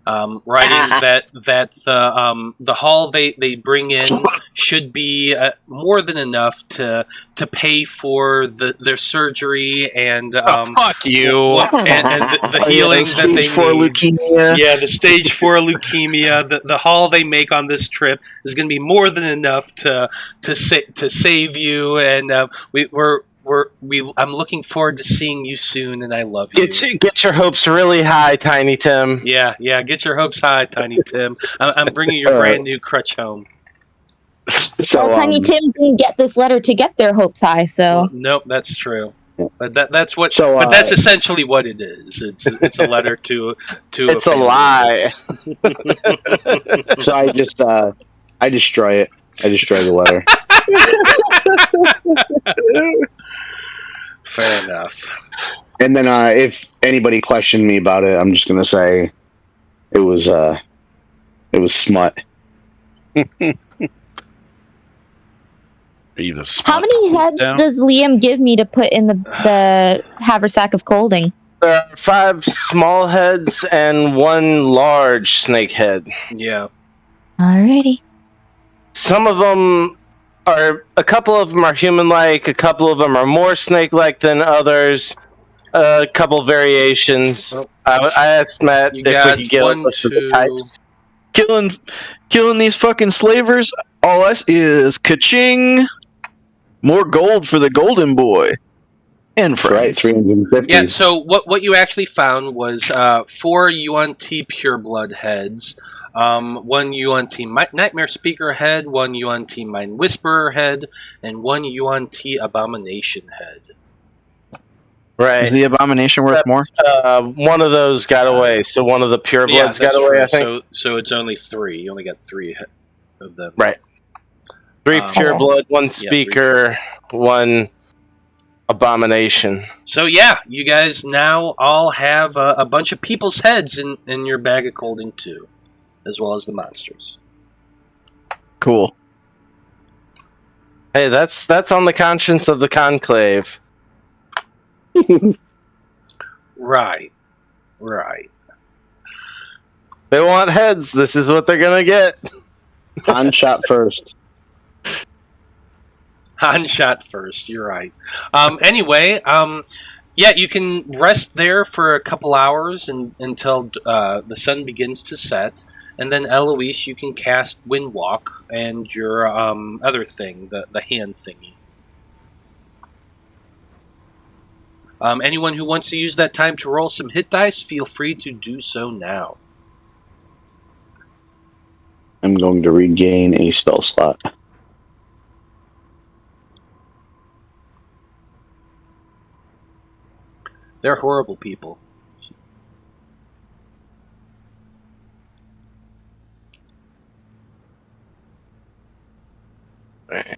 Writing that the haul they bring in should be more than enough to pay for their surgery and fuck you and the healing that they need. Leukemia. Yeah, the stage 4 leukemia. The haul they make on this trip is going to be more than enough to save you, and I'm looking forward to seeing you soon, and I love you. Get your hopes really high, Tiny Tim. Yeah, get your hopes high, Tiny Tim. I'm bringing your brand new crutch home. So, Tiny Tim didn't get this letter to get their hopes high, so... Nope, that's true. But that's what. So, but that's essentially what it is. It's a letter to. It's a lie. So I destroy it. I destroy the letter. Fair enough. And then if anybody questioned me about it, I'm just gonna say it was smut. How many heads does Liam give me to put in the haversack of colding? There are 5 small heads and 1 large snake head. Yeah. Alrighty. Some of them are, a couple of them are human-like, a couple of them are more snake-like than others, a couple variations. I asked Matt if we could get a list of the types. killing these fucking slavers. All I see is ka-ching. More gold for the Golden Boy. And That's right, friends. 350. Yeah, so what you actually found was 4 Yuan Ti Pureblood heads, 1 Yuan Ti Nightmare Speaker head, 1 Yuan Ti Mind Whisperer head, and 1 Yuan Ti Abomination head. Right. Is the abomination worth more? One of those got away, so one of the purebloods Yeah, got that's away, true. I think. So it's only 3. You only got 3 of them. Right. 3 pureblood, 1 speaker, 1 abomination. So yeah, you guys now all have a bunch of people's heads in your bag of holding too, as well as the monsters. Cool. Hey, that's on the conscience of the conclave. Right. They want heads. This is what they're gonna get. Han shot first. Han shot first. You're right. Anyway, yeah, you can rest there for a couple hours until the sun begins to set, and then Eloise, you can cast Windwalk and your other thing, the hand thingy. Anyone who wants to use that time to roll some hit dice, feel free to do so now. I'm going to regain a spell slot. They're horrible people. Right.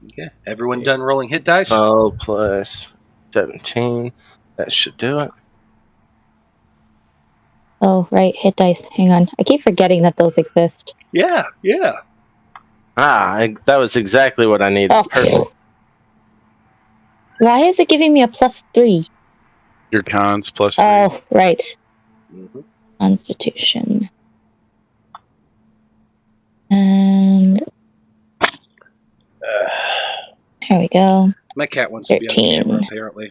Okay, everyone done rolling hit dice? 12 plus 17. That should do it. Oh, right, hit dice. Hang on. I keep forgetting that those exist. Yeah. That was exactly what I needed. Oh. Perfect. Why is it giving me a +3? Your cons plus 3. Oh, right. Mm-hmm. Constitution. And here we go. My cat wants to be on 13. camera, apparently.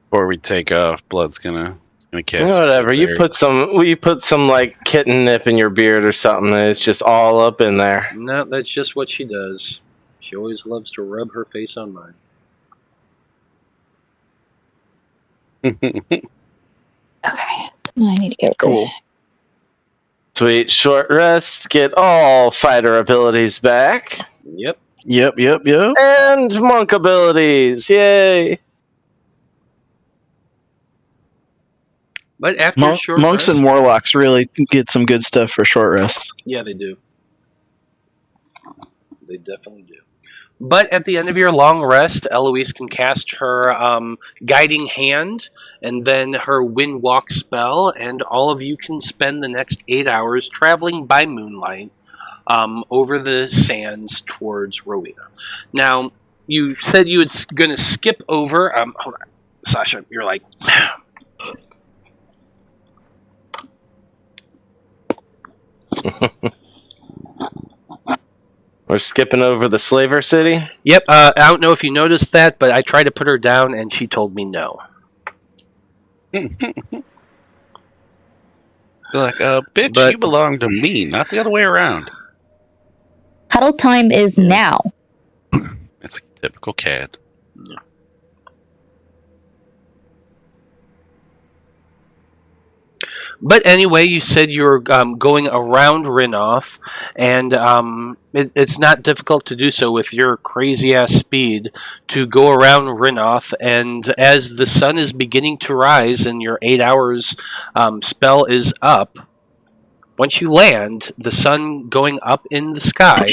Before we take off, Blood's gonna cast. Whatever. You put some like kitten nip in your beard or something. And it's just all up in there. No, that's just what she does. She always loves to rub her face on mine. Okay, so I need to get Cool. Sweet. Short rest. Get all fighter abilities back. Yep. Yep. And monk abilities. Yay. But after a short Monks rest, and warlocks really get some good stuff for short rests. yeah, they do. They definitely do. But at the end of your long rest, Eloise can cast her Guiding Hand and then her Windwalk spell, and all of you can spend the next 8 hours traveling by moonlight over the sands towards Rowina. Now, you said you were going to skip over... hold on. Sasha, you're like... We're skipping over the slaver city. Yep, I don't know if you noticed that, but I tried to put her down, and she told me no. Like, bitch, But- you belong to me, not the other way around. Huddle time is now. It's a typical cat. But anyway, you said you were going around Rinoth, and it's not difficult to do so with your crazy-ass speed to go around Rinoth, and as the sun is beginning to rise and your 8 hours spell is up, once you land, the sun going up in the sky,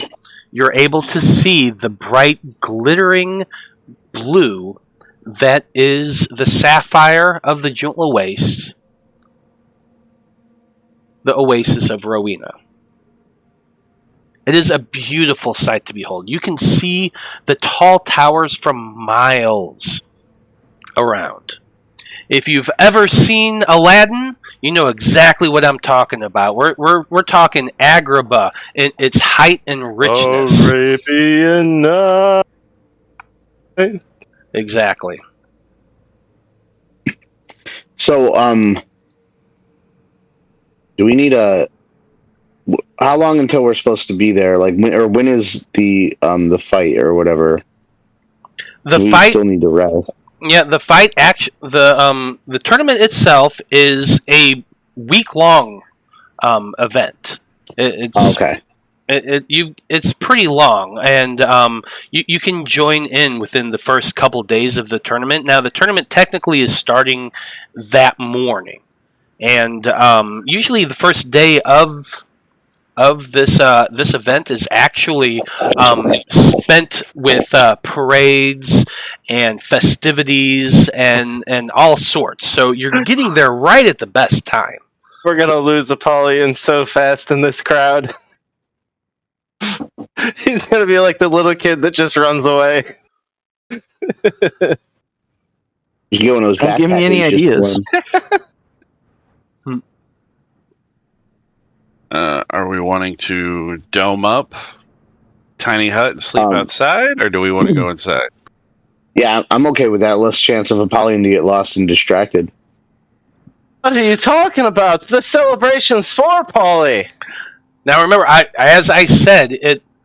you're able to see the bright, glittering blue that is the sapphire of the Juntla Wastes, the oasis of Rowina. It is a beautiful sight to behold. You can see the tall towers from miles around. If you've ever seen Aladdin, you know exactly what I'm talking about. We're talking Agrabah in its height and richness. Arabian Night. Exactly. So, Do we need how long until we're supposed to be there? Like, when is the fight or whatever? The We fight. still need to rest. Yeah, the fight. The tournament itself is a week-long event. It's Okay. It's pretty long, and you can join in within the first couple days of the tournament. Now, the tournament technically is starting that morning, and usually the first day of this event is actually spent with parades and festivities and all sorts. So you're getting there right at the best time. We're gonna lose Apollyon so fast in this crowd. He's gonna be like the little kid that just runs away. Just go in those Don't give me backpacking, any just ideas. one. Are we wanting to dome up, tiny hut, and sleep outside, or do we want to go inside? Yeah, I'm okay with that. Less chance of Apollyon to get lost and distracted. What are you talking about? The celebration's for Polly. Now, remember, as I said,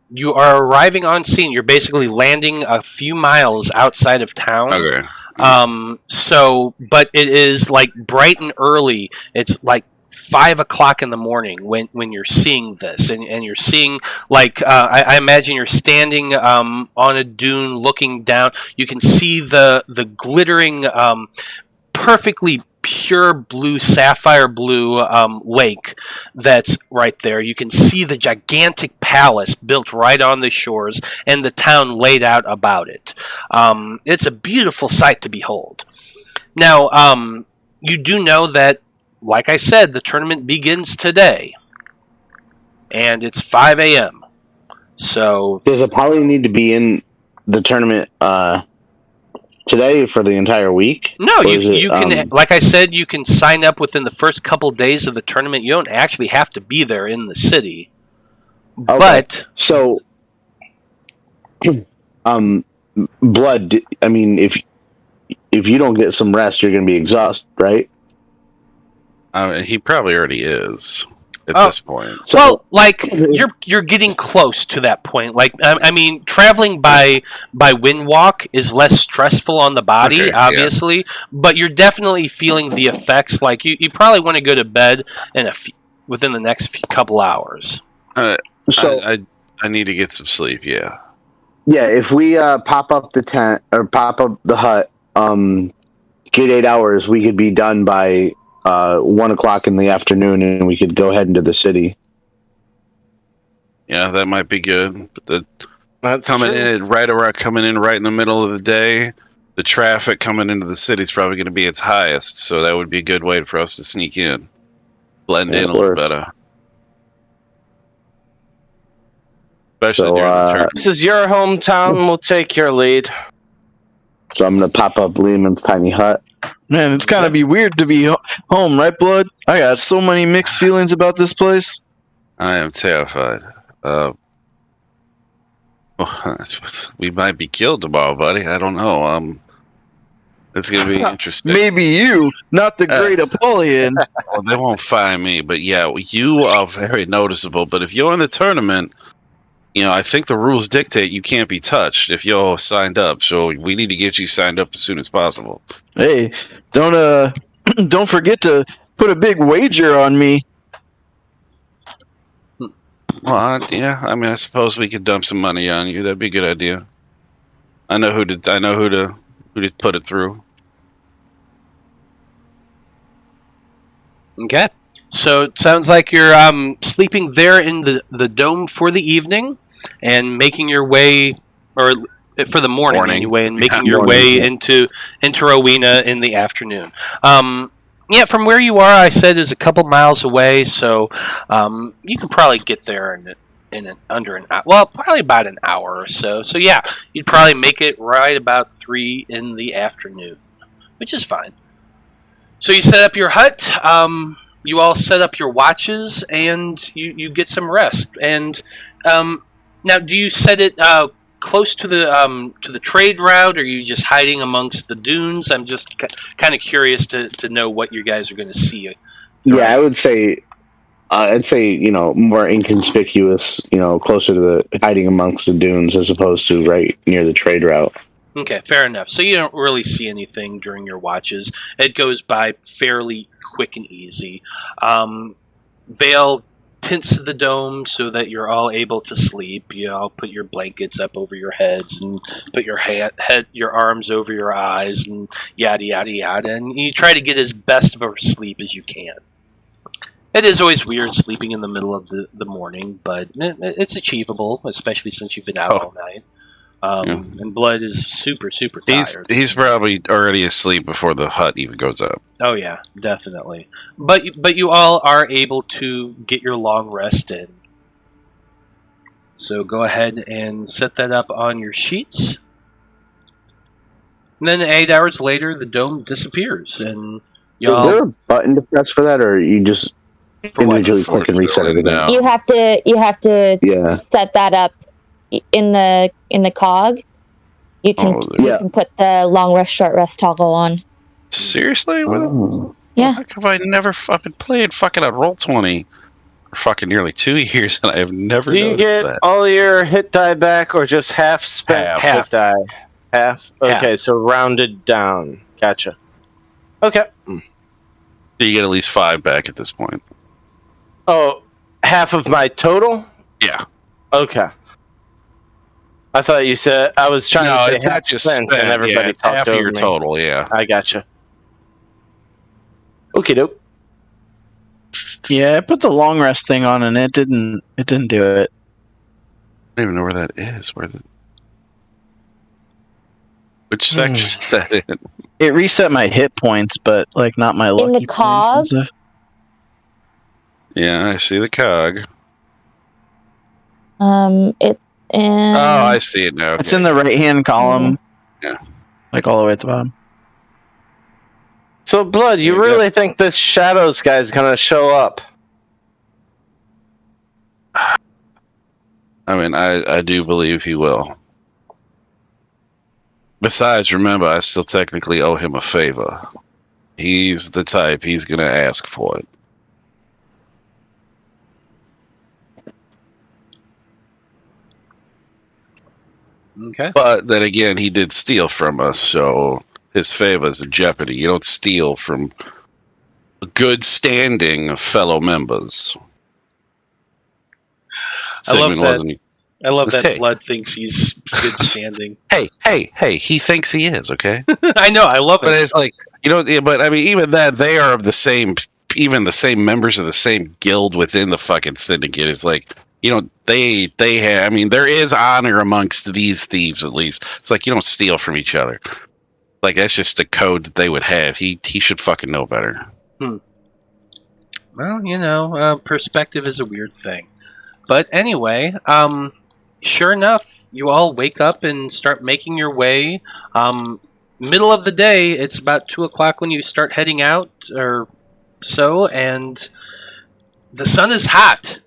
you are arriving on scene. You're basically landing a few miles outside of town. Okay. But it is like bright and early. It's like 5 o'clock in the morning when you're seeing this, and you're seeing like I imagine you're standing on a dune looking down. You can see the glittering, perfectly pure blue, sapphire blue lake that's right there. You can see the gigantic palace built right on the shores and the town laid out about it. It's a beautiful sight to behold. Now, you do know that, like I said, the tournament begins today, and it's 5 a.m. So Does Apollyon need to be in the tournament today for the entire week? no, Or you can, like I said, you can sign up within the first couple days of the tournament. You don't actually have to be there in the city, Okay. but So, blood. I mean, if you don't get some rest, you're going to be exhausted, right? He probably already is at this point. So, well, like you're getting close to that point. Like I mean, traveling by wind walk is less stressful on the body, Okay, obviously, but you're definitely feeling the effects. Like you probably want to go to bed within the next couple hours. so I need to get some sleep. Yeah. yeah, if we pop up the tent or pop up the hut, get 8 hours, we could be done by 1 o'clock in the afternoon, and we could go head into the city. Yeah, that might be good. But That's coming true. in right in the middle of the day, the traffic coming into the city is probably going to be its highest. So that would be a good way for us to sneak in, blend Yeah, in of a little course. better. Especially So, during the tournament. This is your hometown. We'll take your lead. So I'm going to pop up Lehman's tiny hut. Man, it's gotta be weird to be home, right, Blood? I got so many mixed feelings about this place. I am terrified. We might be killed tomorrow, buddy. I don't know. It's gonna be interesting. Maybe you, not the great Apollyon. Well, they won't find me, but yeah, you are very noticeable. But if you're in the tournament, I think the rules dictate you can't be touched if you're signed up. So we need to get you signed up as soon as possible. Hey, don't forget to put a big wager on me. Well, yeah. I mean, I suppose we could dump some money on you. That'd be a good idea. I know who to put it through. Okay, so it sounds like you're sleeping there in the dome for the evening, and making your way, or for the morning anyway, and making your way into Rowina in the afternoon. Yeah, from where you are, I said is a couple miles away, so you can probably get there in under an hour. Well, probably about an hour or so. So yeah, you'd probably make it right about 3 in the afternoon, which is fine. So you set up your hut. You all set up your watches, and you get some rest. And now, do you set it close to the trade route, or are you just hiding amongst the dunes? I'm just kind of curious to know what you guys are going to see. Yeah, I would say I'd say, more inconspicuous, closer to the hiding amongst the dunes as opposed to right near the trade route. Okay, fair enough. So you don't really see anything during your watches. It goes by fairly quick and easy. Veil tints the dome so that you're all able to sleep. You all put your blankets up over your heads and put your your arms over your eyes and yada yada yada, and you try to get as best of a sleep as you can. It is always weird sleeping in the middle of the morning, but it's achievable, especially since you've been out all night. And Blood is super, super tired. He's probably already asleep before the hut even goes up. Oh yeah, definitely. But you all are able to get your long rest in. So go ahead and set that up on your sheets. And then 8 hours later, the dome disappears, and y'all. Is there a button to press for that, or you just individually click and reset everything? No. You have to set that up in the cog. You can put the long rest, short rest toggle on. Seriously? Yeah. How have I never fucking played fucking at Roll20 for fucking nearly 2 years and I have never Do you noticed get that? all your hit die back or just half spent Half. hit die? Half? Okay, Half. so rounded down. Gotcha. Okay. You get at least 5 back at this point. Oh, half of my total? Yeah. Okay. I thought you said I was trying to say it's half not just spent and everybody it's talked half of over your me. total, yeah. I gotcha. Okay, dope. Yeah, I put the long rest thing on and it didn't do it. I don't even know where that is. Which section is that in? It reset my hit points, but like not my lucky the points cog? and stuff. Yeah, I see the cog. It's in. Oh, I see it now. It's in the right hand column. Yeah. Like all the way at the bottom. So, Blood, you There you really think this Shadows guy's gonna show up? I mean, I do believe he will. Besides, remember, I still technically owe him a favor. He's the type, he's going to ask for it. Okay. But then again, he did steal from us, so his favor's in jeopardy. You don't steal from a good standing fellow members. Sigmund wasn't. I love that Okay. Blood thinks he's good standing. Hey, he thinks he is, okay? I know, I love it. But it's like, but I mean, even that, they are of the same, even the same members of the same guild within the fucking syndicate. It's like, they have, I mean, there is honor amongst these thieves, at least. It's like, you don't steal from each other. Like, that's just a code that they would have. He should fucking know better. Well, perspective is a weird thing. But anyway, sure enough, you all wake up and start making your way. Middle of the day, it's about 2 o'clock when you start heading out, or so, and the sun is hot.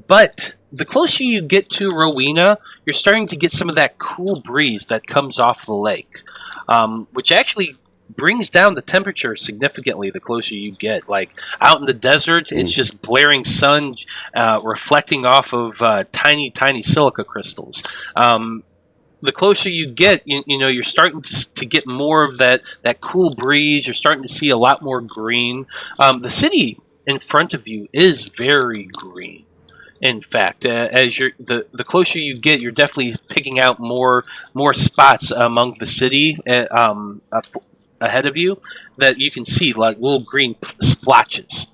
But the closer you get to Rowina, you're starting to get some of that cool breeze that comes off the lake, which actually brings down the temperature significantly the closer you get. Like, out in the desert, it's just blaring sun reflecting off of tiny, tiny silica crystals. The closer you get, you're starting to get more of that cool breeze. You're starting to see a lot more green. The city in front of you is very green. In fact, as the closer you get, you're definitely picking out more spots among the city ahead of you that you can see, like little green splotches.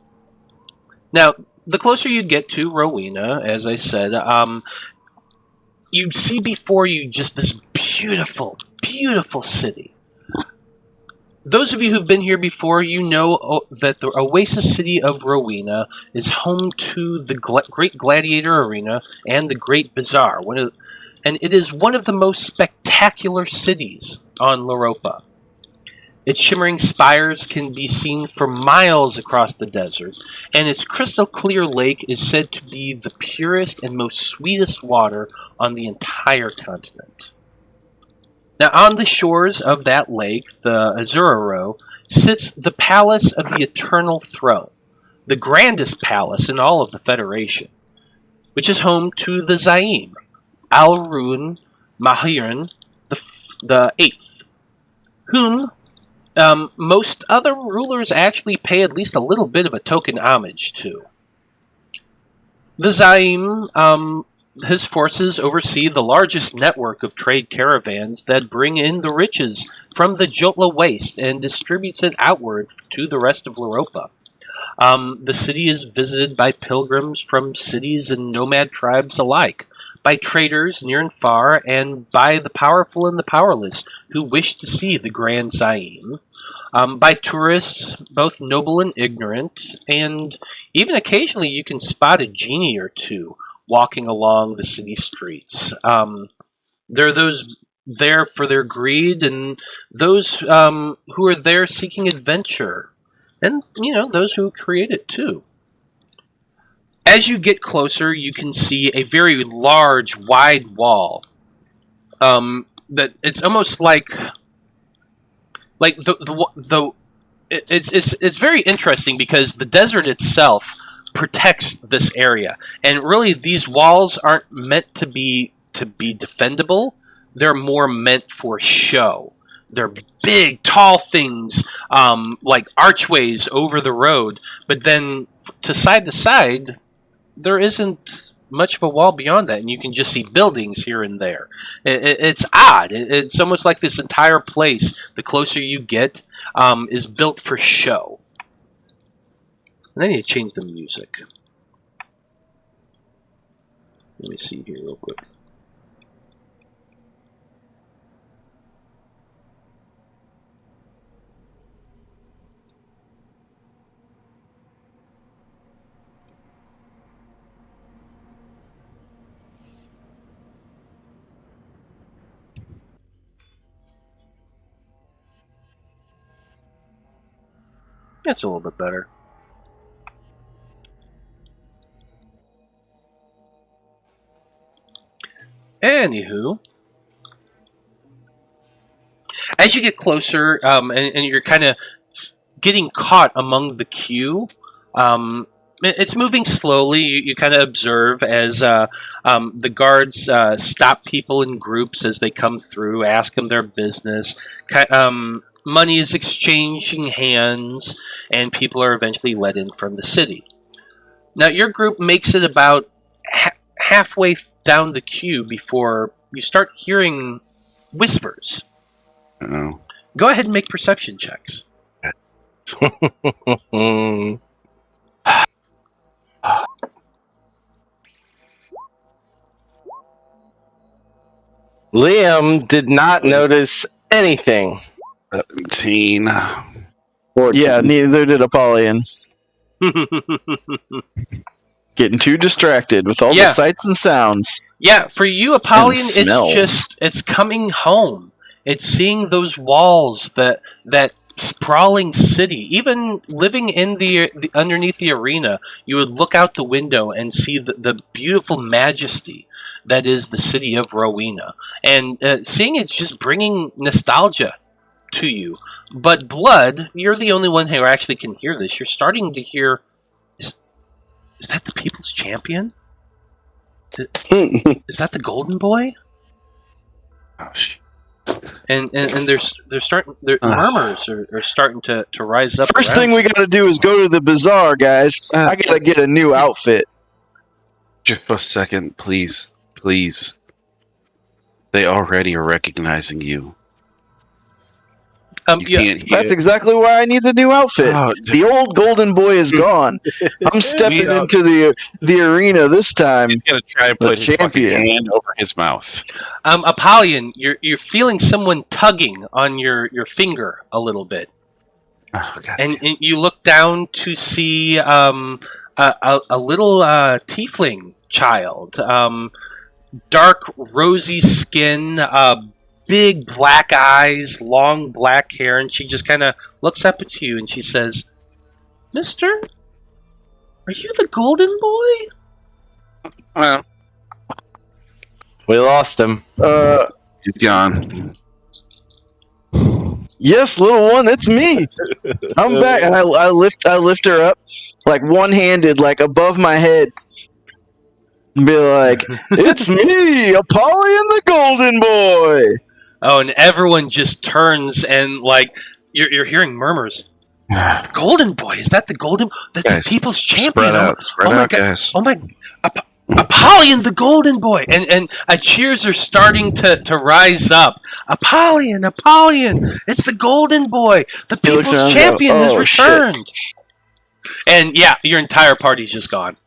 Now, the closer you get to Rowina, as I said, you see before you just this beautiful, beautiful city. Those of you who've been here before, you know that the Oasis City of Rowina is home to the Great Gladiator Arena and the Great Bazaar, and it is one of the most spectacular cities on Loroupa. Its shimmering spires can be seen for miles across the desert, and its crystal clear lake is said to be the purest and most sweetest water on the entire continent. Now, on the shores of that lake, the Azuraro, sits the Palace of the Eternal Throne, the grandest palace in all of the Federation, which is home to the Zaim, Alrun Mahiran the Eighth, whom most other rulers actually pay at least a little bit of a token homage to. The Zaim, his forces oversee the largest network of trade caravans that bring in the riches from the Jotla Waste and distributes it outward to the rest of Loroupa. The city is visited by pilgrims from cities and nomad tribes alike, by traders near and far, and by the powerful and the powerless who wish to see the Grand Zaim, by tourists, both noble and ignorant, and even occasionally you can spot a genie or two walking along the city streets. There are those there for their greed, and those who are there seeking adventure, and those who create it too. As you get closer, you can see a very large, wide wall. That it's almost like it's very interesting because the desert itself protects this area, and really these walls aren't meant to be defendable. They're more meant for show. They're big, tall things, like archways over the road, but then to side, there isn't much of a wall beyond that, and you can just see buildings here and there. It's odd. It's almost like this entire place, the closer you get, is built for show. And then you change the music. Let me see here real quick. That's a little bit better. Anywho, as you get closer, and you're kind of getting caught among the queue, it's moving slowly. You kind of observe as the guards stop people in groups as they come through, ask them their business. Money is exchanging hands, and people are eventually let in from the city. Now, your group makes it about halfway down the queue before you start hearing whispers. Uh-oh. Go ahead and make perception checks. Liam did not notice anything. 17. Yeah, neither did Apollyon. Getting too distracted with all the sights and sounds. Yeah, for you, Apollyon, it's coming home. It's seeing those walls, that sprawling city. Even living in the underneath the arena, you would look out the window and see the beautiful majesty that is the city of Rowina. And seeing it's just bringing nostalgia to you. But Blood, you're the only one who actually can hear this. You're starting to hear, is that the People's Champion? Is that the Golden Boi? Oh, shit. And there's murmurs are starting to rise up. First thing we gotta do is go to the bazaar, guys. I gotta get a new outfit. Just a second, please. Please. They already are recognizing you. That's exactly why I need the new outfit. Oh, the old Golden Boi is gone. I'm stepping into the arena this time. He's gonna try to put his fucking hand over his mouth. Apollyon, you're feeling someone tugging on your finger a little bit. Oh, God. And you look down to see a little tiefling child, dark rosy skin, big black eyes, long black hair, and she just kind of looks up at you and she says, "Mister, are you the Golden Boi?" Well, We lost him. he's gone. Yes, little one, it's me. I'm back, and I lift her up, like one-handed, like above my head, and be like, "It's me, Apollyon the Golden Boi." Oh, and everyone just turns and like you're hearing murmurs. The Golden Boi, is that the Golden? That's Guys, the people's champion. Spread out, guys. Oh my! Apollyon the Golden Boi, and cheers are starting to rise up. Apollyon, it's the Golden Boi. The He looks people's around and champion goes, has "Oh, returned." And yeah, your entire party's just gone.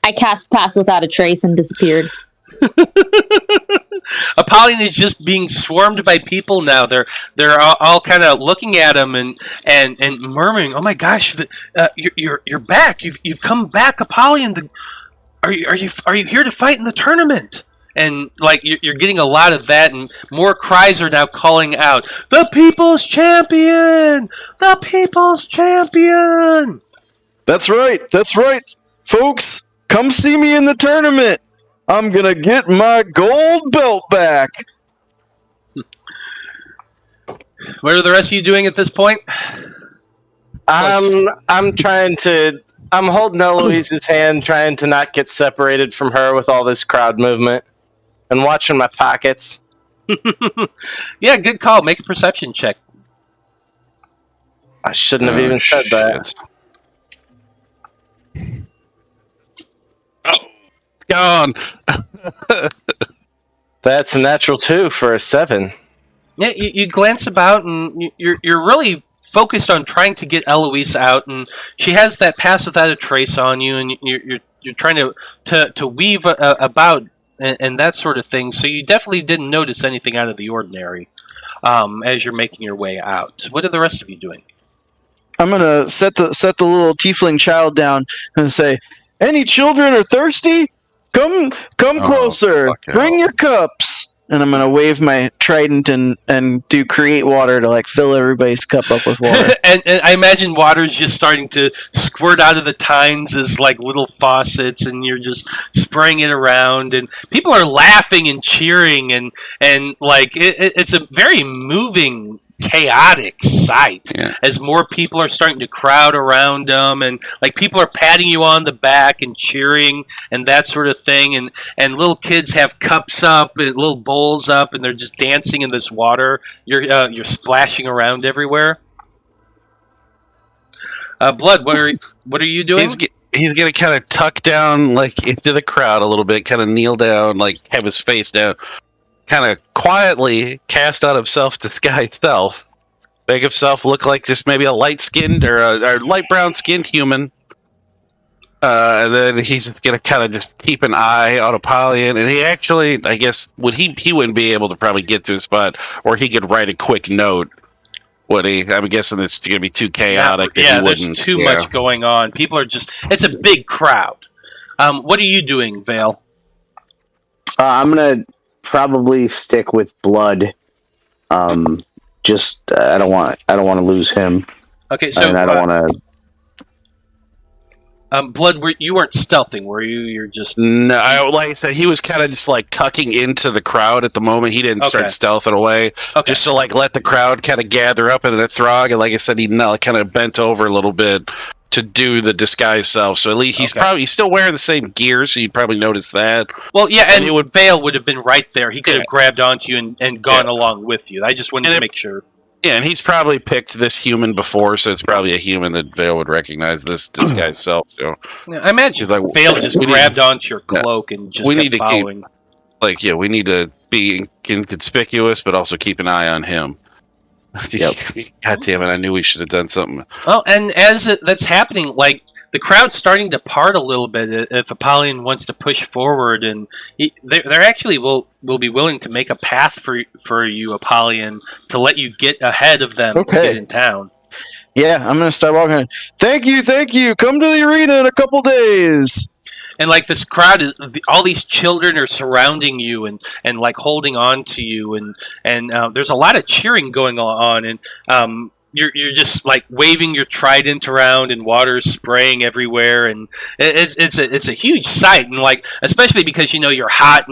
I cast Pass Without a Trace and disappeared. Apollyon is just being swarmed by people now. They're all kind of looking at him and murmuring, "Oh my gosh, you're back! You've come back, Apollyon! Are you here to fight in the tournament?" And like you're getting a lot of that, and more cries are now calling out, "The people's champion! The people's champion!" That's right, folks. Come see me in the tournament. I'm gonna get my gold belt back. What are the rest of you doing at this point? I'm holding Eloise's hand, trying to not get separated from her with all this crowd movement, and watching my pockets. Yeah, good call. Make a perception check. I shouldn't have even said that. Gone. That's a natural 2 for a 7. Yeah, you glance about and you're really focused on trying to get Eloise out, and she has that Pass Without a Trace on you, and you're trying to weave about and that sort of thing. So you definitely didn't notice anything out of the ordinary as you're making your way out. What are the rest of you doing? I'm gonna set the little tiefling child down and say, "Any children are thirsty? Come closer. Bring your cups." And I'm gonna wave my trident and do create water to like fill everybody's cup up with water. and I imagine water's just starting to squirt out of the tines as like little faucets, and you're just spraying it around, and people are laughing and cheering, and like it's a very moving, chaotic sight as more people are starting to crowd around them, and like people are patting you on the back and cheering and that sort of thing, and little kids have cups up and little bowls up, and they're just dancing in this water. You're splashing around everywhere. Blood, what are you doing? He's gonna kind of tuck down like into the crowd a little bit, kind of kneel down, like have his face down, kind of quietly cast out of self-disguised self, make himself look like just maybe a light-skinned or a light brown-skinned human, and then he's gonna kind of just keep an eye on Apollyon. And he actually, I guess, he wouldn't be able to probably get to a spot, or he could write a quick note. Would he? I'm guessing it's gonna be too chaotic. Yeah, there's too much going on. People are it's a big crowd. What are you doing, Veil? I'm gonna probably stick with Blood. Just I don't want to lose him. Okay, so and I don't want to. Blood, you weren't stealthing, were you? You're just no. Like I said, he was kind of just like tucking into the crowd at the moment. He didn't start stealthing away, just to like let the crowd kind of gather up in the throng. And like I said, he kind of bent over a little bit to do the disguise self. So at least he's still wearing the same gear, so you'd probably notice that. Well, yeah, and Veil would have been right there. He could have grabbed onto you and gone along with you. I just wanted to make sure. Yeah, and he's probably picked this human before, so it's probably a human that Veil would recognize this disguise self. So. Yeah, I imagine Veil just grabbed onto your cloak and just kept following. We need to be inconspicuous, but also keep an eye on him. Yep. God damn it, I knew we should have done something. Well, and as that's happening, like, the crowd's starting to part a little bit if Apollyon wants to push forward, and they're actually will be willing to make a path for you, Apollyon, to let you get ahead of them to get in town. Yeah, I'm going to start walking. Thank you. Come to the arena in a couple days. And like this crowd all these children are surrounding you and like holding on to you, and there's a lot of cheering going on, and you're just like waving your trident around, and water's spraying everywhere, and it's a huge sight, and like especially because you're hot,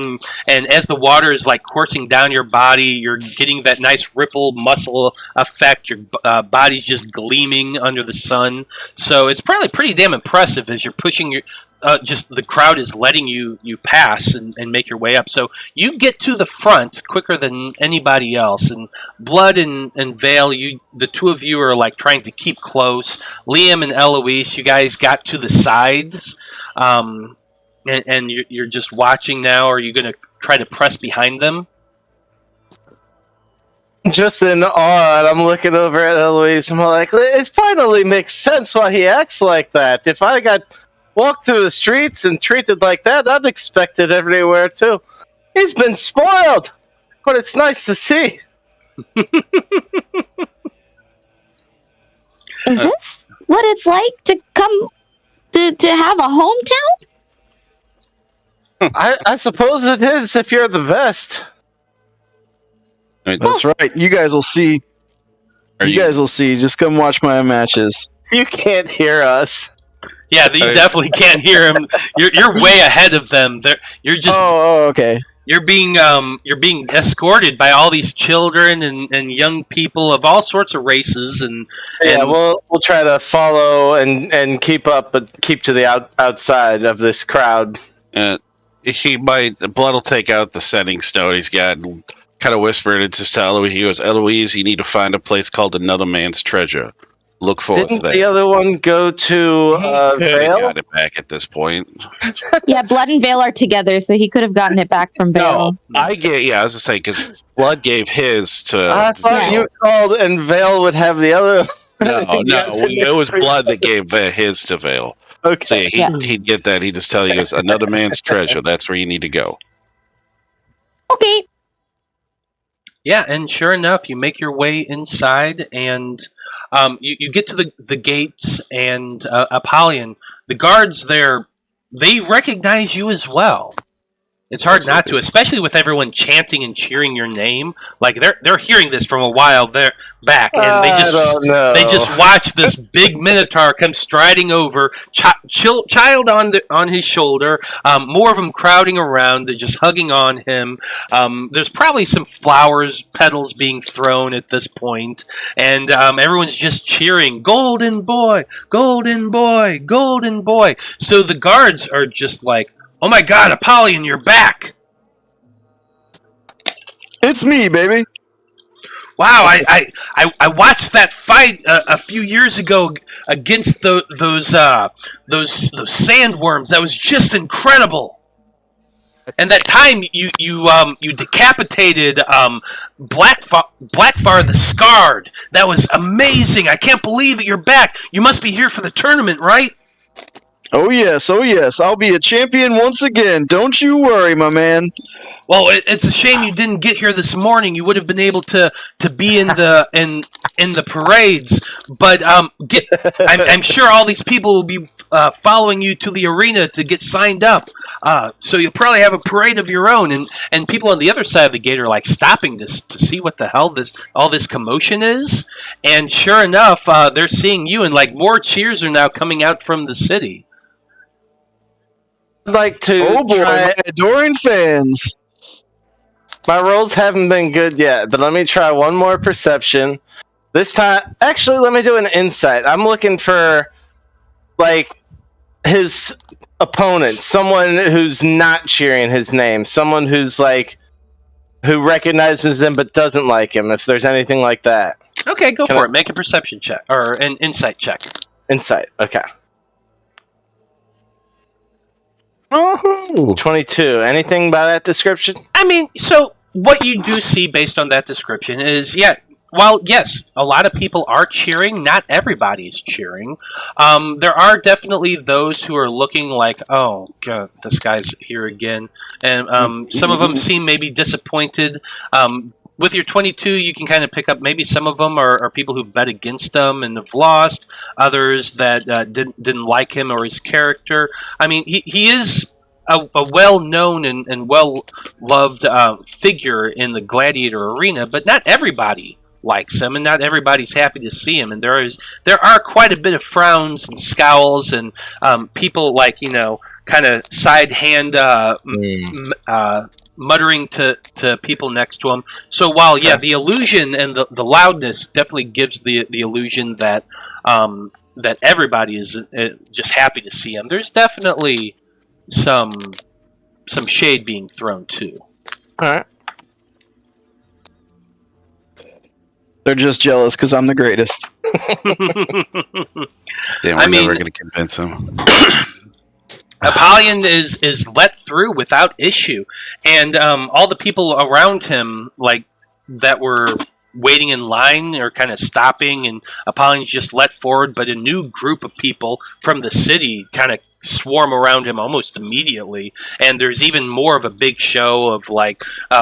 and as the water is like coursing down your body, you're getting that nice ripple muscle effect. Your body's just gleaming under the sun, so it's probably pretty damn impressive as you're pushing your. Just the crowd is letting you pass and make your way up. So you get to the front quicker than anybody else. And Blood and Veil, the two of you are like trying to keep close. Liam and Eloise, you guys got to the sides, and you're just watching now. Are you going to try to press behind them? Just in awe, and I'm looking over at Eloise, and I'm like, it finally makes sense why he acts like that. If I got walked through the streets and treated like that, I'd expect it everywhere too. He's been spoiled, but it's nice to see. Is this what it's like to come to have a hometown? I suppose it is if you're the best. That's right. You guys will see. You guys will see. Just come watch my matches. You can't hear us. Yeah, you definitely can't hear him. You're way ahead of them. You're just. Oh, okay. You're being escorted by all these children and young people of all sorts of races, and we'll try to follow and keep up, but keep to the outside of this crowd. Blood will take out the sending stone he's got and kind of whisper it into Eloise. He goes, Eloise, you need to find a place called Another Man's Treasure. Look for us there. Didn't the other one go to Veil? Got it back at this point. Yeah, Blood and Veil are together, so he could have gotten it back from Veil. No, I was going to say, because Blood gave his to... I thought you called and Veil would have the other... No, it was Blood that gave his to Veil. Okay. So he'd get that. He'd just tell you, it's Another Man's Treasure. That's where you need to go. Okay. Yeah, and sure enough, you make your way inside, and you get to the gates, and Apollyon, the guards there, they recognize you as well. It's hard not to, especially with everyone chanting and cheering your name. Like they're hearing this from a while back, and they just watch this big minotaur come striding over, child on his shoulder. More of them crowding around, they're just hugging on him. There's probably some flowers, petals being thrown at this point, and everyone's just cheering, "Golden Boi, Golden Boi, Golden Boi." So the guards are just like, "Oh my God, Apollyon, you're back!" It's me, baby. Wow, I watched that fight a few years ago against those sandworms. That was just incredible. And that time you decapitated Blackfar the Scarred. That was amazing. I can't believe that you're back. You must be here for the tournament, right? Oh yes. I'll be a champion once again. Don't you worry, my man. Well, it's a shame you didn't get here this morning. You would have been able to be in the parades. But I'm sure all these people will be following you to the arena to get signed up. So you'll probably have a parade of your own, and people on the other side of the gate are like stopping to see what the hell all this commotion is. And sure enough, they're seeing you, and like more cheers are now coming out from the city. I'd like to my adoring fans. My rolls haven't been good yet, but let me try one more perception. This time, actually, let me do an insight. I'm looking for, like, his opponent, someone who's not cheering his name, someone who's, like, who recognizes him but doesn't like him, if there's anything like that. Okay, go for it. Make a perception check, or an insight check. Insight, okay. Oh, 22. Anything by that description? I mean, so what you do see based on that description is, while yes, a lot of people are cheering, not everybody's cheering. There are definitely those who are looking like, oh, God, this guy's here again. And some of them seem maybe disappointed. With your 22, you can kind of pick up maybe some of them are people who've bet against them and have lost. Others that didn't like him or his character. I mean, he is a well-known and well-loved figure in the gladiator arena, but not everybody likes him, and not everybody's happy to see him. And there are quite a bit of frowns and scowls, and people kind of side hand muttering to people next to him. So while the illusion and the loudness definitely gives the illusion that that everybody is just happy to see him, there's definitely some shade being thrown too. All right. They're just jealous because I'm the greatest. Damn, we're never going to convince him. Apollyon is let through without issue, and all the people around him, like that were waiting in line, are kind of stopping, and Apollion's just let forward. But a new group of people from the city kind of swarm around him almost immediately, and there's even more of a big show of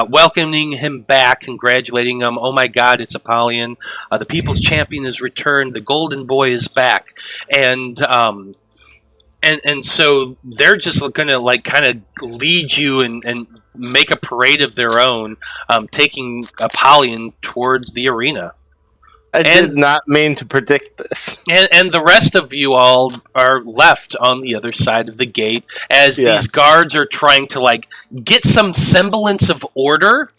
welcoming him back, congratulating him. Oh my God, it's Apollyon! The people's champion has returned. The Golden Boi is back, and so they're just gonna kind of lead you and make a parade of their own, taking Apollyon towards the arena. I did not mean to predict this. And the rest of you all are left on the other side of the gate as these guards are trying to get some semblance of order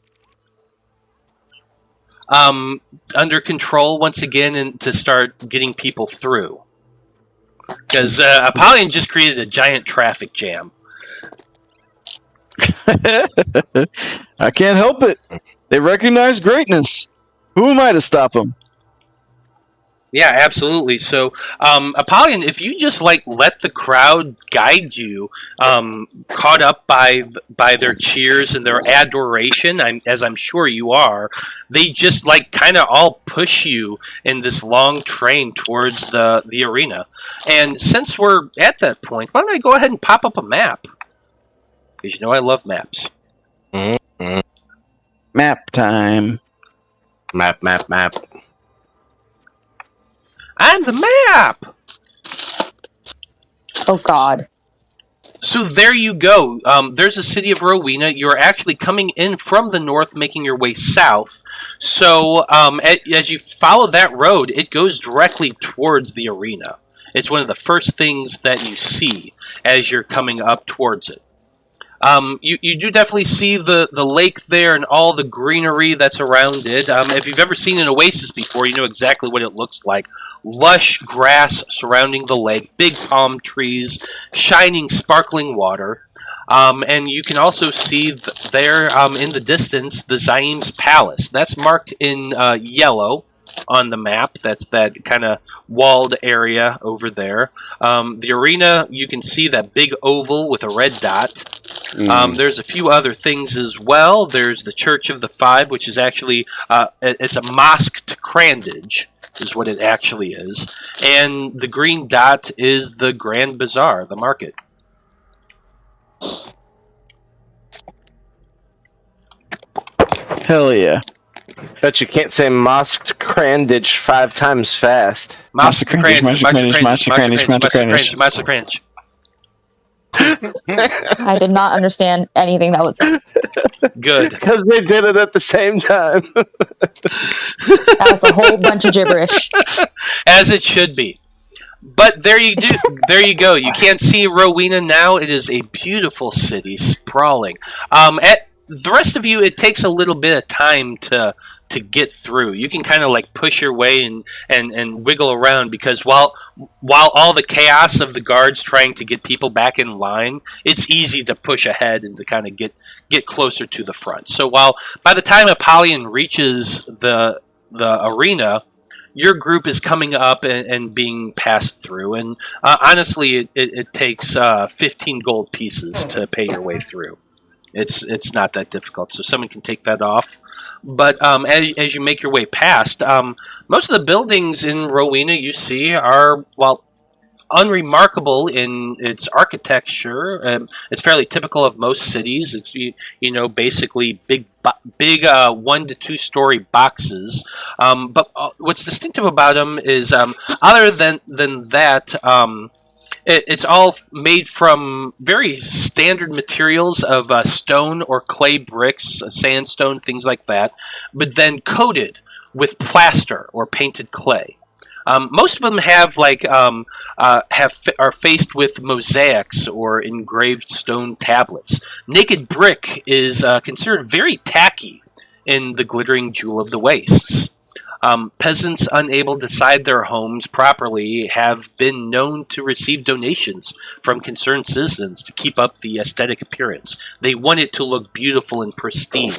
under control once again, and to start getting people through. Because Apollyon just created a giant traffic jam. I can't help it. They recognize greatness. Who am I to stop them? Yeah, absolutely. So, Apollyon, if you just let the crowd guide you, caught up by their cheers and their adoration, as I'm sure you are, they just kind of all push you in this long train towards the arena. And since we're at that point, why don't I go ahead and pop up a map? Because you know I love maps. Mm-hmm. Map time. Map. I'm the map! Oh God. So there you go. There's a city of Rowina. You're actually coming in from the north, making your way south. So as you follow that road, it goes directly towards the arena. It's one of the first things that you see as you're coming up towards it. You do definitely see the lake there and all the greenery that's around it. If you've ever seen an oasis before, you know exactly what it looks like. Lush grass surrounding the lake, big palm trees, shining, sparkling water. And you can also see there in the distance the Zaim's Palace. That's marked in yellow on the map. That's that kind of walled area over there. The arena, you can see that big oval with a red dot. There's a few other things as well. There's the Church of the Five, which is actually it's a mosque to Crandage, is what it actually is. And the green dot is the Grand Bazaar, the market. Hell yeah. Bet you can't say Mosque to Crandage 5 times fast. Mosque to Crandage. I did not understand anything that was said. Good. Because they did it at the same time. That was a whole bunch of gibberish. As it should be. But there you go. You can't see Rowina now. It is a beautiful city, sprawling. The rest of you, it takes a little bit of time to get through. You can kind of push your way and wiggle around, because while all the chaos of the guards trying to get people back in line, it's easy to push ahead and to kind of get closer to the front. So by the time Apollyon reaches the arena, your group is coming up and being passed through. And honestly, it takes 15 gold pieces to pay your way through. It's not that difficult, so someone can take that off. But as you make your way past, most of the buildings in Rowina you see are, unremarkable in its architecture. It's fairly typical of most cities. It's basically big 1 to 2 story boxes. But what's distinctive about them is other than that. It's all made from very standard materials of stone or clay bricks, sandstone, things like that, but then coated with plaster or painted clay. Most of them have are faced with mosaics or engraved stone tablets. Naked brick is considered very tacky in the glittering jewel of the wastes. Peasants unable to side their homes properly have been known to receive donations from concerned citizens to keep up the aesthetic appearance. They want it to look beautiful and pristine.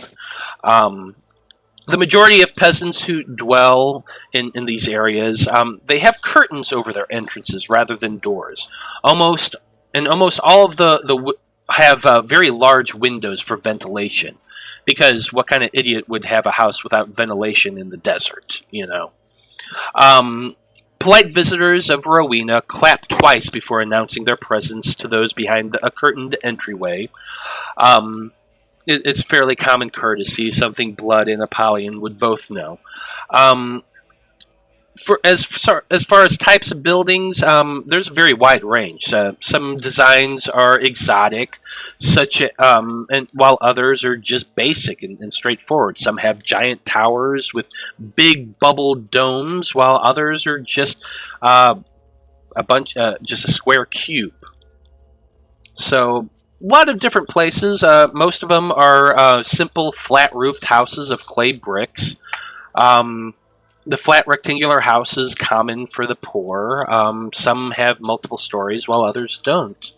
The majority of peasants who dwell in these areas, they have curtains over their entrances rather than doors. Almost all of the have very large windows for ventilation. Because what kind of idiot would have a house without ventilation in the desert, you know? Polite visitors of Rowina clap twice before announcing their presence to those behind a curtained entryway. It's fairly common courtesy, something Blood and Apollyon would both know. As far as types of buildings, there's a very wide range. Some designs are exotic, while others are just basic and straightforward. Some have giant towers with big bubble domes, while others are just just a square cube. So, a lot of different places. Most of them are simple flat-roofed houses of clay bricks. The flat rectangular houses common for the poor. Some have multiple stories, while others don't.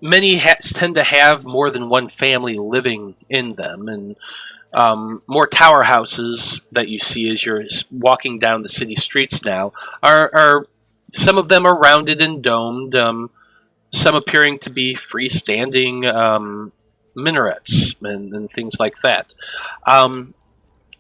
Many tend to have more than one family living in them, and more tower houses that you see as you're walking down the city streets now are some of them are rounded and domed. Some appearing to be freestanding minarets and things like that.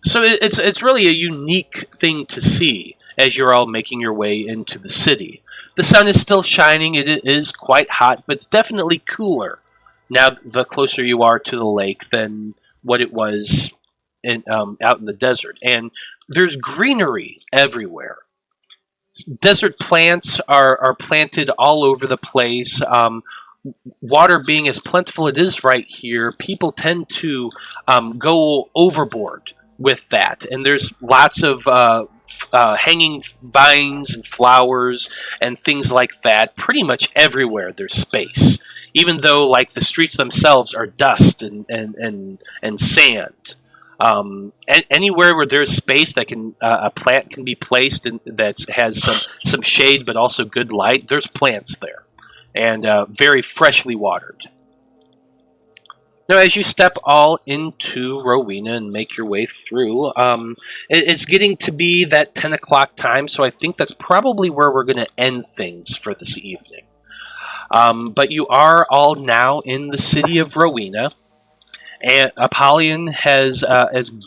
So it's really a unique thing to see as you're all making your way into the city. The sun is still shining. It is quite hot, but it's definitely cooler now the closer you are to the lake than what it was out in the desert. And there's greenery everywhere. Desert plants are planted all over the place. Water being as plentiful it is right here, people tend to go overboard with that, and there's lots of hanging vines and flowers and things like that. Pretty much everywhere there's space, even though like the streets themselves are dust and sand. Anywhere where there's space that can a plant can be placed in, that has some shade but also good light, there's plants there, and very freshly watered. Now, as you step all into Rowina and make your way through, it's getting to be that 10 o'clock time, so I think that's probably where we're going to end things for this evening. But you are all now in the city of Rowina, and Apollyon has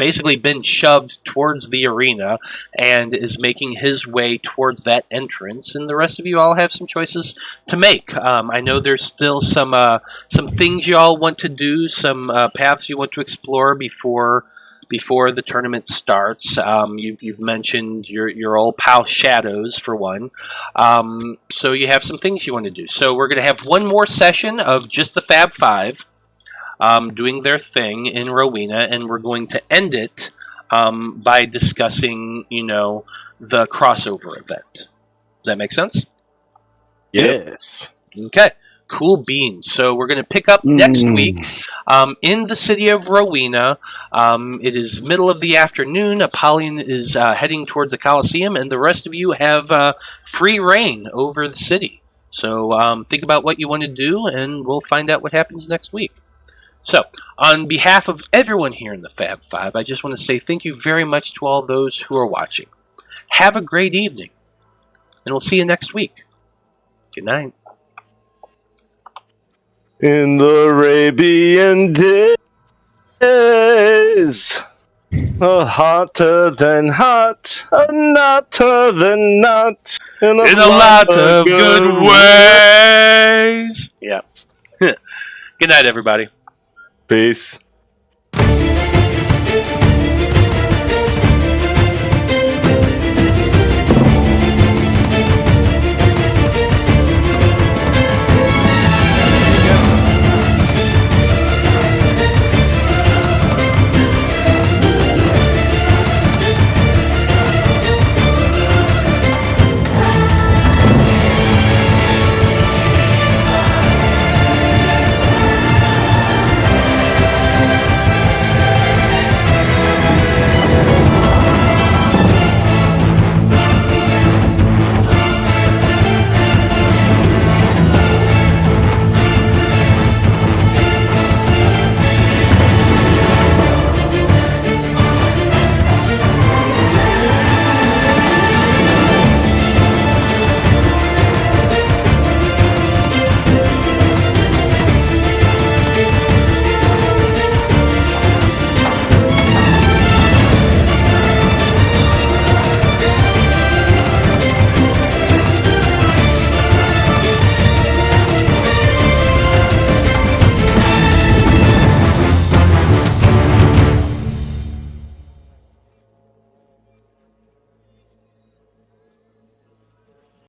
basically been shoved towards the arena and is making his way towards that entrance, and the rest of you all have some choices to make. I know there's still some things you all want to do, some paths you want to explore before the tournament starts. You've mentioned your old pal Shadows for one, so you have some things you want to do. So we're going to have one more session of just the Faab Five doing their thing in Rowina, and we're going to end it by discussing, the crossover event. Does that make sense? Yes. Okay. Cool beans. So we're going to pick up next week in the city of Rowina. It is middle of the afternoon. Apollyon is heading towards the Coliseum, and the rest of you have free reign over the city. So think about what you want to do, and we'll find out what happens next week. So, on behalf of everyone here in the Faab Five, I just want to say thank you very much to all those who are watching. Have a great evening, and we'll see you next week. Good night. In the Arabian days, hotter than hot, notter than not, in a lot of good ways. Yeah. Good night, everybody. Peace.